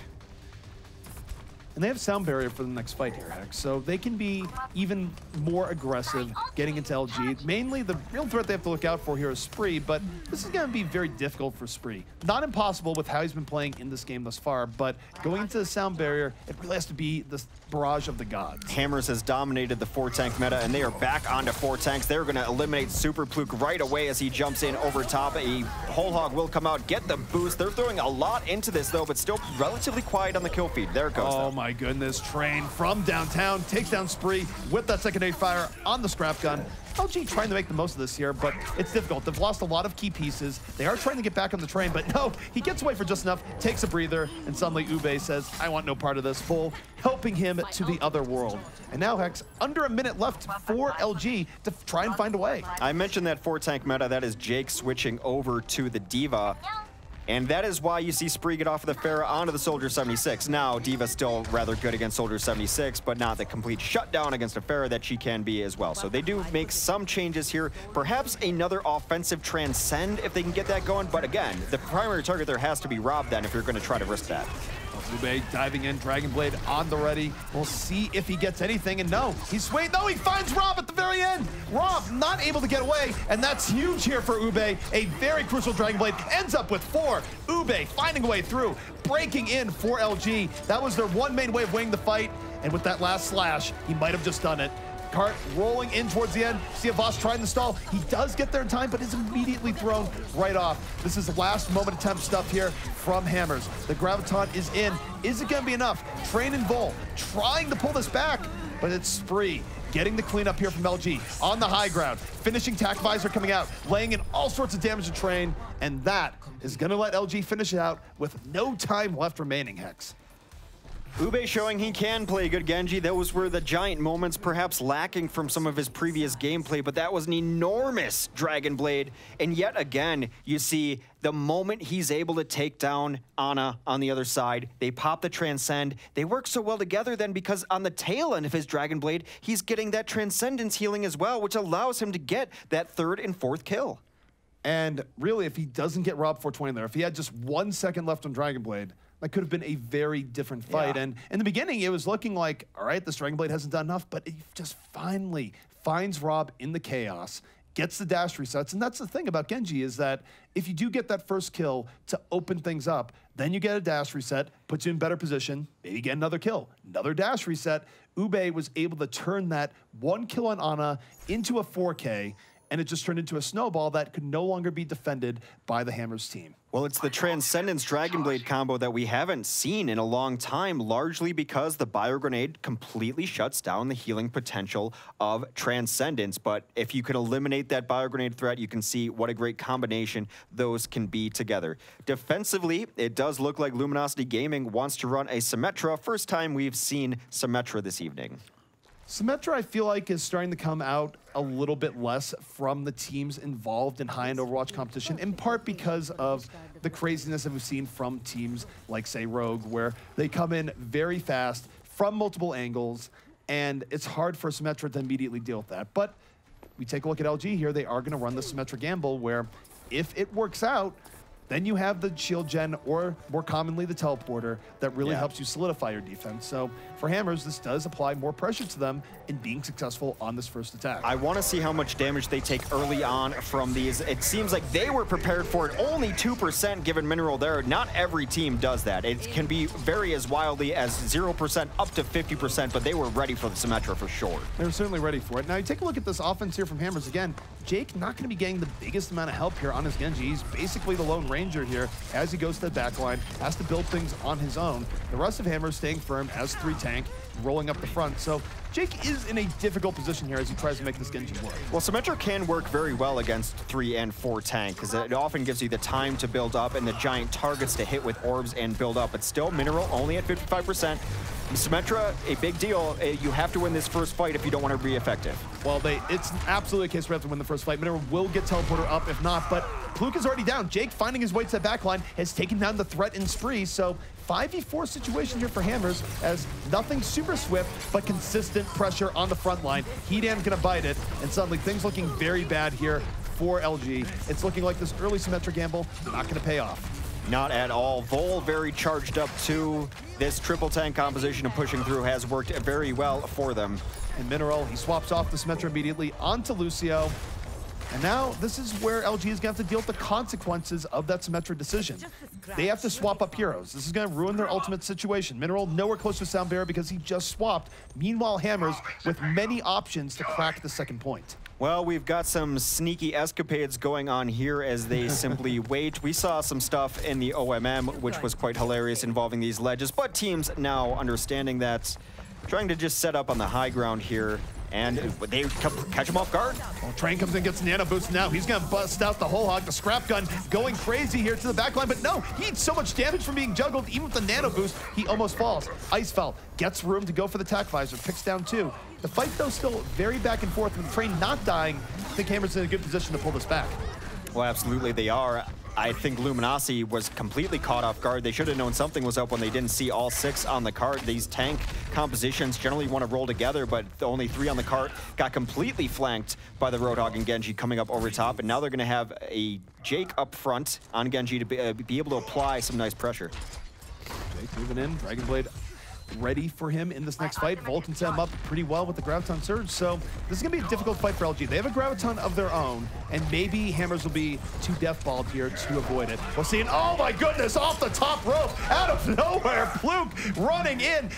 And they have sound barrier for the next fight here, Hex, so they can be even more aggressive getting into LG. Mainly, the real threat they have to look out for here is Spree, but this is going to be very difficult for Spree. Not impossible with how he's been playing in this game thus far, but going into the sound barrier, it really has to be this barrage of the gods. Hammers has dominated the 4-tank meta, and they are back onto 4 tanks. They're going to eliminate Super Pluke right away as he jumps in over top. A Whole Hog will come out, get the boost. They're throwing a lot into this, though, but still relatively quiet on the kill feed. There it goes, Oh though. my my goodness. Train from downtown takes down Spree with that secondary fire on the scrap gun. LG trying to make the most of this here, but it's difficult. They've lost a lot of key pieces. They are trying to get back on the train, but no, he gets away for just enough, takes a breather, and suddenly Ube says, I want no part of this. Full, helping him to the other world. And now, Hex, under a minute left for LG to try and find a way. I mentioned that 4-tank meta. That is Jake switching over to the Diva. And that is why you see Spree get off of the Pharah onto the Soldier 76. Now, Diva's still rather good against Soldier 76, but not the complete shutdown against a Pharah that she can be as well. So they do make some changes here. Perhaps another offensive Transcend if they can get that going. But again, the primary target there has to be Rob then if you're going to try to risk that. Ube diving in, Dragon Blade on the ready. We'll see if he gets anything, and no, he's swayed. No, he finds Rob at the very end. Rob not able to get away, and that's huge here for Ube. A very crucial Dragon Blade ends up with 4. Ube finding a way through, breaking in for LG. That was their one main way of winning the fight, and with that last slash, he might have just done it. Cart rolling in towards the end. See a Voss trying to stall. He does get there in time, but is immediately thrown right off. This is the last moment attempt stuff here from Hammers. The Graviton is in. Is it going to be enough? Train and Vol trying to pull this back, but it's Spree getting the cleanup here from LG on the high ground. Finishing Tac Visor coming out, laying in all sorts of damage to Train, and that is going to let LG finish it out with no time left remaining, Hex. Ube showing he can play good Genji. Those were the giant moments, perhaps lacking from some of his previous gameplay, but that was an enormous Dragon Blade. And yet again, you see the moment he's able to take down Ana on the other side, they pop the Transcend. They work so well together then because on the tail end of his Dragon Blade, he's getting that Transcendence healing as well, which allows him to get that 3rd and 4th kill. And really, if he doesn't get Rob 420 there, if he had just 1 second left on Dragon Blade, that could have been a very different fight. Yeah. And in the beginning, it was looking like, all right, this Dragon Blade hasn't done enough, but he just finally finds Rob in the chaos, gets the dash resets. And that's the thing about Genji is that if you do get that first kill to open things up, then you get a dash reset, puts you in better position, maybe get another kill, another dash reset. Ube was able to turn that 1 kill on Ana into a 4K, and it just turned into a snowball that could no longer be defended by the Hammers team. Well, it's the Transcendence Dragon Blade combo that we haven't seen in a long time, largely because the Bio Grenade completely shuts down the healing potential of Transcendence. But if you can eliminate that Bio Grenade threat, you can see what a great combination those can be together. Defensively, it does look like Luminosity Gaming wants to run a Symmetra. First time we've seen Symmetra this evening. Symmetra, I feel like, is starting to come out a little bit less from the teams involved in high-end Overwatch competition, in part because of the craziness that we've seen from teams like, say, Rogue, where they come in very fast from multiple angles, and it's hard for Symmetra to immediately deal with that. But we take a look at LG here. They are going to run the Symmetra gamble, where if it works out, then you have the shield gen, or more commonly the teleporter, that really helps you solidify your defense. So for Hammers, this does apply more pressure to them in being successful on this first attack. I want to see how much damage they take early on from these. It seems like they were prepared for it. Only 2% given Mineral there. Not every team does that. It can be vary as wildly as 0% up to 50%, but they were ready for the Symmetra for sure. They were certainly ready for it. Now, you take a look at this offense here from Hammers again. Jake not going to be getting the biggest amount of help here on his Genji. He's basically the Lone Ranger here as he goes to the backline, has to build things on his own. The rest of Hammers staying firm as 3 tank, rolling up the front. So Jake is in a difficult position here as he tries to make this Genji work. Well, Symmetra can work very well against 3 and 4 tank because it often gives you the time to build up and the giant targets to hit with orbs and build up. But still, Mineral only at 55%. Symmetra, a big deal. You have to win this first fight if you don't want to be effective. Well, it's absolutely a case where we have to win the first fight. Mineral will get teleporter up if not, but Pluk is already down. Jake finding his way to that backline has taken down the threat in Spree, so 5v4 situation here for Hammers as nothing super swift, but consistent pressure on the front line. Heatan's gonna bite it, and suddenly things looking very bad here for LG. It's looking like this early Symmetra gamble not gonna pay off. Not at all. Vol very charged up too. This triple tank composition and pushing through has worked very well for them. And Mineral, he swaps off the Symmetra immediately onto Lucio. And now this is where LG is going to have to deal with the consequences of that Symmetra decision. They have to swap up heroes. This is going to ruin their ultimate situation. Mineral nowhere close to Sound Bearer because he just swapped. Meanwhile, Hammers with many options to crack the second point. Well, we've got some sneaky escapades going on here as they simply wait. We saw some stuff in the OMM, which was quite hilarious, involving these ledges, but teams now understanding that, trying to just set up on the high ground here, and they catch him off guard. Well, Train comes in, gets nano boost now. He's gonna bust out the whole hog, the scrap gun, going crazy here to the back line, but no, he eats so much damage from being juggled, even with the nano boost, he almost falls. Icefell gets room to go for the tack visor, picks down 2. The fight, though, still very back and forth. With Train not dying, I think Hammer's in a good position to pull this back. Well, absolutely they are. I think Luminosity was completely caught off guard. They should have known something was up when they didn't see all 6 on the cart. These tank compositions generally want to roll together, but the only 3 on the cart got completely flanked by the Roadhog and Genji coming up over top, and now they're going to have a Jake up front on Genji to be able to apply some nice pressure. Jake moving in, Dragonblade ready for him in this next fight. Vol can set him up pretty well with the Graviton Surge, so this is going to be a difficult fight for LG. They have a Graviton of their own, and maybe Hammers will be too deathballed here to avoid it. We'll see, and oh my goodness, off the top rope, out of nowhere, Fluke running in,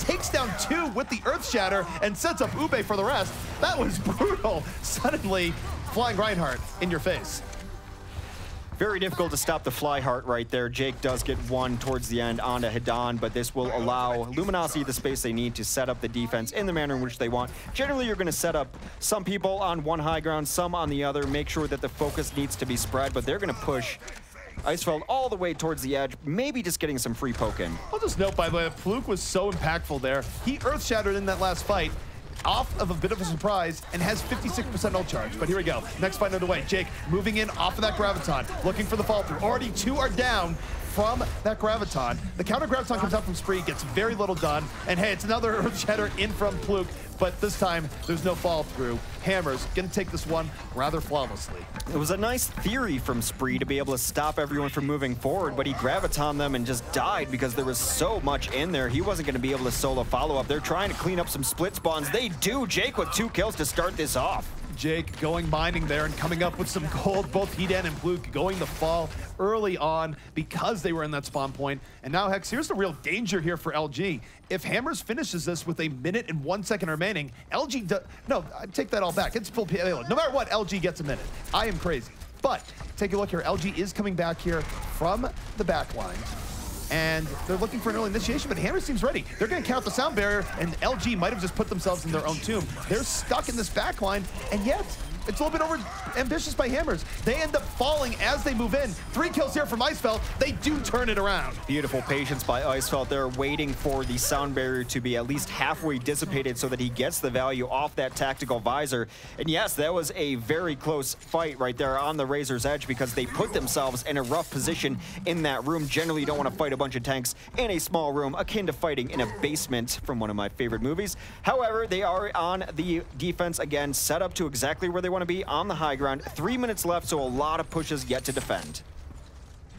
takes down 2 with the Earth Shatter, and sets up Ube for the rest. That was brutal. Suddenly, Flying Reinhardt in your face. Very difficult to stop the Flyheart right there. Jake does get 1 towards the end onto Hidan, but this will allow Luminosity the space they need to set up the defense in the manner in which they want. Generally, you're going to set up some people on one high ground, some on the other, make sure that the focus needs to be spread, but they're going to push Icefeld all the way towards the edge, maybe just getting some free poke in. I'll just note, by the way, Fluke was so impactful there. He Earth Shattered in that last fight, off of a bit of a surprise, and has 56% ult charge. But here we go. Next fight underway. Jake moving in off of that Graviton, looking for the fall through. Already 2 are down from that Graviton. The counter Graviton comes out from Spree, gets very little done. And hey, it's another Earth Shatter in from Fluke, but this time there's no fall through. Hammers gonna take this one rather flawlessly. It was a nice theory from Spree to be able to stop everyone from moving forward, but he Gravitoned them and just died because there was so much in there. He wasn't going to be able to solo follow-up. They're trying to clean up some split spawns. They do. Jake with 2 kills to start this off. Jake going mining there and coming up with some gold. Both Hidan and Fluke going to fall early on because they were in that spawn point. And now, Hex, here's the real danger here for LG. If Hammers finishes this with 1 minute and 1 second remaining, no, I take that all back. It's full payload. No matter what, LG gets a minute. I am crazy. But take a look here. LG is coming back here from the back line. And they're looking for an early initiation, but Hammer seems ready. They're going to count the sound barrier, and LG might have just put themselves in their own tomb. They're stuck in this backline, and yet it's a little bit over ambitious by Hammers. They end up falling as they move in. 3 kills here from Icefeld. They do turn it around. Beautiful patience by Icefeld there, waiting for the sound barrier to be at least halfway dissipated so that he gets the value off that tactical visor. And yes, that was a very close fight right there on the razor's edge because they put themselves in a rough position in that room. Generally, you don't want to fight a bunch of tanks in a small room, akin to fighting in a basement from one of my favorite movies. However, they are on the defense again, set up to exactly where they want to be on the high ground. 3 minutes left, so a lot of pushes yet to defend.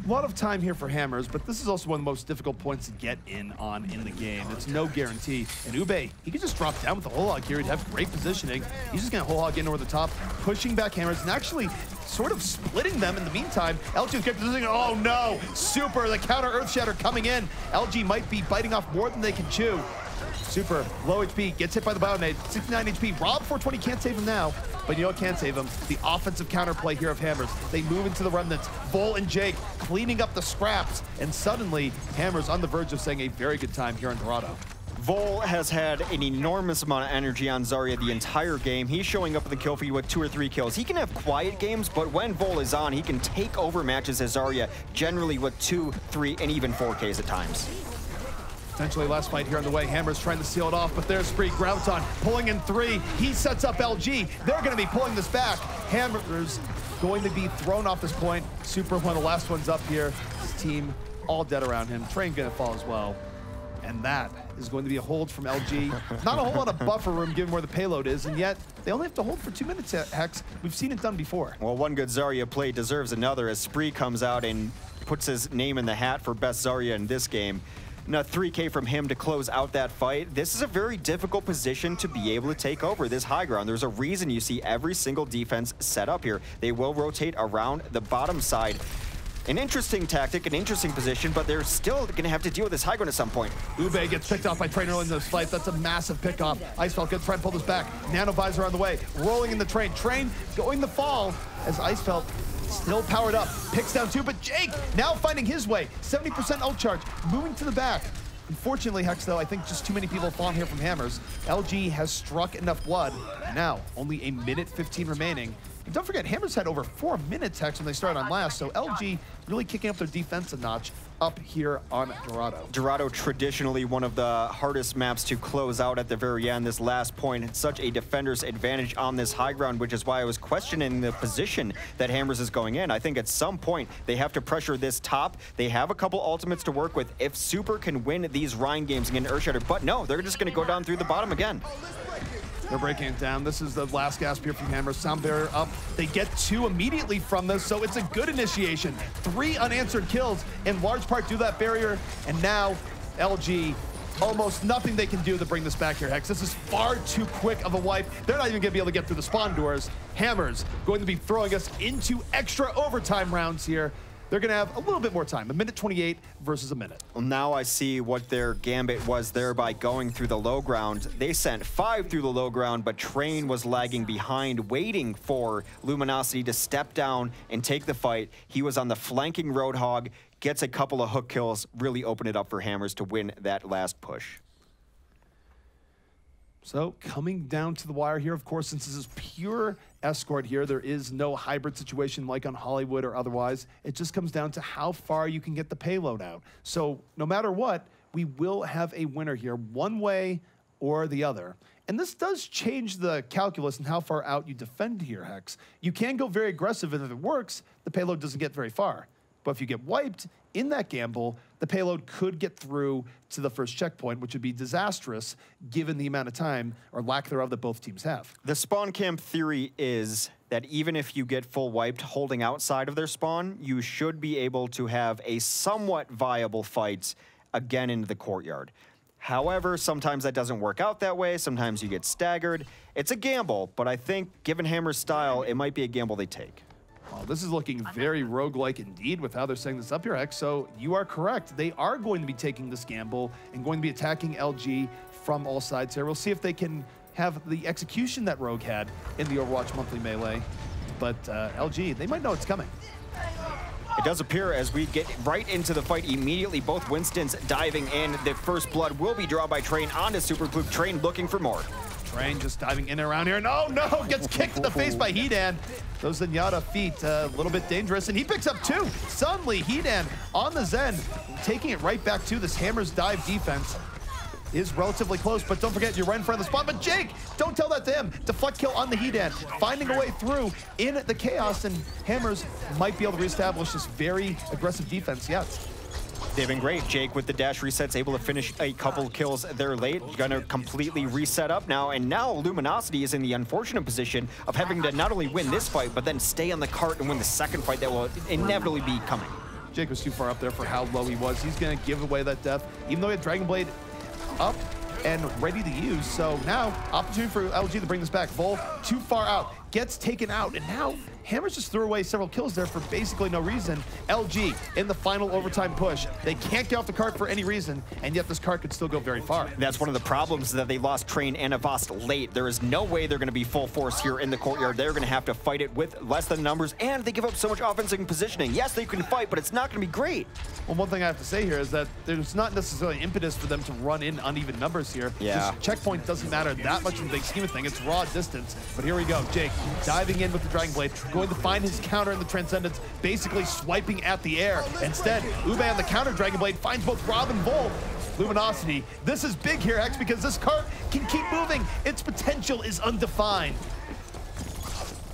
A lot of time here for Hammers, but this is also one of the most difficult points to get in the game. It's no guarantee. And Ube, he could just drop down with the whole hog here. He'd have great positioning. He's just going to whole hog in over the top, pushing back Hammers, and actually sort of splitting them in the meantime. LG's kept positioning. Oh no! Super, the counter Earth Shatter coming in. LG might be biting off more than they can chew. Super, low HP, gets hit by the Bionade, 69 HP. Rob 420 can't save him now, but you know what can save him? The offensive counterplay here of Hammers. They move into the remnants. Vol and Jake cleaning up the scraps, and suddenly Hammers on the verge of saying a very good time here in Dorado. Vol has had an enormous amount of energy on Zarya the entire game. He's showing up in the kill feed with 2 or 3 kills. He can have quiet games, but when Vol is on, he can take over matches as Zarya, generally with 2, 3, and even 4Ks at times. Potentially last fight here on the way. Hammers trying to seal it off, but there's Spree. Graviton pulling in 3. He sets up LG. They're going to be pulling this back. Hammers going to be thrown off this point. Super, one of the last ones up here. His team all dead around him. Train going to fall as well. And that is going to be a hold from LG. Not a whole lot of buffer room given where the payload is, and yet they only have to hold for 2 minutes, Hex. We've seen it done before. Well, one good Zarya play deserves another as Spree comes out and puts his name in the hat for best Zarya in this game. Now 3K from him to close out that fight. This is a very difficult position to be able to take over this high ground. There's a reason you see every single defense set up here. They will rotate around the bottom side. An interesting tactic, an interesting position, but they're still going to have to deal with this high ground at some point. Ube gets picked off by Train early in this fight. That's a massive pickoff. Icefeld gonna try and pull this back. Nano Visor on the way, rolling in the Train. Train going the fall as Icefeld still powered up. Picks down 2, but Jake now finding his way. 70% ult charge, moving to the back. Unfortunately, Hex, though, I think just too many people have fallen here from hammers. LG has struck enough blood. Now, only a minute 15 remaining. And don't forget, hammers had over 4 minutes, Hex, when they started on last, so LG really kicking up their defense a notch up here on Dorado. Dorado, traditionally one of the hardest maps to close out at the very end. This last point, it's such a defender's advantage on this high ground, which is why I was questioning the position that Hammers is going in. I think at some point they have to pressure this top. They have a couple ultimates to work with. If Super can win these Rhine games and get an Earthshatter, but no, they're just going to go down through the bottom again. They're breaking it down. This is the last gasp here from Hammers. Sound Barrier up. They get 2 immediately from this, so it's a good initiation. 3 unanswered kills, in large part due to that barrier, and now LG, almost nothing they can do to bring this back here, Hex. This is far too quick of a wipe. They're not even going to be able to get through the spawn doors. Hammers going to be throwing us into extra overtime rounds here. They're going to have a little bit more time, a minute 28 versus a minute. Well, now I see what their gambit was there by going through the low ground. They sent 5 through the low ground, but Train was lagging behind, waiting for Luminosity to step down and take the fight. He was on the flanking Roadhog, gets a couple of hook kills, really open it up for Hammers to win that last push. So coming down to the wire here, of course, since this is pure escort here, there is no hybrid situation like on Hollywood or otherwise. It just comes down to how far you can get the payload out. So no matter what, we will have a winner here, one way or the other. And this does change the calculus and how far out you defend here, Hex. You can go very aggressive, and if it works, the payload doesn't get very far. But if you get wiped in that gamble, the payload could get through to the first checkpoint, which would be disastrous given the amount of time or lack thereof that both teams have. The spawn camp theory is that even if you get full wiped holding outside of their spawn, you should be able to have a somewhat viable fight again into the courtyard. However, sometimes that doesn't work out that way. Sometimes you get staggered. It's a gamble, but I think given Hammer's style, it might be a gamble they take. Well, this is looking very roguelike indeed with how they're setting this up here, Hex. So you are correct. They are going to be taking this gamble and going to be attacking LG from all sides here. We'll see if they can have the execution that Rogue had in the Overwatch monthly melee. But LG, they might know it's coming. It does appear as we get right into the fight immediately, both Winstons diving in. The first blood will be drawn by Train onto Supergloop. Train looking for more. Train just diving in and around here. No, gets kicked in the face by Hedan. Those Zenyatta feet a little bit dangerous, and he picks up 2. Suddenly, Hedan on the Zen, taking it right back to this Hammer's dive defense. Is relatively close, but don't forget, you're right in front of the spawn. But Jake, don't tell that to him. Deflect kill on the Hedan, finding a way through in the chaos, and Hammers might be able to reestablish this very aggressive defense yet. They've been great. Jake with the dash resets, able to finish a couple kills there late. Gonna completely reset up now, and now Luminosity is in the unfortunate position of having to not only win this fight, but then stay on the cart and win the second fight that will inevitably be coming. Jake was too far up there for how low he was. He's gonna give away that death, even though he had Dragon Blade up and ready to use. So now, opportunity for LG to bring this back. Vol, too far out, gets taken out, and now Hammers just threw away several kills there for basically no reason. LG in the final overtime push. They can't get off the cart for any reason, and yet this cart could still go very far. That's one of the problems, that they lost Train and Avast late. There is no way they're going to be full force here in the courtyard. They're going to have to fight it with less than numbers, and they give up so much offensive and positioning. Yes, they can fight, but it's not going to be great. Well, one thing I have to say here is that there's not necessarily impetus for them to run in uneven numbers here. Yeah. This checkpoint doesn't matter that much in the big scheme of things. It's raw distance. But here we go. Jake diving in with the Dragon Blade, going to find his counter in the Transcendence, basically swiping at the air. Instead, Ube on the counter Dragon Blade finds both Rob and Vol. Luminosity, this is big here, X, because this cart can keep moving. Its potential is undefined.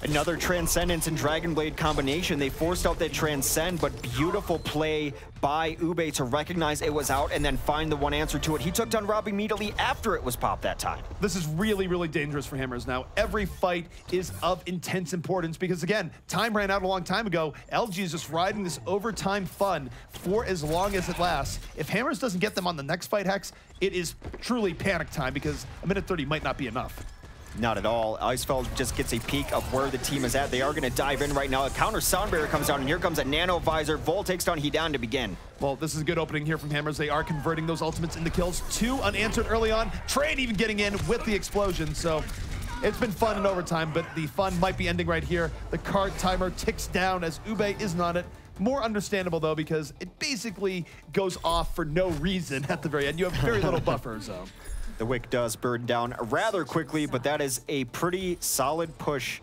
Another Transcendence and Dragon Blade combination. They forced out that Transcend, but beautiful play by Ube to recognize it was out and then find the one answer to it. He took down Rob immediately after it was popped that time. This is really, really dangerous for Hammers now. Every fight is of intense importance because, again, time ran out a long time ago. LG is just riding this overtime fun for as long as it lasts. If Hammers doesn't get them on the next fight, Hex, it is truly panic time because a minute 30 might not be enough. Not at all. Icefeld just gets a peek of where the team is at. They are going to dive in right now. A counter sound barrier comes down, and here comes a nano visor. Vol takes down Hidan to begin. Well, this is a good opening here from Hammers. They are converting those ultimates into kills. 2 unanswered early on. Train even getting in with the explosion. So it's been fun in overtime, but the fun might be ending right here. The card timer ticks down as Ube isn't on it. More understandable, though, because it basically goes off for no reason at the very end. You have very little buffer, so. The wick does burn down rather quickly, but that is a pretty solid push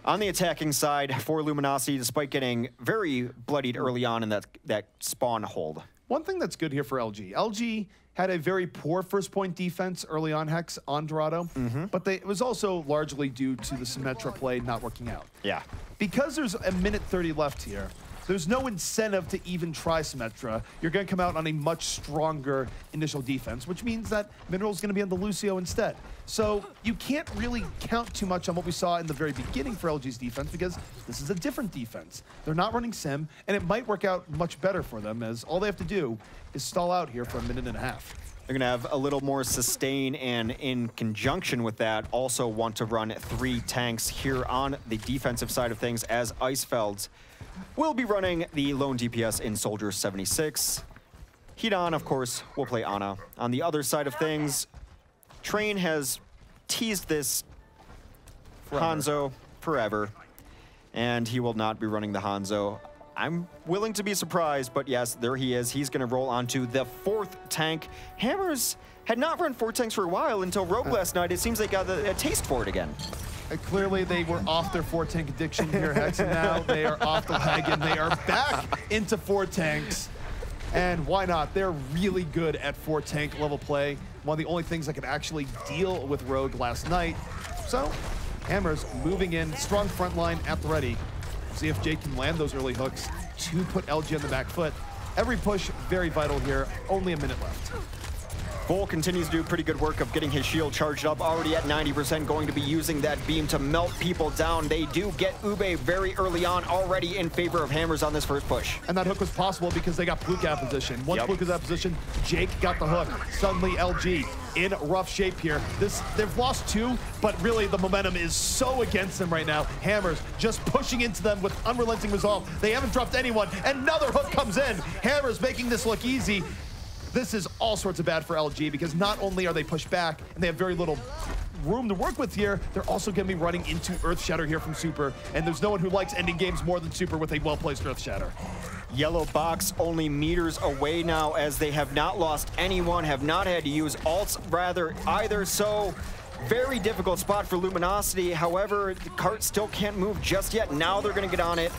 on the attacking side for Luminosity, despite getting very bloodied early on in that spawn hold. One thing that's good here for LG. LG had a very poor first point defense early on, Hex, on Dorado, but it was also largely due to the Symmetra play not working out. Yeah. Because there's a minute 30 left here, there's no incentive to even try Symmetra. You're going to come out on a much stronger initial defense, which means that Mineral's going to be on the Lucio instead. So you can't really count too much on what we saw in the very beginning for LG's defense, because this is a different defense. They're not running Sim, and it might work out much better for them, as all they have to do is stall out here for a minute and a half. They're going to have a little more sustain, and in conjunction with that, also want to run 3 tanks here on the defensive side of things, as Icefeld will be running the lone DPS in Soldier 76. Hidan, of course, will play Ana. On the other side of things, Train has teased this Hanzo forever, and he will not be running the Hanzo. I'm willing to be surprised, but yes, there he is. He's going to roll onto the 4th tank. Hammers had not run 4 tanks for a while until Rogue last night. It seems they got a taste for it again. Clearly, they were off their 4-tank addiction here, Hex, and now they are off the wagon. They are back into 4 tanks. And why not? They're really good at 4-tank level play. One of the only things that could actually deal with Rogue last night. So, Hammers moving in, strong front line at the ready. See if Jake can land those early hooks to put LG on the back foot. Every push very vital here. Only a minute left. Vol continues to do pretty good work of getting his shield charged up, already at 90%, going to be using that beam to melt people down. They do get Ube very early on, already in favor of Hammers on this first push. And that hook was possible because they got Pluke out of position. Once Pluke was out of position, Jake got the hook. Suddenly LG in rough shape here. They've lost 2, but really the momentum is so against them right now. Hammers just pushing into them with unrelenting resolve. They haven't dropped anyone. Another hook comes in. Hammers making this look easy. This is all sorts of bad for LG, because not only are they pushed back and they have very little room to work with here, they're also going to be running into Earth Shatter here from Super, and there's no one who likes ending games more than Super with a well-placed Earth Shatter. Yellow box only meters away now, as they have not lost anyone, have not had to use ults rather either, so very difficult spot for Luminosity. However, the cart still can't move just yet. Now they're going to get on it.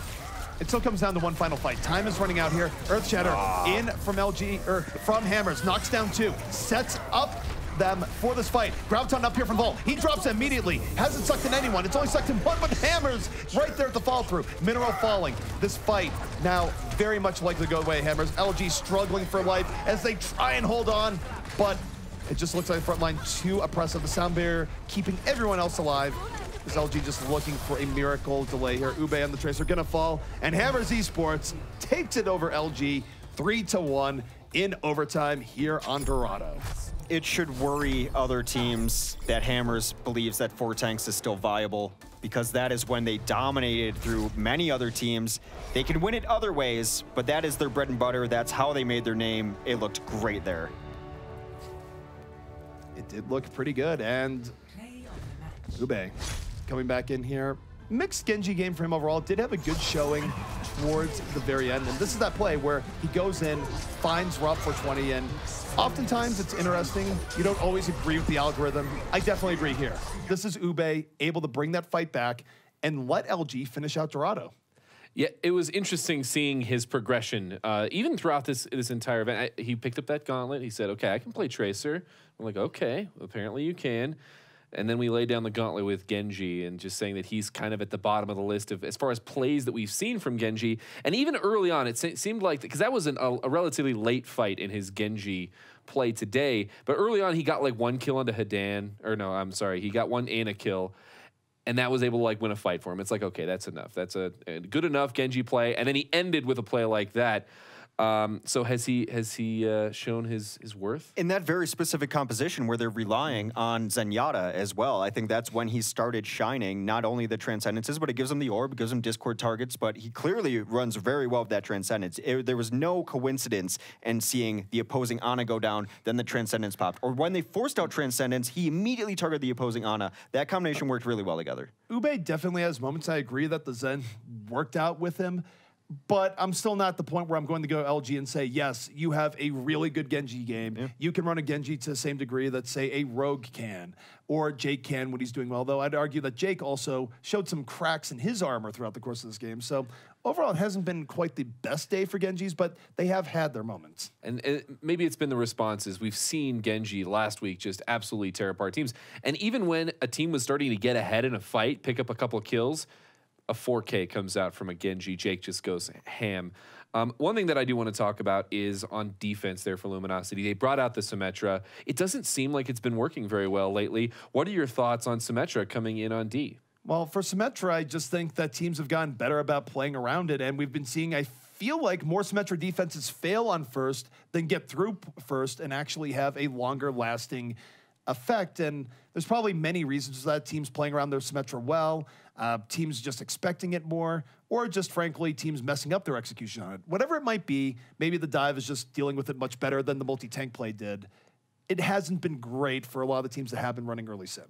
It still comes down to one final fight. Time is running out here. Earth Shatter in from LG, or from Hammers, knocks down 2, sets up them for this fight. Graviton up here from Vol. He drops immediately. Hasn't sucked in anyone. It's only sucked in 1, but Hammers right there at the fall through. Mineral falling. This fight now very much likely to go away, Hammers. LG struggling for life as they try and hold on, but it just looks like the front line too oppressive. The sound barrier keeping everyone else alive. This LG just looking for a miracle delay here. Ube and the Tracer gonna fall, and Hammers Esports takes it over LG 3-1 in overtime here on Dorado. It should worry other teams that Hammers believes that 4 tanks is still viable, because that is when they dominated through many other teams. They can win it other ways, but that is their bread and butter. That's how they made their name. It looked great there. It did look pretty good, and Ube coming back in here. Mixed Genji game for him overall. Did have a good showing towards the very end. And this is that play where he goes in, finds Rob for 20, and oftentimes it's interesting. You don't always agree with the algorithm. I definitely agree here. This is Ube able to bring that fight back and let LG finish out Dorado. Yeah, it was interesting seeing his progression. Even throughout this entire event, he picked up that gauntlet. He said, okay, I can play Tracer. I'm like, okay, apparently you can. And then we laid down the gauntlet with Genji, and just saying that he's kind of at the bottom of the list of as far as plays that we've seen from Genji. And even early on, it seemed like, because that was a relatively late fight in his Genji play today, but early on he got like 1 kill onto Hidan, or no, I'm sorry, he got 1 Ana kill, and that was able to like win a fight for him. It's like, okay, that's enough. That's a good enough Genji play. And then he ended with a play like that. So has he shown his worth? In that very specific composition where they're relying on Zenyatta as well, I think that's when he started shining, not only the Transcendences, but it gives him the orb, gives him Discord targets, but he clearly runs very well with that Transcendence. There was no coincidence in seeing the opposing Ana go down, then the Transcendence popped. Or when they forced out Transcendence, he immediately targeted the opposing Ana. That combination worked really well together. Ube definitely has moments. I agree that the Zen worked out with him. But I'm still not at the point where I'm going to go LG and say, yes, you have a really good Genji game. Yeah. You can run a Genji to the same degree that, say, a Rogue can, or Jake can when he's doing well. Though I'd argue that Jake also showed some cracks in his armor throughout the course of this game. So overall, it hasn't been quite the best day for Genjis, but they have had their moments. And maybe it's been the responses. We've seen Genji last week just absolutely tear apart teams. And even when a team was starting to get ahead in a fight, pick up a couple of kills, a 4K comes out from a Genji. Jake just goes ham. One thing that I do want to talk about is on defense there for Luminosity. They brought out the Symmetra. It doesn't seem like it's been working very well lately. What are your thoughts on Symmetra coming in on D? Well, for Symmetra, I just think that teams have gotten better about playing around it, and we've been seeing, I feel like, more Symmetra defenses fail on first than get through first and actually have a longer-lasting effect. And there's probably many reasons for that. Teams playing around their Symmetra well, teams just expecting it more, or just, frankly, teams messing up their execution on it. Whatever it might be, maybe the dive is just dealing with it much better than the multi-tank play did. It hasn't been great for a lot of the teams that have been running early Sim.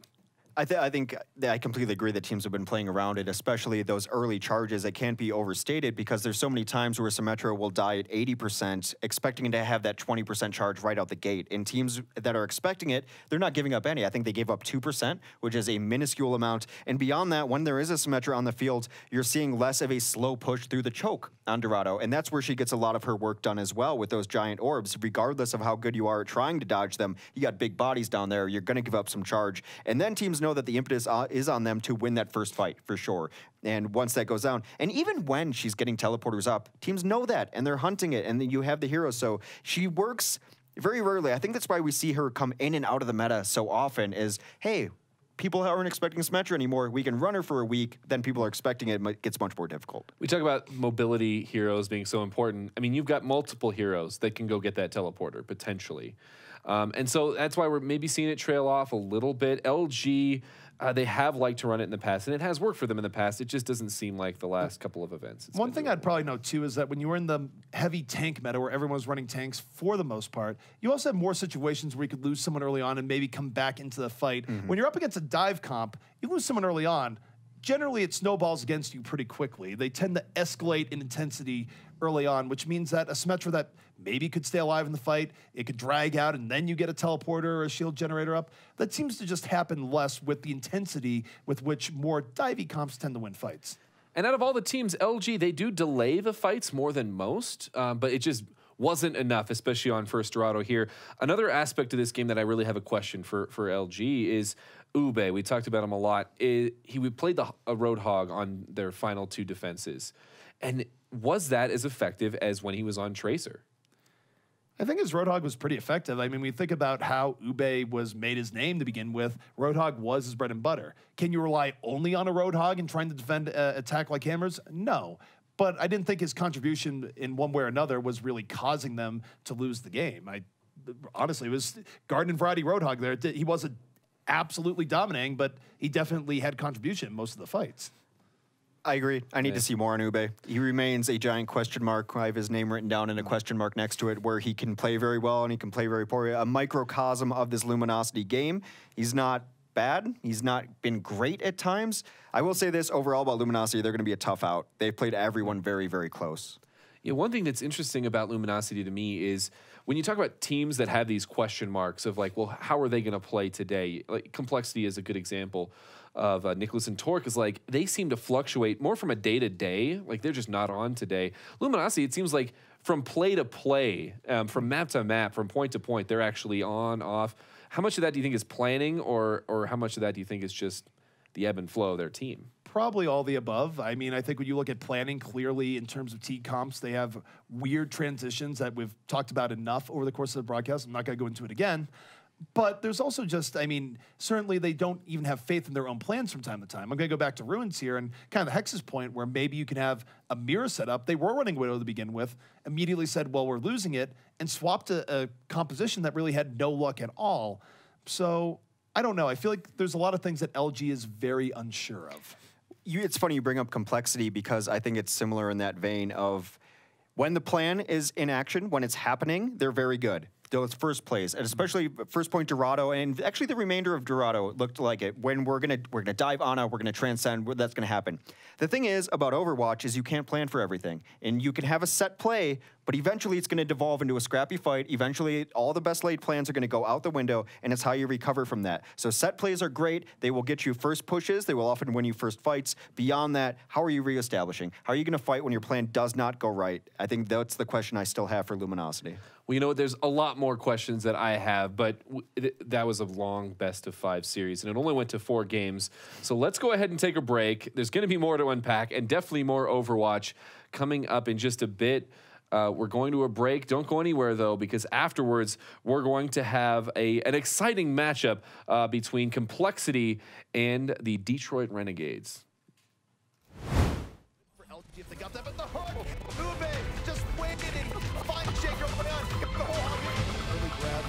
I think that I completely agree that teams have been playing around it, especially those early charges. It can't be overstated because there's so many times where Symmetra will die at 80%, expecting it to have that 20% charge right out the gate. And teams that are expecting it, they're not giving up any. I think they gave up 2%, which is a minuscule amount. And beyond that, when there is a Symmetra on the field, you're seeing less of a slow push through the choke on Dorado. And that's where she gets a lot of her work done as well with those giant orbs. Regardless of how good you are at trying to dodge them, you got big bodies down there, you're going to give up some charge. And then teams know that the impetus is on them to win that first fight for sure. And once that goes down, and even when she's getting teleporters up, teams know that and they're hunting it, and then you have the hero. So she works very rarely. I think that's why we see her come in and out of the meta so often is, hey, people aren't expecting Symmetra anymore. We can run her for a week, then people are expecting it. It gets much more difficult. We talk about mobility heroes being so important. I mean, you've got multiple heroes that can go get that teleporter, potentially. And so that's why we're maybe seeing it trail off a little bit. LG, they have liked to run it in the past, and it has worked for them in the past. It just doesn't seem like the last couple of events. One thing I'd probably note, too, is that when you were in the heavy tank meta where everyone was running tanks for the most part, you also have more situations where you could lose someone early on and maybe come back into the fight. When you're up against a dive comp, you lose someone early on, generally it snowballs against you pretty quickly. They tend to escalate in intensity early on, which means that a Symmetra that maybe could stay alive in the fight, it could drag out, and then you get a teleporter or a shield generator up. That seems to just happen less with the intensity with which more divey comps tend to win fights. And out of all the teams, LG, they do delay the fights more than most, but it just wasn't enough, especially on first Dorado here. Another aspect of this game that I really have a question for LG is Ube. We talked about him a lot. He played a Roadhog on their final two defenses. And was that as effective as when he was on Tracer? I think his Roadhog was pretty effective. I mean, we think about how Ube was made his name to begin with. Roadhog was his bread and butter. Can you rely only on a Roadhog and trying to defend attack like hammers? No. But I didn't think his contribution in one way or another was really causing them to lose the game. Honestly, it was Garden and Variety Roadhog there. He wasn't absolutely dominating, but he definitely had contribution in most of the fights. I agree. I need to see more on Ube. He remains a giant question mark. I have his name written down and a question mark next to it where he can play very well and he can play very poorly. A microcosm of this Luminosity game. He's not bad. He's not been great at times. I will say this overall about Luminosity, they're going to be a tough out. They've played everyone very, very close. Yeah, one thing that's interesting about Luminosity to me is when you talk about teams that have these question marks of like, well, how are they going to play today? Like Complexity is a good example of Nicholas and Torque is like, they seem to fluctuate more from a day to day. Like they're just not on today. Luminosity, it seems like from play to play, from map to map, from point to point, they're actually on, off. How much of that do you think is planning or how much of that do you think is just the ebb and flow of their team? Probably all the above. I mean, I think when you look at planning clearly in terms of T comps, they have weird transitions that we've talked about enough over the course of the broadcast. I'm not going to go into it again. But there's also just, I mean, certainly they don't even have faith in their own plans from time to time. I'm going to go back to Ruins here and kind of the Hex's point where maybe you can have a mirror set up. They were running Widow to begin with, immediately said, well, we're losing it, and swapped a composition that really had no luck at all. So I don't know. I feel like there's a lot of things that LG is very unsure of. It's funny you bring up complexity because I think it's similar in that vein of when the plan is in action, when it's happening, they're very good. Those first plays, and especially first point Dorado, and actually the remainder of Dorado looked like it. When we're gonna dive Ana, we're gonna transcend. That's gonna happen. The thing is about Overwatch is you can't plan for everything, and you can have a set play, but eventually it's gonna devolve into a scrappy fight. Eventually, all the best laid plans are gonna go out the window, and it's how you recover from that. So set plays are great. They will get you first pushes. They will often win you first fights. Beyond that, how are you reestablishing? How are you gonna fight when your plan does not go right? I think that's the question I still have for Luminosity. Well, you know what? There's a lot more questions that I have, but that was a long best-of-5 series, and it only went to 4 games. So let's go ahead and take a break. There's going to be more to unpack, and definitely more Overwatch coming up in just a bit. We're going to a break. Don't go anywhere, though, because afterwards we're going to have an exciting matchup between Complexity and the Detroit Renegades. For LG, if they got that, but the hook, Ube just waiting, find Shaker, the whole early grab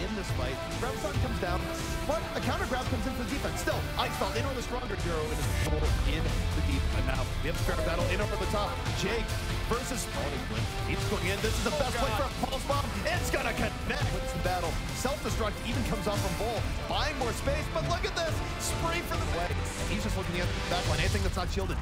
in this fight. Ramzan comes down, but a counter grab comes in for the defense. Still, Icefall in on the stronger hero in his control in the deep. And now we have a fair battle in over the top. Jake versus Quinn. He's going in. This is the best play for a pulse bomb. It's gonna connect. Wins the battle. Self-destruct even comes off from Bull, buying more space. But look at this, spray for the way. He's just looking at the back line. Anything that's not shielded.